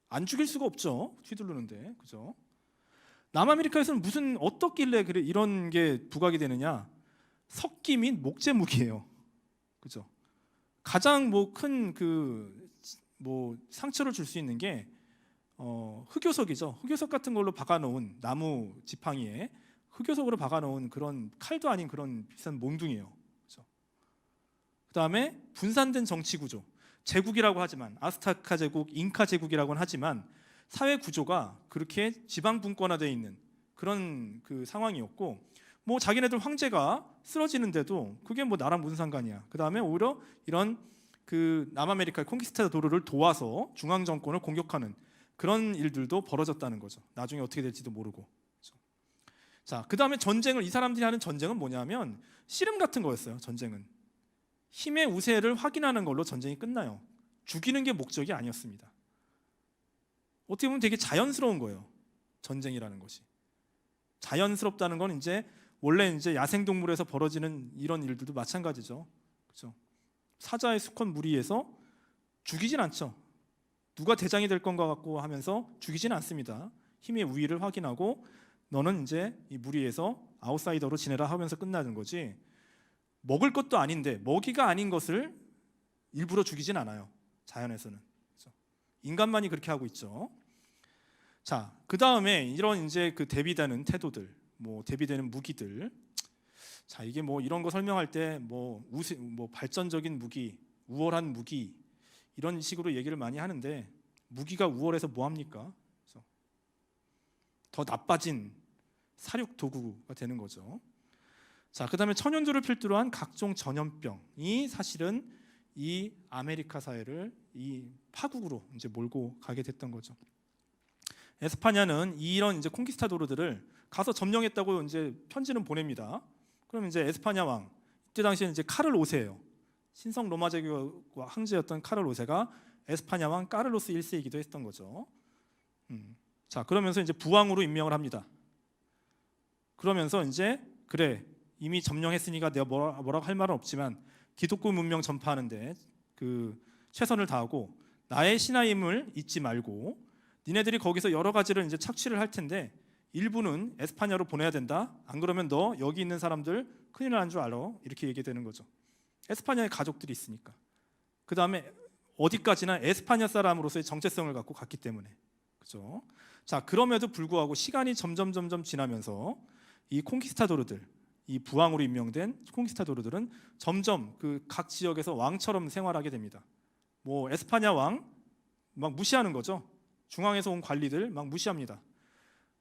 S1: 안 죽일 수가 없죠. 휘두르는데, 그죠? 남아메리카에서는 어떻길래 이런 게 부각이 되느냐? 석기 및 목재 무기예요. 그죠? 가장 큰 상처를 줄 수 있는 게 흑요석이죠. 흑요석 같은 걸로 박아놓은 나무 지팡이에 흑요석으로 박아놓은 그런 칼도 아닌 그런 비싼 몽둥이에요. 그렇죠? 그다음에 분산된 정치 구조, 제국이라고 하지만 아스타카 제국, 잉카 제국이라고는 하지만 사회 구조가 그렇게 지방 분권화되어 있는 그런 그 상황이었고, 자기네들 황제가 쓰러지는데도 그게 나랑 무슨 상관이야. 그다음에 오히려 이런 그 남아메리카의 콩키스타도르를 도와서 중앙 정권을 공격하는 그런 일들도 벌어졌다는 거죠. 나중에 어떻게 될지도 모르고. 그렇죠? 자, 그다음에 이 사람들이 하는 전쟁은 뭐냐면 씨름 같은 거였어요. 전쟁은 힘의 우세를 확인하는 걸로 전쟁이 끝나요. 죽이는 게 목적이 아니었습니다. 어떻게 보면 되게 자연스러운 거예요. 전쟁이라는 것이. 자연스럽다는 건 원래 야생동물에서 벌어지는 이런 일들도 마찬가지죠. 그렇죠? 사자의 수컷 무리에서 죽이진 않죠. 누가 대장이 될 건가 갖고 하면서 죽이진 않습니다. 힘의 우위를 확인하고 너는 이 무리에서 아웃사이더로 지내라 하면서 끝나는 거지, 먹을 것도 아닌데 먹이가 아닌 것을 일부러 죽이진 않아요. 자연에서는. 그렇죠? 인간만이 그렇게 하고 있죠. 자, 그 다음에 이런 그 대비되는 태도들, 대비되는 무기들. 자, 이게 뭐 이런 거 설명할 때 뭐 발전적인 무기, 우월한 무기 이런 식으로 얘기를 많이 하는데 무기가 우월해서 뭐 합니까? 그래서 더 나빠진 사륙 도구가 되는 거죠. 자, 그다음에 천연두를 필두로 한 각종 전염병이 사실은 이 아메리카 사회를 이 파국으로 이제 몰고 가게 됐던 거죠. 에스파냐는 이런 이제 콩키스타도르들을 가서 점령했다고 이제 편지는 보냅니다. 그럼 이제 에스파냐 왕, 이때 당시에 이제 카를 5세예요. 신성 로마 제국과 황제였던 카를 5세가 에스파냐 왕 까를로스 1세이기도 했던 거죠. 자, 그러면서 이제 부왕으로 임명을 합니다. 그러면서 이제 그래, 이미 점령했으니까 내가 뭐라고 할 말은 없지만 기독교 문명 전파하는데 그 최선을 다하고 나의 신하임을 잊지 말고 니네들이 거기서 여러 가지를 이제 착취를 할 텐데 일부는 에스파냐로 보내야 된다. 안 그러면 너 여기 있는 사람들 큰일 나는 줄 알아. 이렇게 얘기되는 거죠. 에스파냐에 가족들이 있으니까. 그 다음에 어디까지나 에스파냐 사람으로서의 정체성을 갖고 갔기 때문에. 그죠? 자, 그럼에도 불구하고 시간이 점점 지나면서 이 콩키스타도르들, 이 부왕으로 임명된 콩키스타도르들은 점점 그 각 지역에서 왕처럼 생활하게 됩니다. 뭐 에스파냐 왕 막 무시하는 거죠. 중앙에서 온 관리들 막 무시합니다.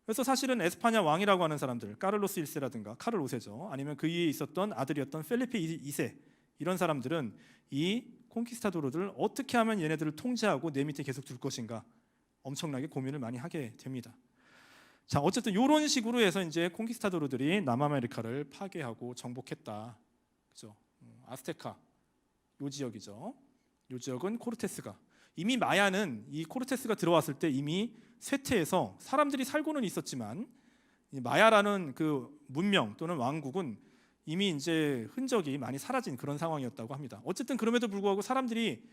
S1: 그래서 사실은 에스파냐 왕이라고 하는 사람들, 까를로스 1세라든가 카를 5세죠. 아니면 그 위에 있었던 아들이었던 펠리페 2세 이런 사람들은 이 콩키스타도르들을 어떻게 하면 얘네들을 통제하고 내 밑에 계속 둘 것인가 엄청나게 고민을 많이 하게 됩니다. 자, 어쨌든 이런 식으로 해서 이제 콩키스타도르들이 남아메리카를 파괴하고 정복했다. 그죠? 아스테카 요 지역이죠. 요 지역은 코르테스가 이미 마야는 이 코르테스가 들어왔을 때 이미 쇠퇴해서 사람들이 살고는 있었지만 마야라는 그 문명 또는 왕국은 이미 이제 흔적이 많이 사라진 그런 상황이었다고 합니다. 어쨌든 그럼에도 불구하고 사람들이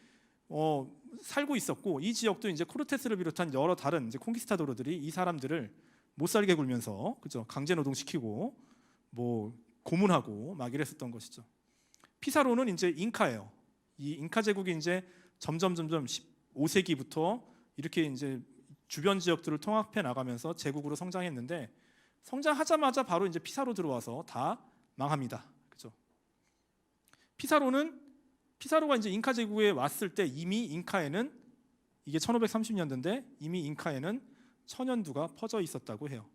S1: 살고 있었고 이 지역도 이제 코르테스를 비롯한 여러 다른 이제 콩키스타도르들이 이 사람들을 못 살게 굴면서 그죠? 강제 노동시키고 뭐 고문하고 막 이랬었던 것이죠. 피사로는 이제 잉카예요. 이 잉카 제국이 이제 점점 15세기부터 이렇게 이제 주변 지역들을 통합해 나가면서 제국으로 성장했는데 성장하자마자 바로 이제 피사로 들어와서 다 망합니다. 그죠? 피사로가 이제 잉카 제국에 왔을 때 이미 잉카에는 이게 1530년대인데 이미 잉카에는 천연두가 퍼져 있었다고 해요.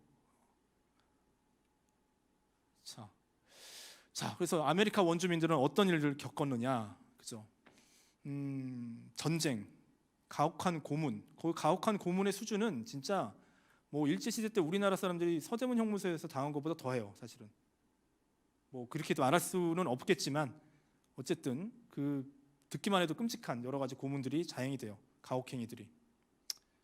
S1: 자, 그래서 아메리카 원주민들은 어떤 일들을 겪었느냐, 그죠? 전쟁, 가혹한 고문. 그 가혹한 고문의 수준은 진짜 뭐 일제 시대 때 우리나라 사람들이 서대문 형무소에서 당한 것보다 더해요, 사실은. 뭐 그렇게도 말할 수는 없겠지만 어쨌든 그 듣기만 해도 끔찍한 여러 가지 고문들이 자행이 돼요. 가혹행위들이.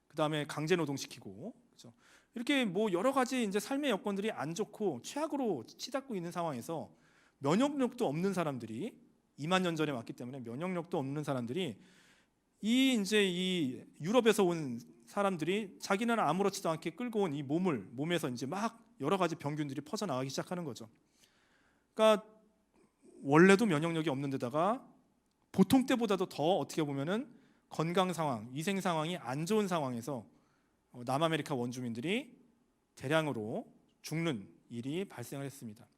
S1: 그 다음에 강제 노동시키고, 그렇죠? 이렇게 뭐 여러 가지 이제 삶의 여건들이 안 좋고 최악으로 치닫고 있는 상황에서 면역력도 없는 사람들이 2만 년 전에 왔기 때문에 면역력도 없는 사람들이 이 유럽에서 온 사람들이 자기는 아무렇지도 않게 끌고 온 이 몸에서 이제 막 여러 가지 병균들이 퍼져 나가기 시작하는 거죠. 그러니까 원래도 면역력이 없는 데다가 보통 때보다도 더 어떻게 보면은 건강 상황, 위생 상황이 안 좋은 상황에서 남아메리카 원주민들이 대량으로 죽는 일이 발생을 했습니다.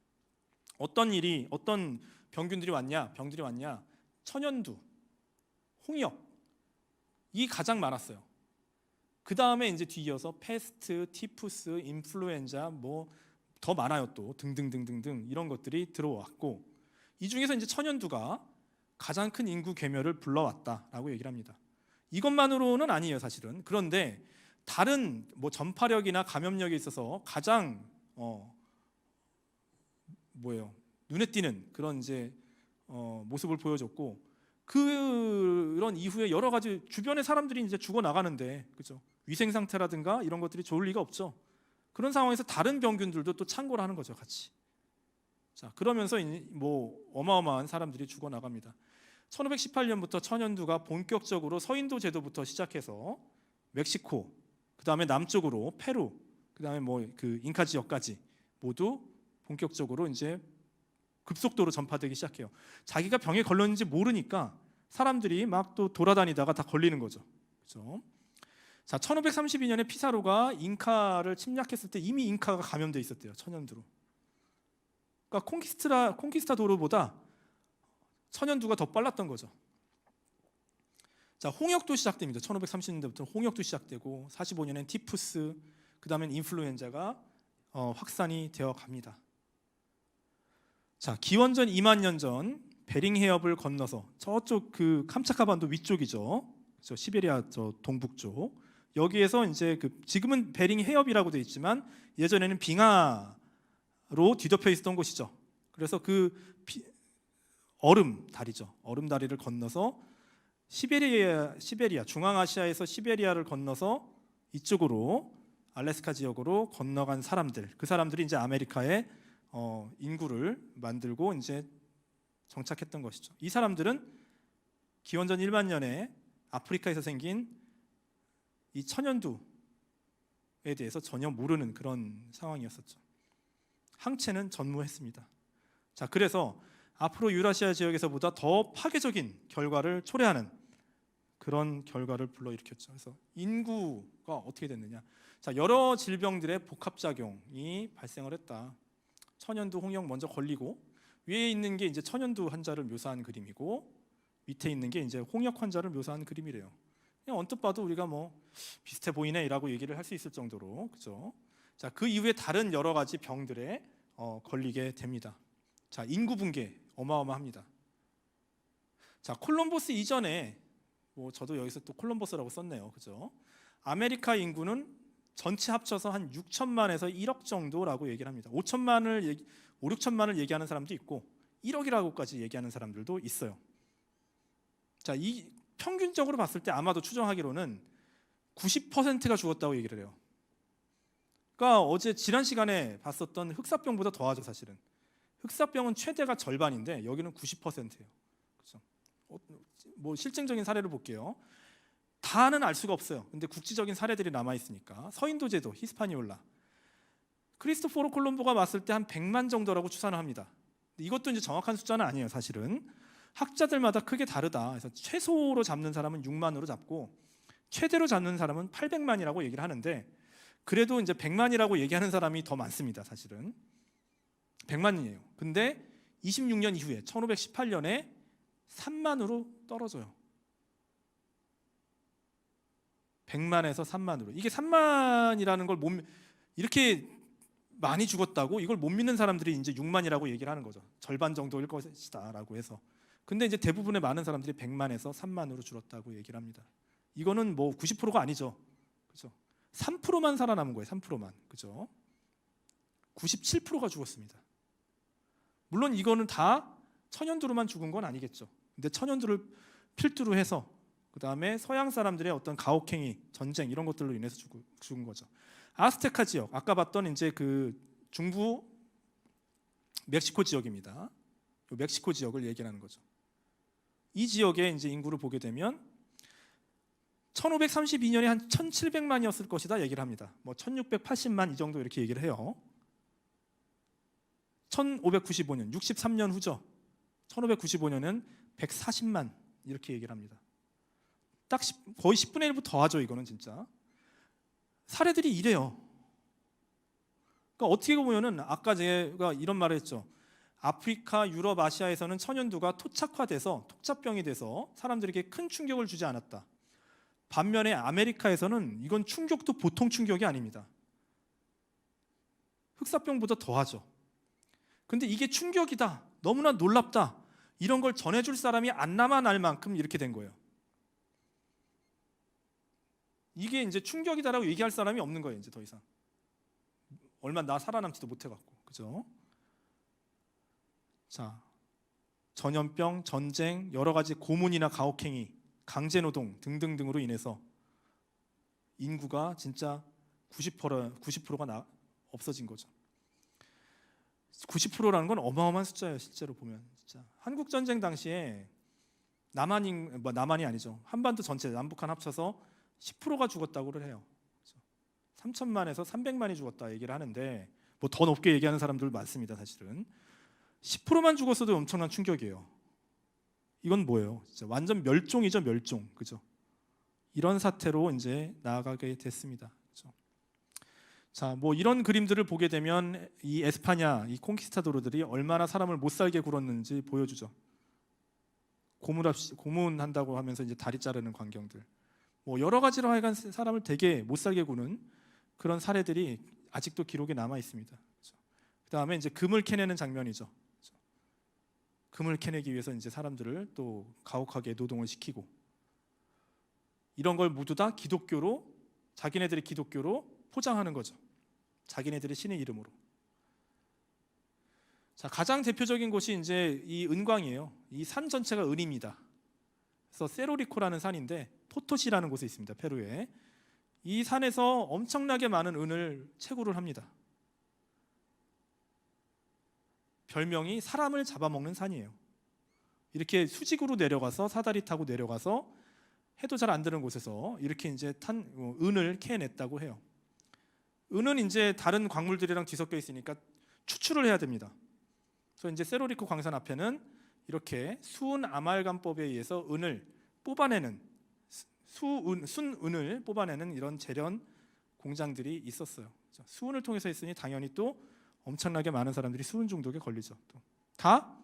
S1: 어떤 병균들이 왔냐? 병들이 왔냐? 천연두, 홍역 이 가장 많았어요. 그 다음에 이제 뒤이어서 페스트, 티푸스, 인플루엔자 뭐 더 많아요 또 등등등등등 이런 것들이 들어왔고 이 중에서 이제 천연두가 가장 큰 인구 괴멸을 불러왔다라고 얘기를 합니다. 이것만으로는 아니에요 사실은. 그런데 다른 뭐 전파력이나 감염력에 있어서 가장 눈에 띄는 그런 이제 모습을 보여줬고 그런 이후에 여러 가지 주변의 사람들이 이제 죽어 나가는데 그죠? 위생 상태라든가 이런 것들이 좋을 리가 없죠. 그런 상황에서 다른 병균들도 또 창궐을 하는 거죠 같이. 자, 그러면서 뭐 어마어마한 사람들이 죽어 나갑니다. 1518년부터 천연두가 본격적으로 서인도 제도부터 시작해서 멕시코, 그 다음에 남쪽으로 페루, 그 다음에 뭐 그 잉카 지역까지 모두 본격적으로 이제 급속도로 전파되기 시작해요. 자기가 병에 걸렸는지 모르니까 사람들이 막 또 돌아다니다가 다 걸리는 거죠. 그렇죠? 자, 1532년에 피사로가 잉카를 침략했을 때 이미 잉카가 감염돼 있었대요. 천연두로. 그러니까 콩키스타도르보다 천연두가 더 빨랐던 거죠. 자, 홍역도 시작됩니다. 1530년대부터 홍역도 시작되고 45년엔 티푸스, 그 다음엔 인플루엔자가 확산이 되어 갑니다. 자, 기원전 2만 년 전 베링 해협을 건너서 저쪽 그 캄차카 반도 위쪽이죠. 저 시베리아 저 동북쪽. 여기에서 이제 그 지금은 베링 해협이라고 되어 있지만 예전에는 빙하로 뒤덮여 있었던 곳이죠. 그래서 그 얼음 다리죠. 얼음 다리를 건너서 시베리아 중앙아시아에서 시베리아를 건너서 이쪽으로 알래스카 지역으로 건너간 사람들, 그 사람들이 이제 아메리카에 인구를 만들고 이제 정착했던 것이죠. 이 사람들은 기원전 1만 년에 아프리카에서 생긴 이 천연두에 대해서 전혀 모르는 그런 상황이었었죠. 항체는 전무했습니다. 자, 그래서 앞으로 유라시아 지역에서보다 더 파괴적인 결과를 초래하는 그런 결과를 불러일으켰죠. 그래서 인구가 어떻게 됐느냐? 자, 여러 질병들의 복합작용이 발생을 했다. 천연두 홍역 먼저 걸리고 위에 있는 게 이제 천연두 환자를 묘사한 그림이고 밑에 있는 게 이제 홍역 환자를 묘사한 그림이래요. 그냥 언뜻 봐도 우리가 뭐 비슷해 보이네라고 얘기를 할 수 있을 정도로, 그죠? 자, 그 이후에 다른 여러 가지 병들에 걸리게 됩니다. 자, 인구 붕괴 어마어마합니다. 자, 콜럼버스 이전에 뭐 저도 여기서 또 콜럼버스라고 썼네요, 그죠? 아메리카 인구는 전체 합쳐서 한 6천만에서 1억 정도라고 얘기를 합니다. 5, 6천만을 얘기하는 사람도 있고 1억이라고까지 얘기하는 사람들도 있어요. 자, 이 평균적으로 봤을 때 아마도 추정하기로는 90%가 죽었다고 얘기를 해요. 그러니까 어제 지난 시간에 봤었던 흑사병보다 더하죠, 사실은. 흑사병은 최대가 절반인데 여기는 90%예요. 그렇죠? 뭐 실증적인 사례를 볼게요. 다는 알 수가 없어요. 근데 국지적인 사례들이 남아 있으니까. 서인도 제도, 히스파니올라. 크리스토포르 콜럼보가 봤을 때 한 100만 정도라고 추산을 합니다. 이것도 이제 정확한 숫자는 아니에요, 사실은. 학자들마다 크게 다르다. 그래서 최소로 잡는 사람은 6만으로 잡고 최대로 잡는 사람은 800만이라고 얘기를 하는데 그래도 이제 100만이라고 얘기하는 사람이 더 많습니다, 사실은. 100만이에요. 근데 26년 이후에 1518년에 3만으로 떨어져요. 100만에서 3만으로. 이게 3만이라는 걸 이렇게 많이 죽었다고 이걸 못 믿는 사람들이 이제 6만이라고 얘기를 하는 거죠. 절반 정도일 것이다라고 해서. 근데 이제 대부분의 많은 사람들이 100만에서 3만으로 줄었다고 얘기를 합니다. 이거는 뭐 90%가 아니죠. 그죠? 3%만 살아남은 거예요. 3%만. 그죠? 97%가 죽었습니다. 물론 이거는 다 천연두로만 죽은 건 아니겠죠. 근데 천연두를 필두로 해서 그다음에 서양 사람들의 어떤 가혹행위, 전쟁 이런 것들로 인해서 죽은 거죠. 아스테카 지역, 아까 봤던 이제 그 중부 멕시코 지역입니다. 멕시코 지역을 얘기하는 거죠. 이 지역의 이제 인구를 보게 되면 1532년에 한 1700만이었을 것이다 얘기를 합니다. 뭐 1680만 이 정도 이렇게 얘기를 해요. 1595년, 63년 후죠. 1595년은 140만 이렇게 얘기를 합니다. 딱 거의 10분의 1보다 더하죠. 이거는 진짜. 사례들이 이래요. 그러니까 어떻게 보면은 아까 제가 이런 말을 했죠. 아프리카, 유럽, 아시아에서는 천연두가 토착화돼서 톡잡병이 돼서 사람들에게 큰 충격을 주지 않았다. 반면에 아메리카에서는 이건 충격도 보통 충격이 아닙니다. 흑사병보다 더하죠. 근데 이게 충격이다, 너무나 놀랍다, 이런 걸 전해줄 사람이 안 남아날 만큼 이렇게 된 거예요. 이게 이제 충격이다라고 얘기할 사람이 없는 거예요. 이제 더 이상 얼마 나 살아남지도 못해갖고, 그죠? 자, 전염병, 전쟁, 여러 가지 고문이나 가혹행위, 강제노동 등등등으로 인해서 인구가 진짜 90%가 없어진 거죠. 90%라는 건 어마어마한 숫자예요. 실제로 보면 진짜 한국 전쟁 당시에 남한이 아니죠. 한반도 전체 남북한 합쳐서 10%가 죽었다고 해요. 3천만에서 300만이 죽었다 얘기를 하는데 뭐 더 높게 얘기하는 사람들 많습니다. 사실은 10%만 죽었어도 엄청난 충격이에요. 이건 뭐예요? 진짜 완전 멸종이죠, 멸종. 그죠? 이런 사태로 이제 나아가게 됐습니다. 그죠? 자, 뭐 이런 그림들을 보게 되면 이 에스파냐, 이 콩키스타도르들이 얼마나 사람을 못 살게 굴었는지 보여주죠. 고문한다고 하면서 이제 다리 자르는 광경들, 뭐 여러 가지로 하여간 사람을 되게 못 살게 구는 그런 사례들이 아직도 기록에 남아 있습니다. 그 다음에 이제 금을 캐내는 장면이죠. 금을 캐내기 위해서 이제 사람들을 또 가혹하게 노동을 시키고, 이런 걸 모두 다 기독교로, 자기네들의 기독교로 포장하는 거죠. 자기네들의 신의 이름으로. 자, 가장 대표적인 곳이 이제 이 은광이에요. 이 산 전체가 은입니다. 그래서 세로리코라는 산인데 포토시라는 곳에 있습니다. 페루에. 이 산에서 엄청나게 많은 은을 채굴을 합니다. 별명이 사람을 잡아먹는 산이에요. 이렇게 수직으로 내려가서 사다리 타고 내려가서 해도 잘 안 되는 곳에서 이렇게 이제 은을 캐냈다고 해요. 은은 이제 다른 광물들이랑 뒤섞여 있으니까 추출을 해야 됩니다. 그래서 이제 세로리코 광산 앞에는 이렇게 수은 아말감법에 의해서 은을 뽑아내는, 순은을 뽑아내는 이런 재련 공장들이 있었어요. 수은을 통해서 했으니 당연히 또 엄청나게 많은 사람들이 수은 중독에 걸리죠. 또 다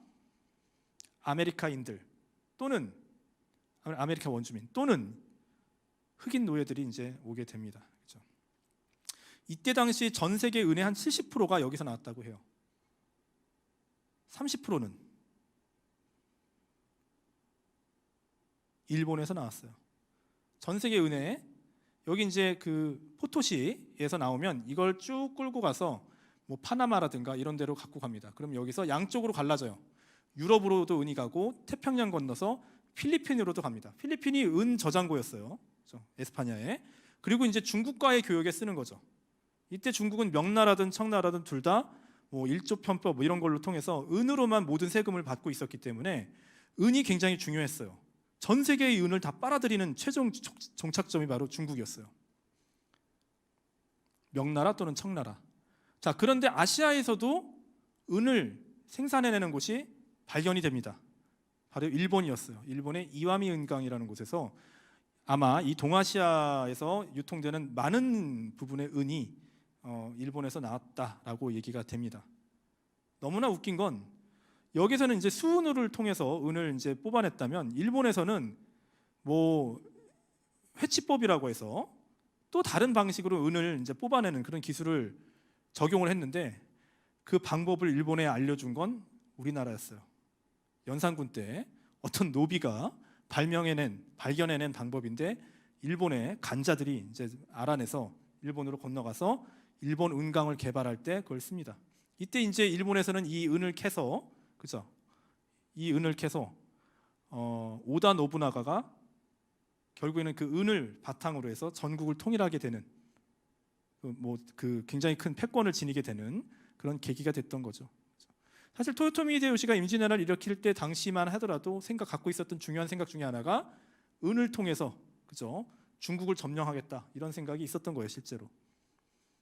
S1: 아메리카인들 또는 아메리카 원주민 또는 흑인 노예들이 이제 오게 됩니다. 그렇죠? 이때 당시 전 세계 은의 한 70%가 여기서 나왔다고 해요. 30%는 일본에서 나왔어요. 전 세계 은혜, 여기 이제 그 포토시에서 나오면 이걸 쭉 끌고 가서 뭐 파나마라든가 이런 데로 갖고 갑니다. 그럼 여기서 양쪽으로 갈라져요. 유럽으로도 은이 가고 태평양 건너서 필리핀으로도 갑니다. 필리핀이 은 저장고였어요. 그렇죠? 에스파냐에. 그리고 이제 중국과의 교역에 쓰는 거죠. 이때 중국은 명나라든 청나라든 둘 다 뭐 일조 편법 뭐 이런 걸로 통해서 은으로만 모든 세금을 받고 있었기 때문에 은이 굉장히 중요했어요. 전 세계의 은을 다 빨아들이는 최종 정착점이 바로 중국이었어요. 명나라 또는 청나라. 자, 그런데 아시아에서도 은을 생산해내는 곳이 발견이 됩니다. 바로 일본이었어요. 일본의 이와미 은강이라는 곳에서 아마 이 동아시아에서 유통되는 많은 부분의 은이 일본에서 나왔다라고 얘기가 됩니다. 너무나 웃긴 건 여기서는 이제 수은을 통해서 은을 이제 뽑아냈다면 일본에서는 뭐 회치법이라고 해서 또 다른 방식으로 은을 이제 뽑아내는 그런 기술을 적용을 했는데 그 방법을 일본에 알려준 건 우리나라였어요. 연산군 때 어떤 노비가 발견해낸 방법인데 일본의 간자들이 이제 알아내서 일본으로 건너가서 일본 은강을 개발할 때 그걸 씁니다. 이때 이제 일본에서는 이 은을 캐서, 그죠? 이 은을 캐서 오다 노부나가가 결국에는 그 은을 바탕으로 해서 전국을 통일하게 되는 그 굉장히 큰 패권을 지니게 되는 그런 계기가 됐던 거죠. 사실 토요토미 히데요시가 임진왜란을 일으킬 때 당시만 하더라도 갖고 있었던 중요한 생각 중에 하나가 은을 통해서, 그죠? 중국을 점령하겠다 이런 생각이 있었던 거예요, 실제로.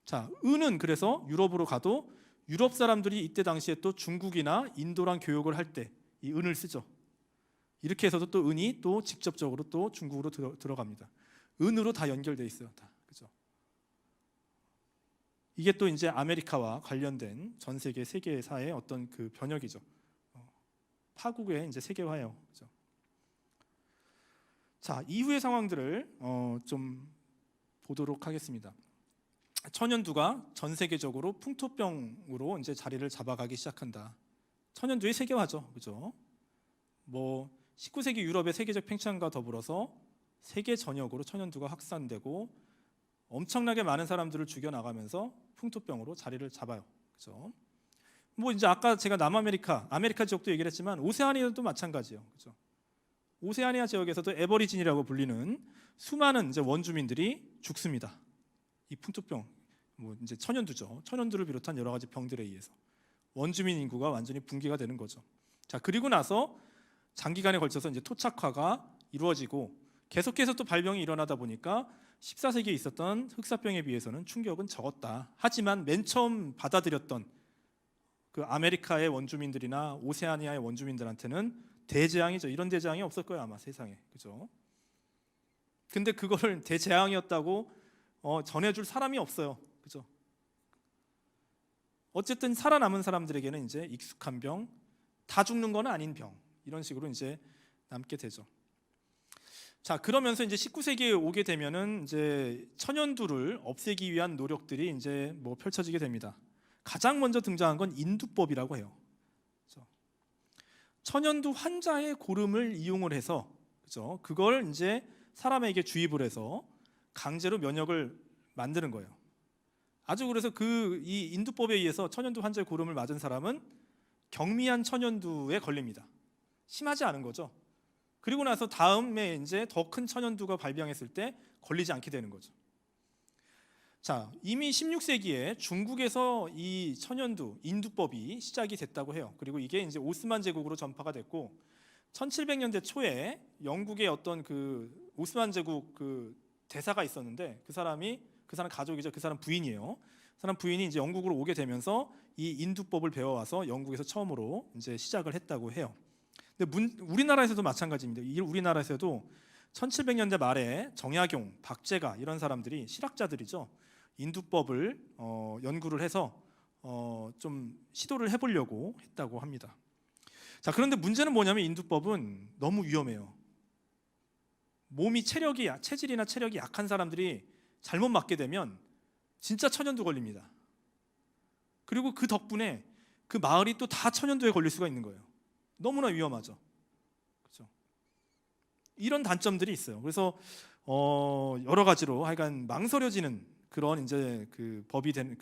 S1: 자, 은은 그래서 유럽으로 가도 유럽 사람들이 이때 당시에 또 중국이나 인도랑 교역을 할 때 이 은을 쓰죠. 이렇게 해서도 또 은이 또 직접적으로 또 중국으로 들어갑니다. 은으로 다 연결돼 있어요, 다. 그죠? 이게 또 이제 아메리카와 관련된 전 세계 세계사의 어떤 그 변혁이죠. 파국의 이제 세계화예요. 그죠? 자, 이후의 상황들을 좀 보도록 하겠습니다. 천연두가 전 세계적으로 풍토병으로 이제 자리를 잡아가기 시작한다. 천연두의 세계화죠, 그죠? 뭐 19세기 유럽의 세계적 팽창과 더불어서 세계 전역으로 천연두가 확산되고 엄청나게 많은 사람들을 죽여나가면서 풍토병으로 자리를 잡아요, 그죠? 뭐 이제 아까 제가 아메리카 지역도 얘기를 했지만 오세아니아도 마찬가지예요, 그죠? 오세아니아 지역에서도 에버리진이라고 불리는 수많은 이제 원주민들이 죽습니다. 이 풍토병, 뭐 이제 천연두죠. 천연두를 비롯한 여러 가지 병들에 의해서 원주민 인구가 완전히 붕괴가 되는 거죠. 자, 그리고 나서 장기간에 걸쳐서 이제 토착화가 이루어지고 계속해서 또 발병이 일어나다 보니까 14세기에 있었던 흑사병에 비해서는 충격은 적었다. 하지만 맨 처음 받아들였던 그 아메리카의 원주민들이나 오세아니아의 원주민들한테는 대재앙이죠. 이런 대재앙이 없을 거예요, 아마 세상에, 그죠? 근데 그걸 대재앙이었다고 전해줄 사람이 없어요, 그죠? 어쨌든 살아남은 사람들에게는 이제 익숙한 병, 다 죽는 건 아닌 병, 이런 식으로 이제 남게 되죠. 자, 그러면서 이제 19세기에 오게 되면은 이제 천연두를 없애기 위한 노력들이 이제 뭐 펼쳐지게 됩니다. 가장 먼저 등장한 건 인두법이라고 해요. 그렇죠? 천연두 환자의 고름을 이용을 해서, 그렇죠? 그걸 이제 사람에게 주입을 해서 강제로 면역을 만드는 거예요. 아주 그래서 이 인두법에 의해서 천연두 환자의 고름을 맞은 사람은 경미한 천연두에 걸립니다. 심하지 않은 거죠. 그리고 나서 다음에 이제 더 큰 천연두가 발병했을 때 걸리지 않게 되는 거죠. 자, 이미 16세기에 중국에서 이 천연두, 인두법이 시작이 됐다고 해요. 그리고 이게 이제 오스만 제국으로 전파가 됐고 1700년대 초에 영국의 어떤 그 오스만 제국 그 대사가 있었는데 그 사람 가족이죠. 그 사람 부인이에요. 그 사람 부인이 이제 영국으로 오게 되면서 이 인두법을 배워와서 영국에서 처음으로 이제 시작을 했다고 해요. 근데 우리나라에서도 마찬가지입니다. 우리나라에서도 1700년대 말에 정약용, 박제가 이런 사람들이 실학자들이죠. 인두법을 연구를 해서 좀 시도를 해보려고 했다고 합니다. 자, 그런데 문제는 뭐냐면 인두법은 너무 위험해요. 체질이나 체력이 약한 사람들이 잘못 맞게 되면 진짜 천연두 걸립니다. 그리고 그 덕분에 그 마을이 또 다 천연두에 걸릴 수가 있는 거예요. 너무나 위험하죠. 그렇죠? 이런 단점들이 있어요. 그래서 여러 가지로 하여간 망설여지는 그런 이제 그 법이 되는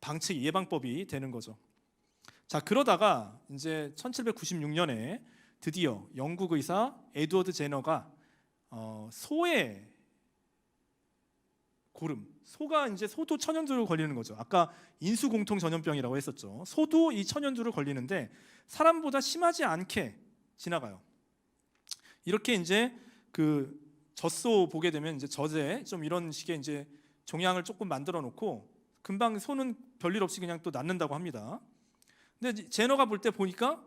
S1: 방책 예방법이 되는 거죠. 자, 그러다가 이제 1796년에 드디어 영국 의사 에드워드 제너가 소의 고름, 소도 천연두를 걸리는 거죠. 아까 인수공통 전염병이라고 했었죠. 소도 이 천연두를 걸리는데 사람보다 심하지 않게 지나가요. 이렇게 이제 그 젖소 보게 되면 이제 젖에 좀 이런 식의 이제 종양을 조금 만들어 놓고 금방 소는 별일 없이 그냥 또 낫는다고 합니다. 근데 제너가 볼 때 보니까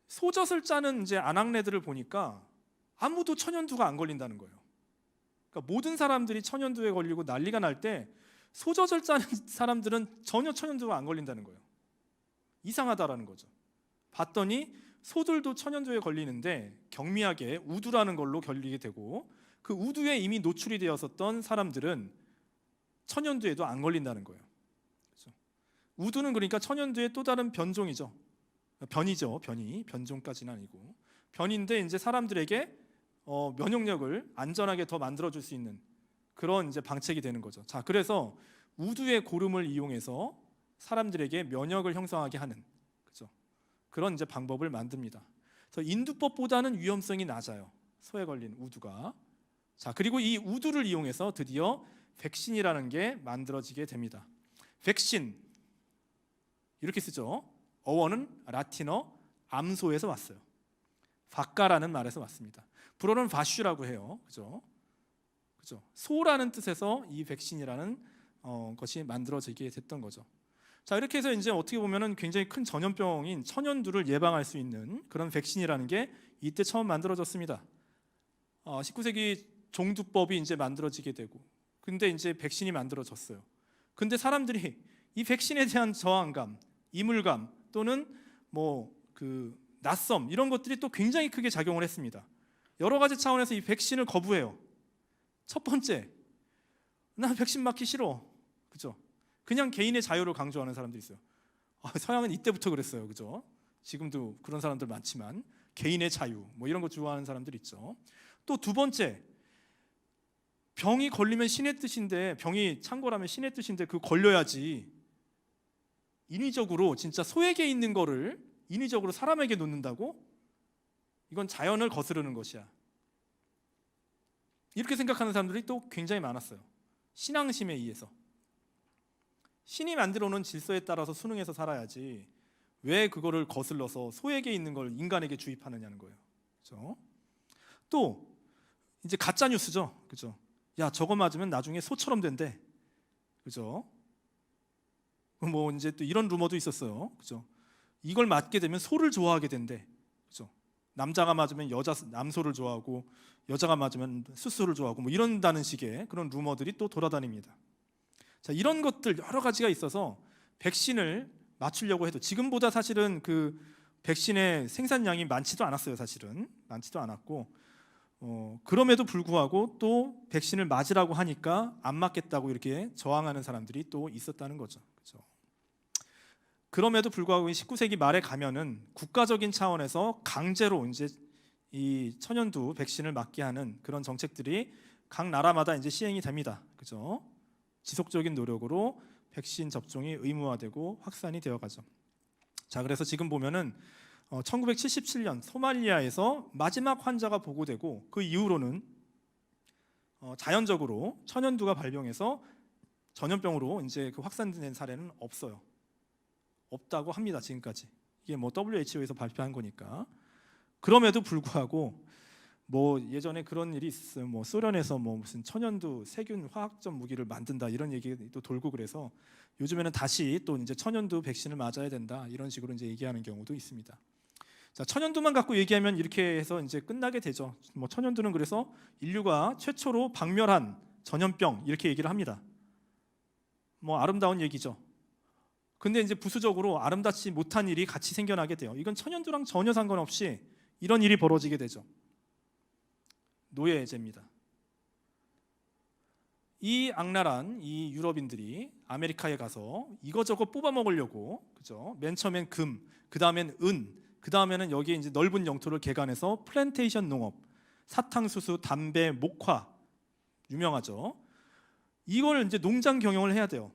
S1: 소젖을 짜는 이제 아낙네들을 보니까 아무도 천연두가 안 걸린다는 거예요. 그러니까 모든 사람들이 천연두에 걸리고 난리가 날 때 소젖을 짜는 사람들은 전혀 천연두가 안 걸린다는 거예요. 이상하다라는 거죠. 봤더니 소들도 천연두에 걸리는데 경미하게 우두라는 걸로 걸리게 되고 그 우두에 이미 노출이 되었었던 사람들은 천연두에도 안 걸린다는 거예요. 그렇죠? 우두는 그러니까 천연두의 또 다른 변종이죠. 변종까지는 아니고 변인데 이제 사람들에게 면역력을 안전하게 더 만들어줄 수 있는 그런 이제 방책이 되는 거죠. 자, 그래서 우두의 고름을 이용해서 사람들에게 면역을 형성하게 하는 그죠? 그런 이제 방법을 만듭니다. 그래서 인두법보다는 위험성이 낮아요. 소에 걸린 우두가. 자, 그리고 이 우두를 이용해서 드디어 백신이라는 게 만들어지게 됩니다. 백신 이렇게 쓰죠. 어원은 라틴어 암소에서 왔어요. 바카라는 말에서 왔습니다. 불어는 바슈라고 해요. 그죠? 소라는 뜻에서 이 백신이라는 것이 만들어지게 됐던 거죠. 자, 이렇게 해서 이제 어떻게 보면은 굉장히 큰 전염병인 천연두를 예방할 수 있는 그런 백신이라는 게 이때 처음 만들어졌습니다. 19세기 종두법이 이제 만들어지게 되고, 근데 이제 백신이 만들어졌어요. 근데 사람들이 이 백신에 대한 저항감, 이물감 또는 낯섦 이런 것들이 또 굉장히 크게 작용을 했습니다. 여러 가지 차원에서 이 백신을 거부해요. 첫 번째, 나 백신 맞기 싫어. 그죠? 그냥 개인의 자유를 강조하는 사람도 있어요. 서양은 이때부터 그랬어요. 그죠? 지금도 그런 사람들 많지만 개인의 자유 이런 거 좋아하는 사람들 있죠. 또 두 번째, 병이 걸리면 신의 뜻인데 병이 창궐하면 신의 뜻인데 그거 걸려야지. 인위적으로 진짜 소에게 있는 거를 인위적으로 사람에게 놓는다고? 이건 자연을 거스르는 것이야. 이렇게 생각하는 사람들이 또 굉장히 많았어요. 신앙심에 의해서. 신이 만들어 놓은 질서에 따라서 순응해서 살아야지 왜 그거를 거슬러서 소에게 있는 걸 인간에게 주입하느냐는 거예요. 그렇죠? 또 이제 가짜 뉴스죠. 그죠? 야, 저거 맞으면 나중에 소처럼 된대. 그죠? 이제 또 이런 루머도 있었어요. 그죠? 이걸 맞게 되면 소를 좋아하게 된대. 그죠? 남자가 맞으면 남소를 좋아하고 여자가 맞으면 숫소를 좋아하고 이런다는 식의 그런 루머들이 또 돌아다닙니다. 자, 이런 것들 여러 가지가 있어서 백신을 맞추려고 해도 지금보다 사실은 그 백신의 생산량이 많지도 않았어요. 사실은 많지도 않았고 그럼에도 불구하고 또 백신을 맞으라고 하니까 안 맞겠다고 이렇게 저항하는 사람들이 또 있었다는 거죠. 그렇죠? 그럼에도 불구하고 19세기 말에 가면은 국가적인 차원에서 강제로 이제 이 천연두 백신을 맞게 하는 그런 정책들이 각 나라마다 이제 시행이 됩니다. 그죠? 지속적인 노력으로 백신 접종이 의무화되고 확산이 되어가죠. 자, 그래서 지금 보면은 1977년 소말리아에서 마지막 환자가 보고되고 그 이후로는 자연적으로 천연두가 발병해서 전염병으로 이제 그 확산된 사례는 없어요. 없다고 합니다. 지금까지. 이게 뭐 WHO에서 발표한 거니까. 그럼에도 불구하고 뭐 예전에 그런 일이 있었어요. 뭐 소련에서 뭐 무슨 천연두 세균 화학적 무기를 만든다 이런 얘기도 돌고 그래서 요즘에는 다시 또 이제 천연두 백신을 맞아야 된다 이런 식으로 이제 얘기하는 경우도 있습니다. 자, 천연두만 갖고 얘기하면 이렇게 해서 이제 끝나게 되죠. 뭐 천연두는 그래서 인류가 최초로 박멸한 전염병 이렇게 얘기를 합니다. 뭐 아름다운 얘기죠. 근데 이제 부수적으로 아름답지 못한 일이 같이 생겨나게 돼요. 이건 천연두랑 전혀 상관없이 이런 일이 벌어지게 되죠. 노예제입니다. 이 악랄한 이 유럽인들이 아메리카에 가서 이거저거 뽑아 먹으려고, 그죠? 맨 처음엔 금, 그 다음엔 은, 그 다음에는 여기에 이제 넓은 영토를 개간해서 플랜테이션 농업, 사탕수수, 담배, 목화 유명하죠. 이걸 이제 농장 경영을 해야 돼요.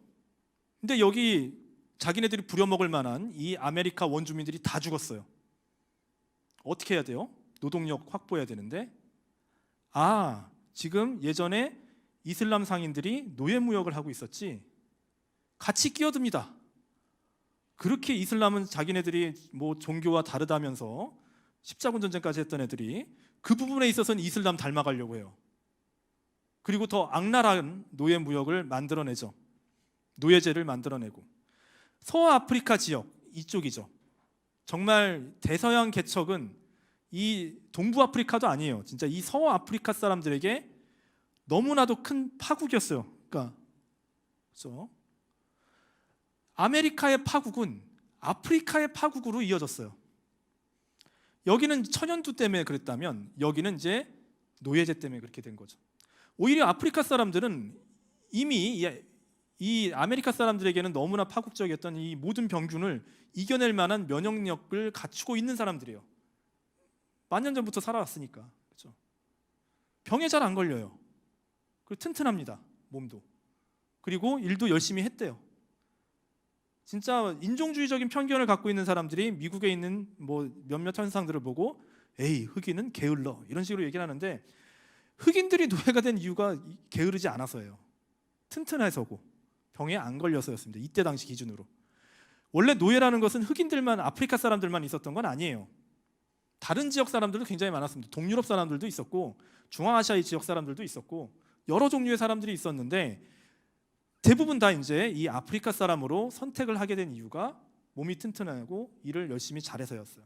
S1: 근데 여기 자기네들이 부려먹을 만한 이 아메리카 원주민들이 다 죽었어요. 어떻게 해야 돼요? 노동력 확보해야 되는데 지금 예전에 이슬람 상인들이 노예무역을 하고 있었지 같이 끼어듭니다. 그렇게 이슬람은 자기네들이 뭐 종교와 다르다면서 십자군 전쟁까지 했던 애들이 그 부분에 있어서는 이슬람 닮아가려고 해요. 그리고 더 악랄한 노예무역을 만들어내죠. 노예제를 만들어내고 서아프리카 지역 이쪽이죠. 정말 대서양 개척은 이 동부 아프리카도 아니에요. 진짜 이 서아프리카 사람들에게 너무나도 큰 파국이었어요. 그러니까 그렇죠? 아메리카의 파국은 아프리카의 파국으로 이어졌어요. 여기는 천연두 때문에 그랬다면 여기는 이제 노예제 때문에 그렇게 된 거죠. 오히려 아프리카 사람들은 이미 이 아메리카 사람들에게는 너무나 파국적이었던 이 모든 병균을 이겨낼 만한 면역력을 갖추고 있는 사람들이에요. 만년 전부터 살아왔으니까. 그렇죠? 병에 잘 안 걸려요. 그리고 튼튼합니다. 몸도. 그리고 일도 열심히 했대요. 진짜 인종주의적인 편견을 갖고 있는 사람들이 미국에 있는 뭐 몇몇 현상들을 보고 에이 흑인은 게을러 이런 식으로 얘기를 하는데 흑인들이 노예가 된 이유가 게으르지 않아서예요. 튼튼해서고 병에 안 걸려서였습니다. 이때 당시 기준으로. 원래 노예라는 것은 흑인들만 아프리카 사람들만 있었던 건 아니에요. 다른 지역 사람들도 굉장히 많았습니다. 동유럽 사람들도 있었고 중앙아시아의 지역 사람들도 있었고 여러 종류의 사람들이 있었는데 대부분 다 이제 이 아프리카 사람으로 선택을 하게 된 이유가 몸이 튼튼하고 일을 열심히 잘해서였어요.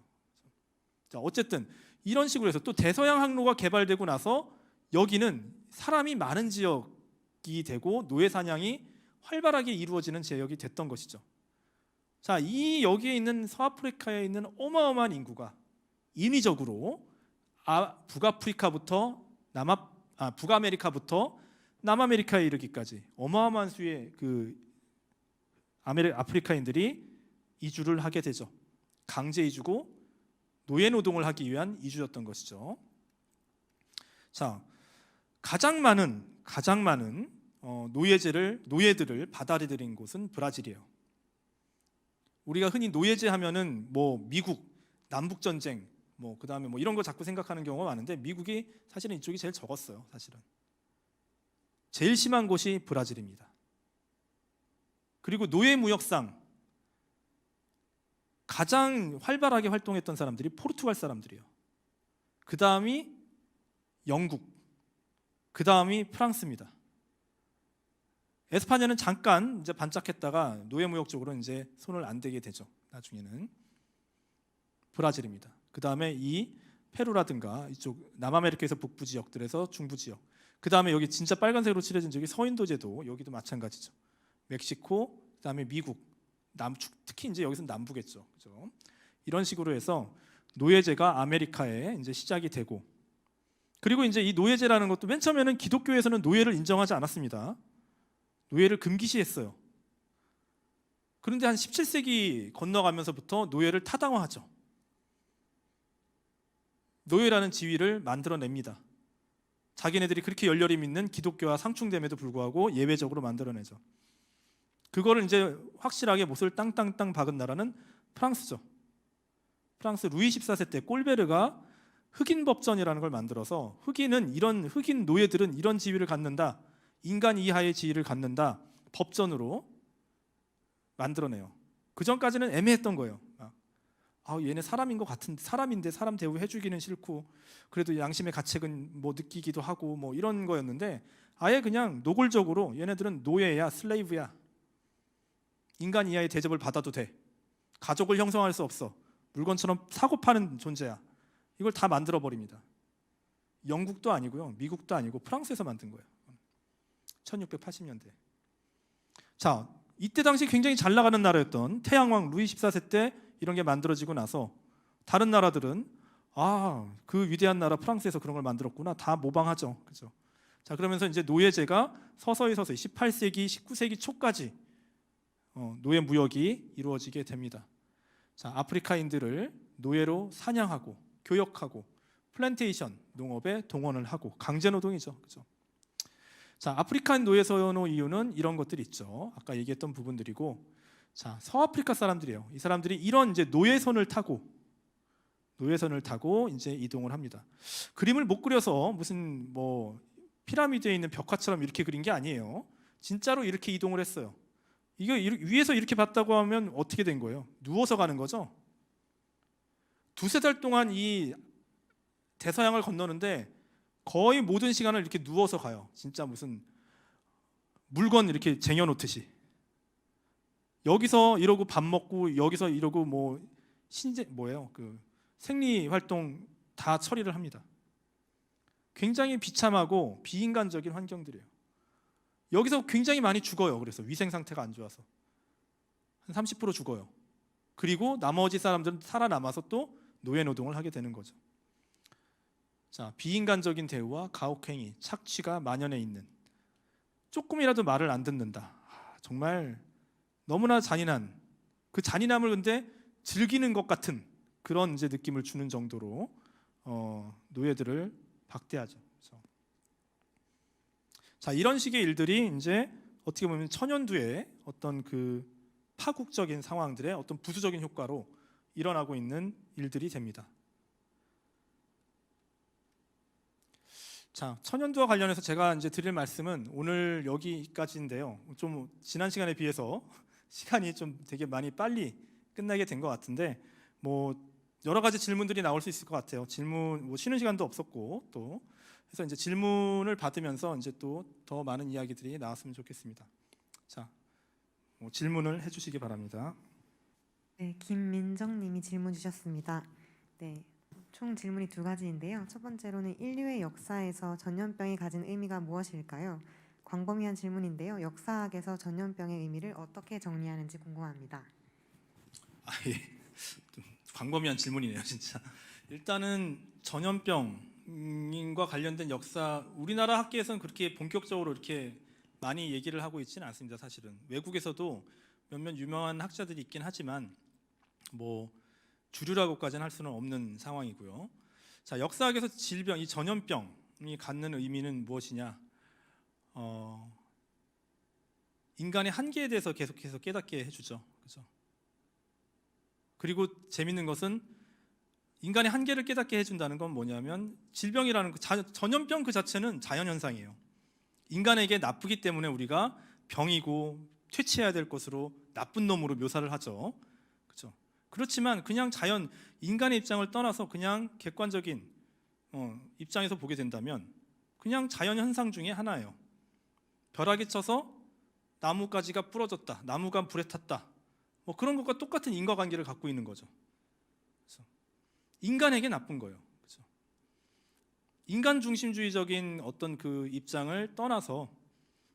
S1: 자, 어쨌든 이런 식으로 해서 또 대서양 항로가 개발되고 나서 여기는 사람이 많은 지역이 되고 노예 사냥이 활발하게 이루어지는 지역이 됐던 것이죠. 자, 이 여기에 있는 서아프리카에 있는 어마어마한 인구가 인위적으로 북아프리카부터 북아메리카부터 남아메리카에 이르기까지 어마어마한 수의 그 아프리카인들이 이주를 하게 되죠. 강제 이주고 노예 노동을 하기 위한 이주였던 것이죠. 자, 가장 많은 노예들을 받아들인 곳은 브라질이에요. 우리가 흔히 노예제 하면은 뭐 미국 남북 전쟁 뭐 그다음에 뭐 이런 거 자꾸 생각하는 경우가 많은데 미국이 사실은 이쪽이 제일 적었어요. 사실은 제일 심한 곳이 브라질입니다. 그리고 노예 무역상 가장 활발하게 활동했던 사람들이 포르투갈 사람들이에요. 그 다음이 영국, 그 다음이 프랑스입니다. 에스파냐는 잠깐 이제 반짝했다가 노예 무역 쪽으로 이제 손을 안 대게 되죠. 나중에는 브라질입니다. 그 다음에 이 페루라든가 이쪽 남아메리카에서 북부 지역들에서 중부 지역. 그 다음에 여기 진짜 빨간색으로 칠해진 저기 서인도제도 여기도 마찬가지죠. 멕시코, 그다음에 미국, 남축, 특히 이제 여기서 남부겠죠. 그죠? 이런 식으로 해서 노예제가 아메리카에 이제 시작이 되고, 그리고 이제 이 노예제라는 것도 맨 처음에는 기독교에서는 노예를 인정하지 않았습니다. 노예를 금기시했어요. 그런데 한 17세기 건너가면서부터 노예를 타당화하죠. 노예라는 지위를 만들어냅니다. 자기네들이 그렇게 열렬히 믿는 기독교와 상충됨에도 불구하고 예외적으로 만들어내죠. 그거를 이제 확실하게 못을 땅땅땅 박은 나라는 프랑스죠. 프랑스 루이 14세 때 꼴베르가 흑인 법전이라는 걸 만들어서 흑인 노예들은 이런 지위를 갖는다, 인간 이하의 지위를 갖는다, 법전으로 만들어내요. 그 전까지는 애매했던 거예요. 얘네 사람인 것 같은데, 사람인데 사람 대우해주기는 싫고 그래도 양심의 가책은 뭐 느끼기도 하고 뭐 이런 거였는데, 아예 그냥 노골적으로 얘네들은 노예야, 슬레이브야, 인간 이하의 대접을 받아도 돼, 가족을 형성할 수 없어, 물건처럼 사고 파는 존재야, 이걸 다 만들어 버립니다. 영국도 아니고요, 미국도 아니고 프랑스에서 만든 거예요. 1680년대. 자, 이때 당시 굉장히 잘 나가는 나라였던 태양왕 루이 14세 때 이런 게 만들어지고 나서 다른 나라들은 그 위대한 나라 프랑스에서 그런 걸 만들었구나, 다 모방하죠. 그죠? 자, 그러면서 이제 노예제가 서서히 18세기, 19세기 초까지 노예 무역이 이루어지게 됩니다. 자, 아프리카인들을 노예로 사냥하고 교역하고 플랜테이션 농업에 동원을 하고 강제 노동이죠. 그죠? 자, 아프리칸 노예 서너 이유는 이런 것들이 있죠. 아까 얘기했던 부분들이고, 자, 서아프리카 사람들이에요. 이 사람들이 이런 이제 노예선을 타고 이제 이동을 합니다. 그림을 못 그려서 무슨 뭐 피라미드에 있는 벽화처럼 이렇게 그린 게 아니에요. 진짜로 이렇게 이동을 했어요. 이거 위에서 이렇게 봤다고 하면 어떻게 된 거예요? 누워서 가는 거죠. 두세 달 동안 이 대서양을 건너는데 거의 모든 시간을 이렇게 누워서 가요. 진짜 무슨 물건 이렇게 쟁여놓듯이. 여기서 이러고 밥 먹고, 여기서 이러고 뭐 그 생리 활동 다 처리를 합니다. 굉장히 비참하고 비인간적인 환경들이에요. 여기서 굉장히 많이 죽어요. 그래서 위생 상태가 안 좋아서 한 30% 죽어요. 그리고 나머지 사람들은 살아남아서 또 노예 노동을 하게 되는 거죠. 자, 비인간적인 대우와 가혹행위, 착취가 만연해 있는, 조금이라도 말을 안 듣는다. 정말 너무나 잔인한, 그 잔인함을 근데 즐기는 것 같은 그런 이제 느낌을 주는 정도로 노예들을 박대하죠. 그래서 자, 이런 식의 일들이 이제 어떻게 보면 천연두의 어떤 그 파국적인 상황들의 어떤 부수적인 효과로 일어나고 있는 일들이 됩니다. 자, 천연두와 관련해서 제가 이제 드릴 말씀은 오늘 여기까지인데요. 좀 지난 시간에 비해서 시간이 좀 되게 많이 빨리 끝나게 된 것 같은데, 뭐 여러 가지 질문들이 나올 수 있을 것 같아요. 질문, 뭐 쉬는 시간도 없었고, 또 그래서 이제 질문을 받으면서 이제 또 더 많은 이야기들이 나왔으면 좋겠습니다. 자, 뭐 질문을 해주시기 바랍니다.
S2: 네, 김민정님이 질문 주셨습니다. 네, 총 질문이 두 가지인데요. 첫 번째로는 인류의 역사에서 전염병이 가진 의미가 무엇일까요? 광범위한 질문인데요. 역사학에서 전염병의 의미를 어떻게 정리하는지 궁금합니다.
S1: 예. 좀 광범위한 질문이네요, 진짜. 일단은 전염병과 관련된 역사, 우리나라 학계에서는 그렇게 본격적으로 이렇게 많이 얘기를 하고 있지는 않습니다. 사실은 외국에서도 몇몇 유명한 학자들이 있긴 하지만 뭐 주류라고까지는 할 수는 없는 상황이고요. 자, 역사학에서 질병, 이 전염병이 갖는 의미는 무엇이냐? 인간의 한계에 대해서 계속해서 깨닫게 해주죠. 그렇죠? 그리고 재밌는 것은 인간의 한계를 깨닫게 해준다는 건 뭐냐면, 질병이라는 전염병 그 자체는 자연현상이에요. 인간에게 나쁘기 때문에 우리가 병이고 퇴치해야 될 것으로 나쁜 놈으로 묘사를 하죠. 그렇죠? 그렇지만 그냥 인간의 입장을 떠나서 그냥 객관적인 입장에서 보게 된다면 그냥 자연현상 중에 하나예요. 벼락이 쳐서 나뭇가지가 부러졌다, 나무가 불에 탔다, 뭐 그런 것과 똑같은 인과관계를 갖고 있는 거죠. 그래서 인간에게 나쁜 거예요. 그렇죠? 인간 중심주의적인 어떤 그 입장을 떠나서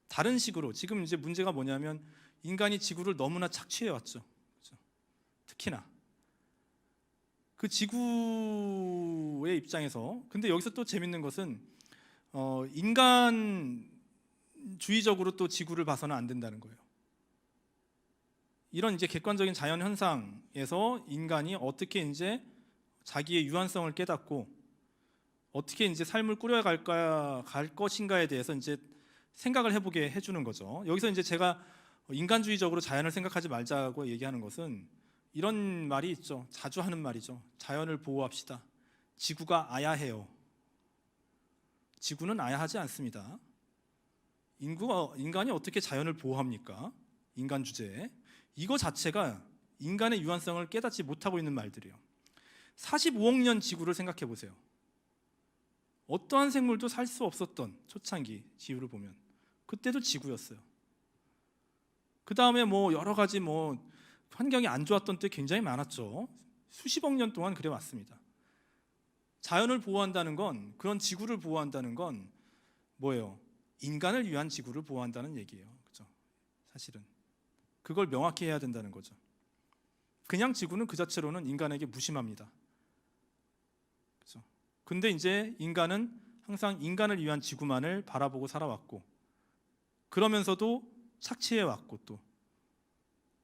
S1: 다른 식으로 지금 이제 문제가 뭐냐면 인간이 지구를 너무나 착취해 왔죠. 그렇죠? 특히나 그 지구의 입장에서 근데 여기서 또 재밌는 것은 인간주의적으로 또 지구를 봐서는 안 된다는 거예요. 이런 이제 객관적인 자연 현상에서 인간이 어떻게 이제 자기의 유한성을 깨닫고 어떻게 이제 삶을 꾸려갈 것인가에 대해서 이제 생각을 해보게 해주는 거죠. 여기서 이제 제가 인간주의적으로 자연을 생각하지 말자고 얘기하는 것은 이런 말이 있죠. 자주 하는 말이죠. 자연을 보호합시다. 지구가 아야해요. 지구는 아야하지 않습니다. 인간이 어떻게 자연을 보호합니까? 인간 주제에. 이거 자체가 인간의 유한성을 깨닫지 못하고 있는 말들이에요. 45억 년 지구를 생각해 보세요. 어떠한 생물도 살 수 없었던 초창기 지구를 보면 그때도 지구였어요. 그 다음에 뭐 여러 가지 뭐 환경이 안 좋았던 때 굉장히 많았죠. 수십억 년 동안 그래 왔습니다. 자연을 보호한다는 건 그런 지구를 보호한다는 건 뭐예요? 인간을 위한 지구를 보호한다는 얘기예요. 그죠? 사실은 그걸 명확히 해야 된다는 거죠. 그냥 지구는 그 자체로는 인간에게 무심합니다. 그죠? 근데 이제 인간은 항상 인간을 위한 지구만을 바라보고 살아왔고 그러면서도 착취해 왔고 또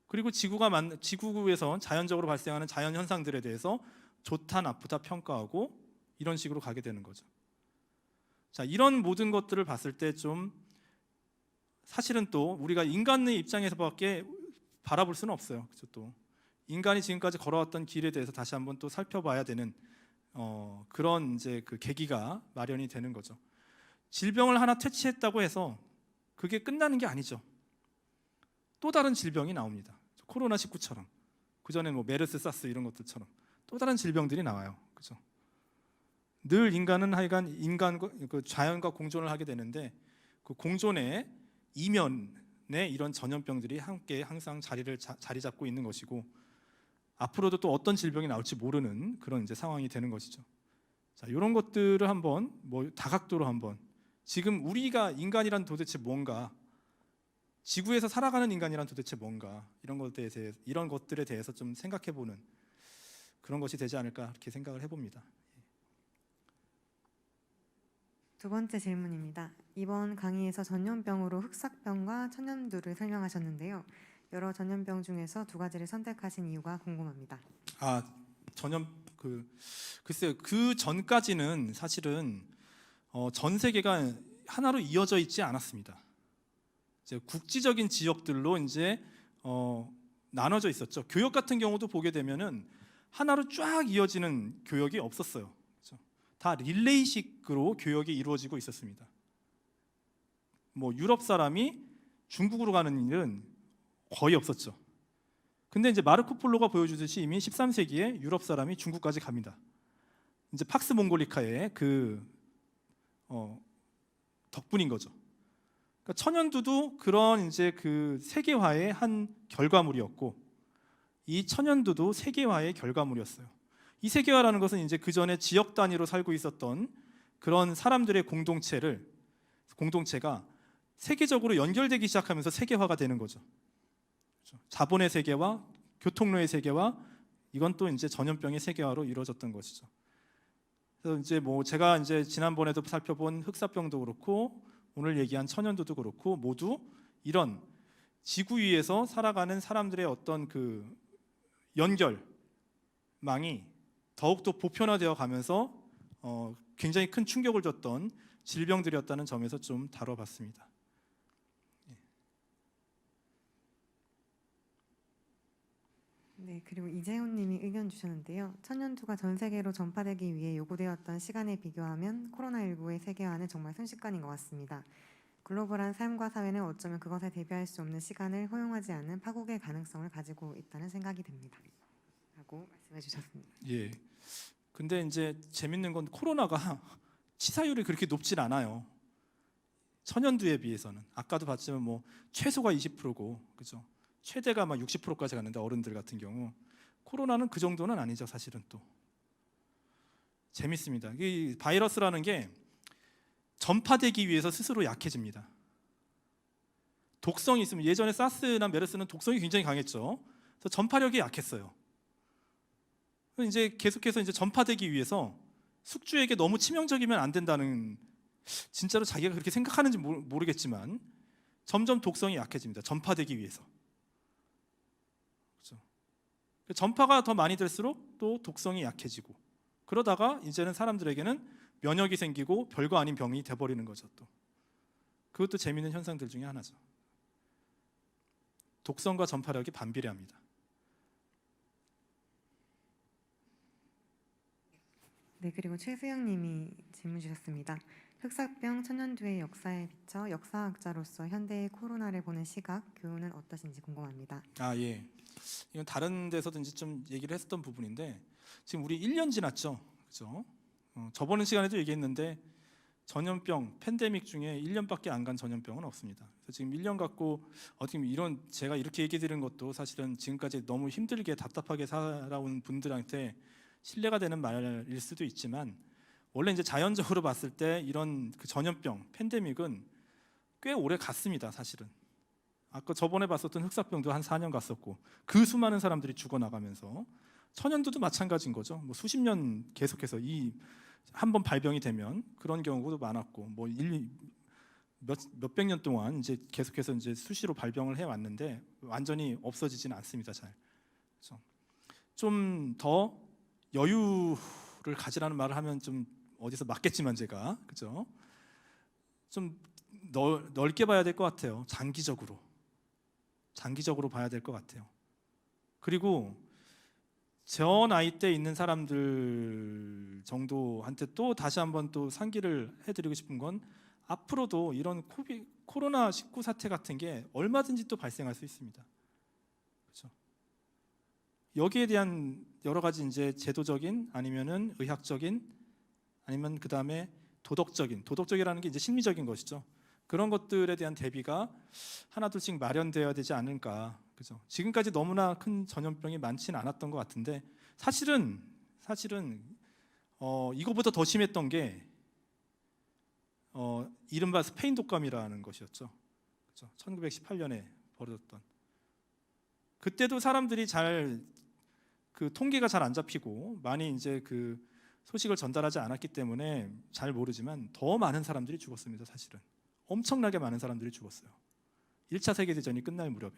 S1: 그리고 지구에서 자연적으로 발생하는 자연 현상들에 대해서 좋다 나쁘다 평가하고 이런 식으로 가게 되는 거죠. 자, 이런 모든 것들을 봤을 때 좀 사실은 또 우리가 인간의 입장에서밖에 바라볼 수는 없어요. 그렇죠? 또 인간이 지금까지 걸어왔던 길에 대해서 다시 한번 또 살펴봐야 되는 그런 이제 그 계기가 마련이 되는 거죠. 질병을 하나 퇴치했다고 해서 그게 끝나는 게 아니죠. 또 다른 질병이 나옵니다. 코로나19처럼 그 전에 뭐 메르스, 사스 이런 것들처럼 또 다른 질병들이 나와요. 그죠? 늘 인간은 하여간 인간과 그 자연과 공존을 하게 되는데 그 공존의 이면에 이런 전염병들이 함께 항상 자리 잡고 있는 것이고 앞으로도 또 어떤 질병이 나올지 모르는 그런 이제 상황이 되는 것이죠. 자, 이런 것들을 한번 뭐 다각도로 한번 지금 우리가 인간이란 도대체 뭔가 지구에서 살아가는 인간이란 도대체 뭔가 이런 것들에 대해서 좀 생각해보는 그런 것이 되지 않을까 이렇게 생각을 해봅니다.
S2: 두 번째 질문입니다. 이번 강의에서 전염병으로 흑사병과 천연두를 설명하셨는데요. 여러 전염병 중에서 두 가지를 선택하신 이유가 궁금합니다.
S1: 글쎄요. 그 전까지는 사실은 전 세계가 하나로 이어져 있지 않았습니다. 이제 국지적인 지역들로 이제 나눠져 있었죠. 교역 같은 경우도 보게 되면은 하나로 쫙 이어지는 교역이 없었어요. 그렇죠? 다 릴레이식으로 교역이 이루어지고 있었습니다. 뭐 유럽 사람이 중국으로 가는 일은 거의 없었죠. 근데 이제 마르코 폴로가 보여주듯이 이미 13세기에 유럽 사람이 중국까지 갑니다. 이제 팍스 몽골리카의 그 덕분인 거죠. 그러니까 천연두도 그런 이제 그 세계화의 한 결과물이었고 이 천연두도 세계화의 결과물이었어요. 이 세계화라는 것은 이제 그 전에 지역 단위로 살고 있었던 그런 사람들의 공동체가 세계적으로 연결되기 시작하면서 세계화가 되는 거죠. 자본의 세계화, 교통로의 세계화, 이건 또 이제 전염병의 세계화로 이루어졌던 것이죠. 그래서 이제 뭐 제가 이제 지난번에도 살펴본 흑사병도 그렇고 오늘 얘기한 천연두도 그렇고 모두 이런 지구 위에서 살아가는 사람들의 어떤 그 연결망이 더욱더 보편화되어 가면서 굉장히 큰 충격을 줬던 질병들이었다는 점에서 좀 다뤄봤습니다.
S2: 네, 그리고 이재훈 님이 의견 주셨는데요. 천연두가 전 세계로 전파되기 위해 요구되었던 시간에 비교하면 코로나19의 세계화는 정말 순식간인 것 같습니다. 글로벌한 삶과 사회는 어쩌면 그것에 대비할 수 없는 시간을 허용하지 않는 파국의 가능성을 가지고 있다는 생각이 듭니다. 라고 말씀해 주셨습니다.
S1: 예. 근데 이제 재밌는 건 코로나가 치사율이 그렇게 높진 않아요. 천연두에 비해서는 아까도 봤지만 뭐 최소가 20%고 그죠? 최대가 막 60%까지 갔는데 어른들 같은 경우 코로나는 그 정도는 아니죠. 사실은 또 재밌습니다. 이 바이러스라는 게 전파되기 위해서 스스로 약해집니다. 독성이 있으면 예전에 사스나 메르스는 독성이 굉장히 강했죠. 그래서 전파력이 약했어요. 그래서 이제 계속해서 이제 전파되기 위해서 숙주에게 너무 치명적이면 안 된다는, 진짜로 자기가 그렇게 생각하는지 모르겠지만 점점 독성이 약해집니다. 전파되기 위해서. 그렇죠? 전파가 더 많이 될수록 또 독성이 약해지고, 그러다가 이제는 사람들에게는 면역이 생기고 별거 아닌 병이 돼버리는 거죠. 또 그것도 재미있는 현상들 중에 하나죠. 독성과 전파력이 반비례합니다.
S2: 네, 그리고 최수영님이 질문 주셨습니다. 흑사병 천연두의 역사에 비춰 역사학자로서 현대의 코로나를 보는 시각, 교훈은 어떠신지 궁금합니다.
S1: 예. 이건 다른 데서든지 좀 얘기를 했었던 부분인데, 지금 우리 1년 지났죠, 그렇죠? 저번 시간에도 얘기했는데 전염병, 팬데믹 중에 1년밖에 안 간 전염병은 없습니다. 그래서 지금 1년 갖고 어떻게 보면 이런, 제가 이렇게 얘기 드리는 것도 사실은 지금까지 너무 힘들게 답답하게 살아온 분들한테 신뢰가 되는 말일 수도 있지만, 원래 이제 자연적으로 봤을 때 이런 그 전염병, 팬데믹은 꽤 오래 갔습니다. 사실은 아까 저번에 봤었던 흑사병도 한 4년 갔었고, 그 수많은 사람들이 죽어나가면서, 천연두도 마찬가지인 거죠. 뭐 수십 년 계속해서 이 한번 발병이 되면 그런 경우도 많았고, 뭐 몇백 년 동안 이제 계속해서 이제 수시로 발병을 해 왔는데 완전히 없어지지는 않습니다. 잘. 좀 더 여유를 가지라는 말을 하면 좀 어디서 맞겠지만 제가, 그죠? 좀 넓게 봐야 될 것 같아요. 장기적으로 봐야 될 것 같아요. 그리고 저 나이 때 있는 사람들 정도한테 또 다시 한번 또 상기를 해드리고 싶은 건, 앞으로도 이런 코로나19 사태 같은 게 얼마든지 또 발생할 수 있습니다. 그렇죠? 여기에 대한 여러 가지 이제 제도적인, 아니면은 의학적인, 아니면 그 다음에 도덕적이라는 게 이제 심리적인 것이죠. 그런 것들에 대한 대비가 하나둘씩 마련되어야 되지 않을까. 그죠? 지금까지 너무나 큰 전염병이 많지는 않았던 것 같은데, 사실은 이거보다 더 심했던 게 이른바 스페인 독감이라는 것이었죠. 그죠? 1918년에 벌어졌던. 그때도 사람들이 그 통계가 잘 안 잡히고 많이 이제 그 소식을 전달하지 않았기 때문에 잘 모르지만 더 많은 사람들이 죽었습니다. 사실은 엄청나게 많은 사람들이 죽었어요. 1차 세계대전이 끝날 무렵에.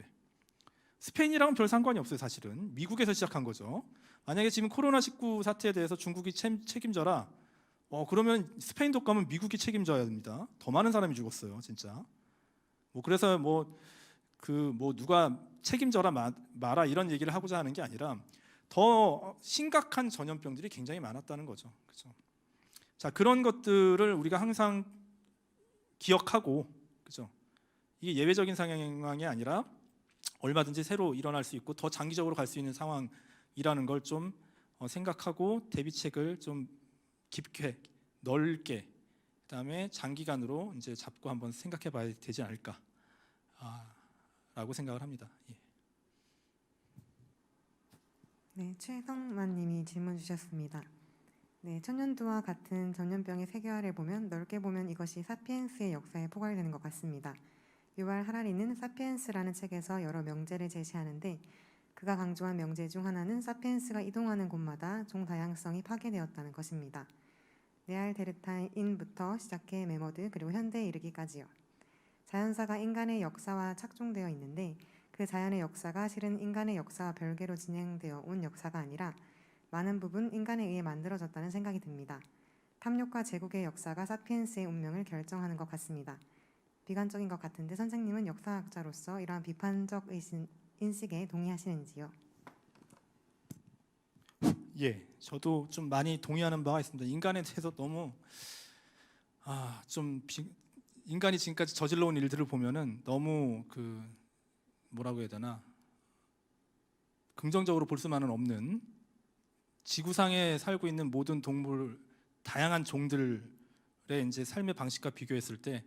S1: 스페인이랑은 별 상관이 없어요. 사실은 미국에서 시작한 거죠. 만약에 지금 코로나19 사태에 대해서 중국이 책임져라, 그러면 스페인 독감은 미국이 책임져야 됩니다. 더 많은 사람이 죽었어요, 진짜. 그래서 누가 책임져라 마라 이런 얘기를 하고자 하는 게 아니라, 더 심각한 전염병들이 굉장히 많았다는 거죠. 그렇죠? 자, 그런 것들을 우리가 항상 기억하고, 그죠? 이게 예외적인 상황이 아니라 얼마든지 새로 일어날 수 있고 더 장기적으로 갈 수 있는 상황이라는 걸 좀 생각하고 대비책을 좀 깊게, 넓게, 그다음에 장기간으로 이제 잡고 한번 생각해봐야 되지 않을까라고 생각을 합니다. 예.
S2: 네, 최성만님이 질문 주셨습니다. 네, 천연두와 같은 전염병의 세계화를 보면, 넓게 보면 이것이 사피엔스의 역사에 포괄되는 것 같습니다. 유발 하라리는 사피엔스라는 책에서 여러 명제를 제시하는데, 그가 강조한 명제 중 하나는 사피엔스가 이동하는 곳마다 종 다양성이 파괴되었다는 것입니다. 네알데르타인부터 시작해 메머드, 그리고 현대에 이르기까지요. 자연사가 인간의 역사와 착종되어 있는데, 그 자연의 역사가 실은 인간의 역사와 별개로 진행되어 온 역사가 아니라 많은 부분 인간에 의해 만들어졌다는 생각이 듭니다. 탐욕과 제국의 역사가 사피엔스의 운명을 결정하는 것 같습니다. 비관적인 것 같은데 선생님은 역사학자로서 이러한 비판적 인식에 동의하시는지요?
S1: 예, 저도 좀 많이 동의하는 바가 있습니다. 인간에 대해서 너무 인간이 지금까지 저질러온 일들을 보면은 너무 뭐라고 해야 되나, 긍정적으로 볼 수만은 없는, 지구상에 살고 있는 모든 동물, 다양한 종들의 이제 삶의 방식과 비교했을 때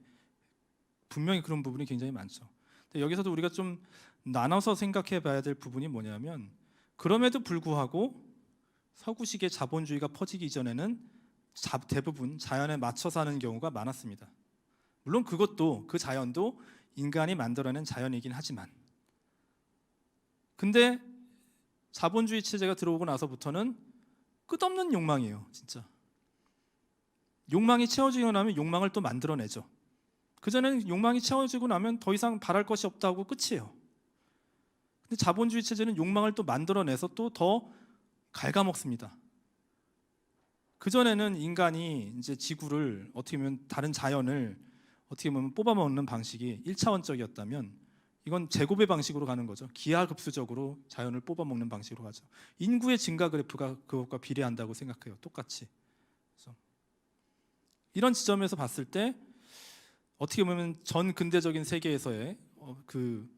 S1: 분명히 그런 부분이 굉장히 많죠. 근데 여기서도 우리가 좀 나눠서 생각해 봐야 될 부분이 뭐냐면, 그럼에도 불구하고 서구식의 자본주의가 퍼지기 이전에는 대부분 자연에 맞춰 사는 경우가 많았습니다. 물론 그 자연도 인간이 만들어낸 자연이긴 하지만, 근데 자본주의 체제가 들어오고 나서부터는 끝없는 욕망이에요. 진짜 욕망이 채워지고 나면 욕망을 또 만들어내죠. 그전에는 욕망이 채워지고 나면 더 이상 바랄 것이 없다고 끝이에요. 근데 자본주의 체제는 욕망을 또 만들어내서 또 더 갉아먹습니다. 그전에는 인간이 이제 지구를 어떻게 보면 다른 자연을 어떻게 보면 뽑아먹는 방식이 1차원적이었다면 이건 제곱의 방식으로 가는 거죠. 기하급수적으로 자연을 뽑아먹는 방식으로 가죠. 인구의 증가 그래프가 그것과 비례한다고 생각해요. 똑같이. 그래서 이런 지점에서 봤을 때 어떻게 보면 전 근대적인 세계에서의 그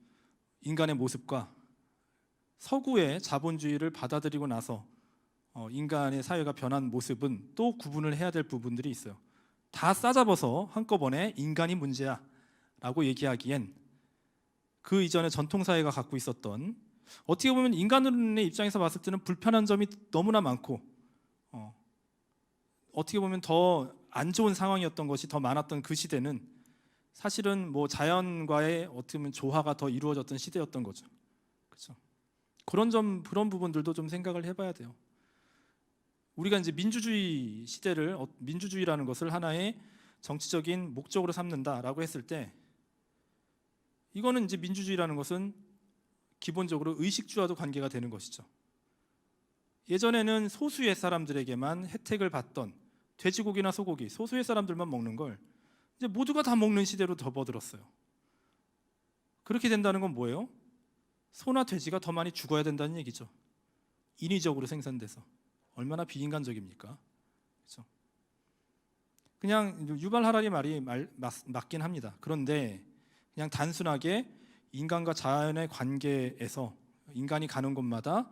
S1: 인간의 모습과 서구의 자본주의를 받아들이고 나서 인간의 사회가 변한 모습은 또 구분을 해야 될 부분들이 있어요. 다 싸잡아서 한꺼번에 인간이 문제야 라고 얘기하기엔 그 이전에 전통사회가 갖고 있었던, 어떻게 보면 인간의 입장에서 봤을 때는 불편한 점이 너무나 많고 어떻게 보면 더 안 좋은 상황이었던 것이 더 많았던 그 시대는 사실은 뭐 자연과의 어떻게 보면 조화가 더 이루어졌던 시대였던 거죠. 그렇죠? 그런 부분들도 좀 생각을 해봐야 돼요. 우리가 이제 민주주의 시대를, 민주주의라는 것을 하나의 정치적인 목적으로 삼는다라고 했을 때, 이거는 이제 민주주의라는 것은 기본적으로 의식주와도 관계가 되는 것이죠. 예전에는 소수의 사람들에게만 혜택을 받던 돼지고기나 소고기, 소수의 사람들만 먹는 걸 이제 모두가 다 먹는 시대로 접어들었어요. 그렇게 된다는 건 뭐예요? 소나 돼지가 더 많이 죽어야 된다는 얘기죠. 인위적으로 생산돼서. 얼마나 비인간적입니까? 그렇죠? 그냥 유발 하라리 말이 맞긴 합니다. 그런데 그냥 단순하게 인간과 자연의 관계에서 인간이 가는 곳마다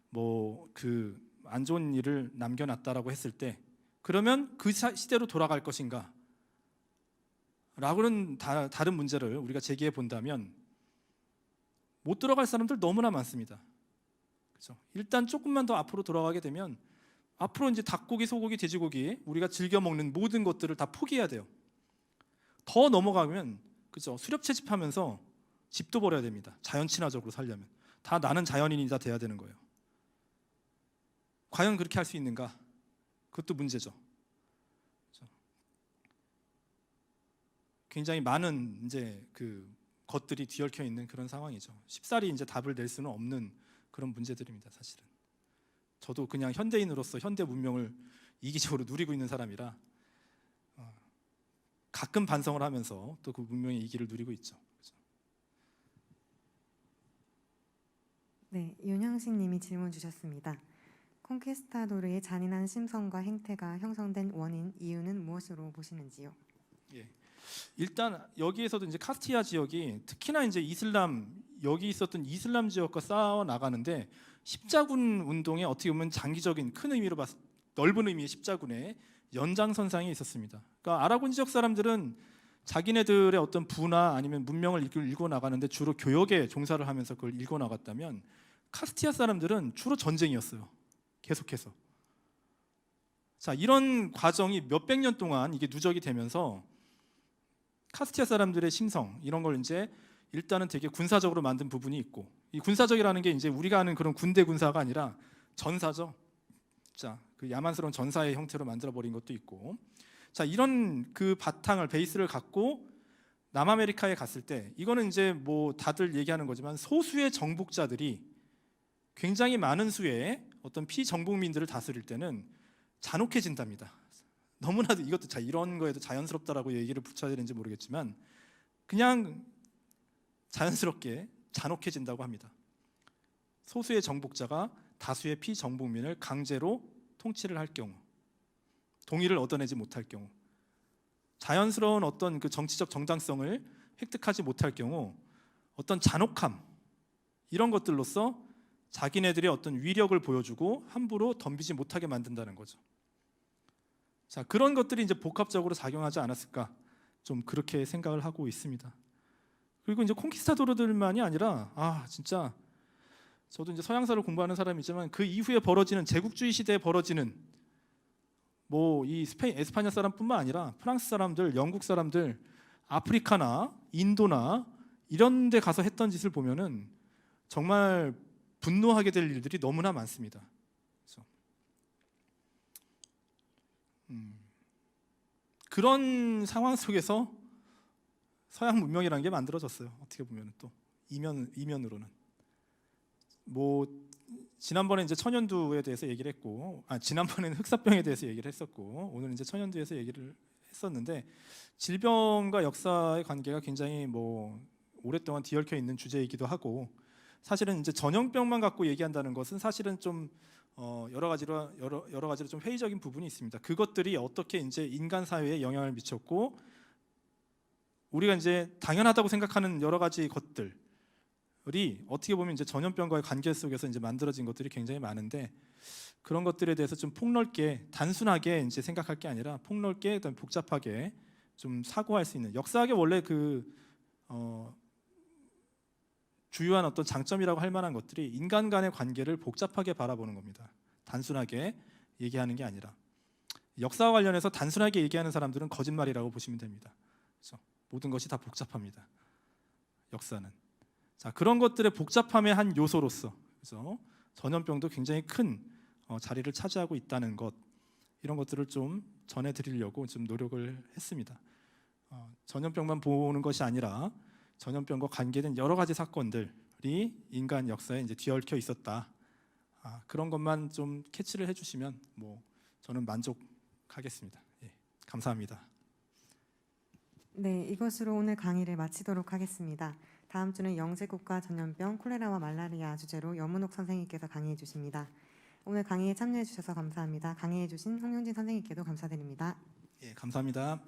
S1: 뭐 그 안 좋은 일을 남겨놨다라고 했을 때, 그러면 그 시대로 돌아갈 것인가? 라고는 다른 문제를 우리가 제기해 본다면 못 들어갈 사람들 너무나 많습니다. 그렇죠? 일단 조금만 더 앞으로 돌아가게 되면 앞으로 이제 닭고기, 소고기, 돼지고기 우리가 즐겨 먹는 모든 것들을 다 포기해야 돼요. 더 넘어가면 그죠? 수렵 채집하면서 집도 버려야 됩니다. 자연 친화적으로 살려면 다 나는 자연인이 다 돼야 되는 거예요. 과연 그렇게 할 수 있는가? 그것도 문제죠. 그렇죠? 굉장히 많은 이제 그 것들이 뒤얽혀 있는 그런 상황이죠. 쉽사리 이제 답을 낼 수는 없는 그런 문제들입니다. 사실은 저도 그냥 현대인으로서 현대 문명을 이기적으로 누리고 있는 사람이라 가끔 반성을 하면서 또 그 문명의 이기를 누리고 있죠. 그렇죠?
S2: 네, 윤형식 님이 질문 주셨습니다. 콩키스타도르의 잔인한 심성과 행태가 형성된 원인, 이유는 무엇으로 보시는지요?
S1: 예. 일단 여기에서도 이제 카스티아 지역이 특히나 이제 이슬람, 여기 있었던 이슬람 지역과 싸워 나가는데 십자군 운동에 어떻게 보면 장기적인 큰 의미로 넓은 의미의 십자군의 연장선상에 있었습니다. 그러니까 아라곤 지역 사람들은 자기네들의 어떤 부나 아니면 문명을 읽고 나가는데 주로 교역에 종사를 하면서 그걸 읽고 나갔다면, 카스티아 사람들은 주로 전쟁이었어요. 계속해서. 자, 이런 과정이 몇백 년 동안 이게 누적이 되면서 카스티아 사람들의 심성, 이런 걸 이제 일단은 되게 군사적으로 만든 부분이 있고, 이 군사적이라는 게 이제 우리가 아는 그런 군대 군사가 아니라 전사죠. 자, 그 야만스러운 전사의 형태로 만들어 버린 것도 있고, 자, 이런 그 바탕을 베이스를 갖고 남아메리카에 갔을 때, 이거는 이제 뭐 다들 얘기하는 거지만 소수의 정복자들이 굉장히 많은 수의 어떤 피정복민들을 다스릴 때는 잔혹해진답니다. 너무나도 이것도 이런 거에도 자연스럽다라고 얘기를 붙여야 되는지 모르겠지만 그냥 자연스럽게 잔혹해진다고 합니다. 소수의 정복자가 다수의 피정복민을 강제로 통치를 할 경우, 동의를 얻어내지 못할 경우, 자연스러운 어떤 그 정치적 정당성을 획득하지 못할 경우 어떤 잔혹함, 이런 것들로서 자기네들의 어떤 위력을 보여주고 함부로 덤비지 못하게 만든다는 거죠. 자, 그런 것들이 이제 복합적으로 작용하지 않았을까, 좀 그렇게 생각을 하고 있습니다. 그리고 이제 콩키스타도르들만이 아니라 진짜 저도 이제 서양사를 공부하는 사람이지만 그 이후에 벌어지는 제국주의 시대에 벌어지는 뭐 이 스페인, 에스파냐 사람뿐만 아니라 프랑스 사람들, 영국 사람들, 아프리카나 인도나 이런 데 가서 했던 짓을 보면은 정말 분노하게 될 일들이 너무나 많습니다. 그래서 그런 상황 속에서 서양 문명이라는 게 만들어졌어요. 어떻게 보면 또 이면으로는 뭐 지난번에 이제 천연두에 대해서 얘기를 했고, 지난번에는 흑사병에 대해서 얘기를 했었고, 오늘 이제 천연두에서 얘기를 했었는데 질병과 역사의 관계가 굉장히 뭐 오랫동안 뒤얽혀 있는 주제이기도 하고, 사실은 이제 전염병만 갖고 얘기한다는 것은 사실은 좀 여러 가지로 좀 회의적인 부분이 있습니다. 그것들이 어떻게 이제 인간 사회에 영향을 미쳤고, 우리가 이제 당연하다고 생각하는 여러 가지 것들이 어떻게 보면 이제 전염병과의 관계 속에서 이제 만들어진 것들이 굉장히 많은데, 그런 것들에 대해서 좀 폭넓게 단순하게 이제 생각할 게 아니라 폭넓게 복잡하게 좀 사고할 수 있는, 역사학의 원래 그 주요한 어떤 장점이라고 할 만한 것들이 인간 간의 관계를 복잡하게 바라보는 겁니다. 단순하게 얘기하는 게 아니라. 역사와 관련해서 단순하게 얘기하는 사람들은 거짓말이라고 보시면 됩니다. 그래서 모든 것이 다 복잡합니다. 역사는. 자, 그런 것들의 복잡함의 한 요소로서, 그래서 전염병도 굉장히 큰 자리를 차지하고 있다는 것, 이런 것들을 좀 전해드리려고 좀 노력을 했습니다. 전염병만 보는 것이 아니라 전염병과 관계된 여러 가지 사건들이 인간 역사에 이제 뒤얽혀 있었다. 그런 것만 좀 캐치를 해주시면 뭐 저는 만족하겠습니다. 예, 감사합니다.
S2: 네, 이것으로 오늘 강의를 마치도록 하겠습니다. 다음 주는 영세국가 전염병, 콜레라와 말라리아 주제로 염은옥 선생님께서 강의해 주십니다. 오늘 강의에 참여해 주셔서 감사합니다. 강의해 주신 홍용진 선생님께도 감사드립니다.
S1: 예, 감사합니다.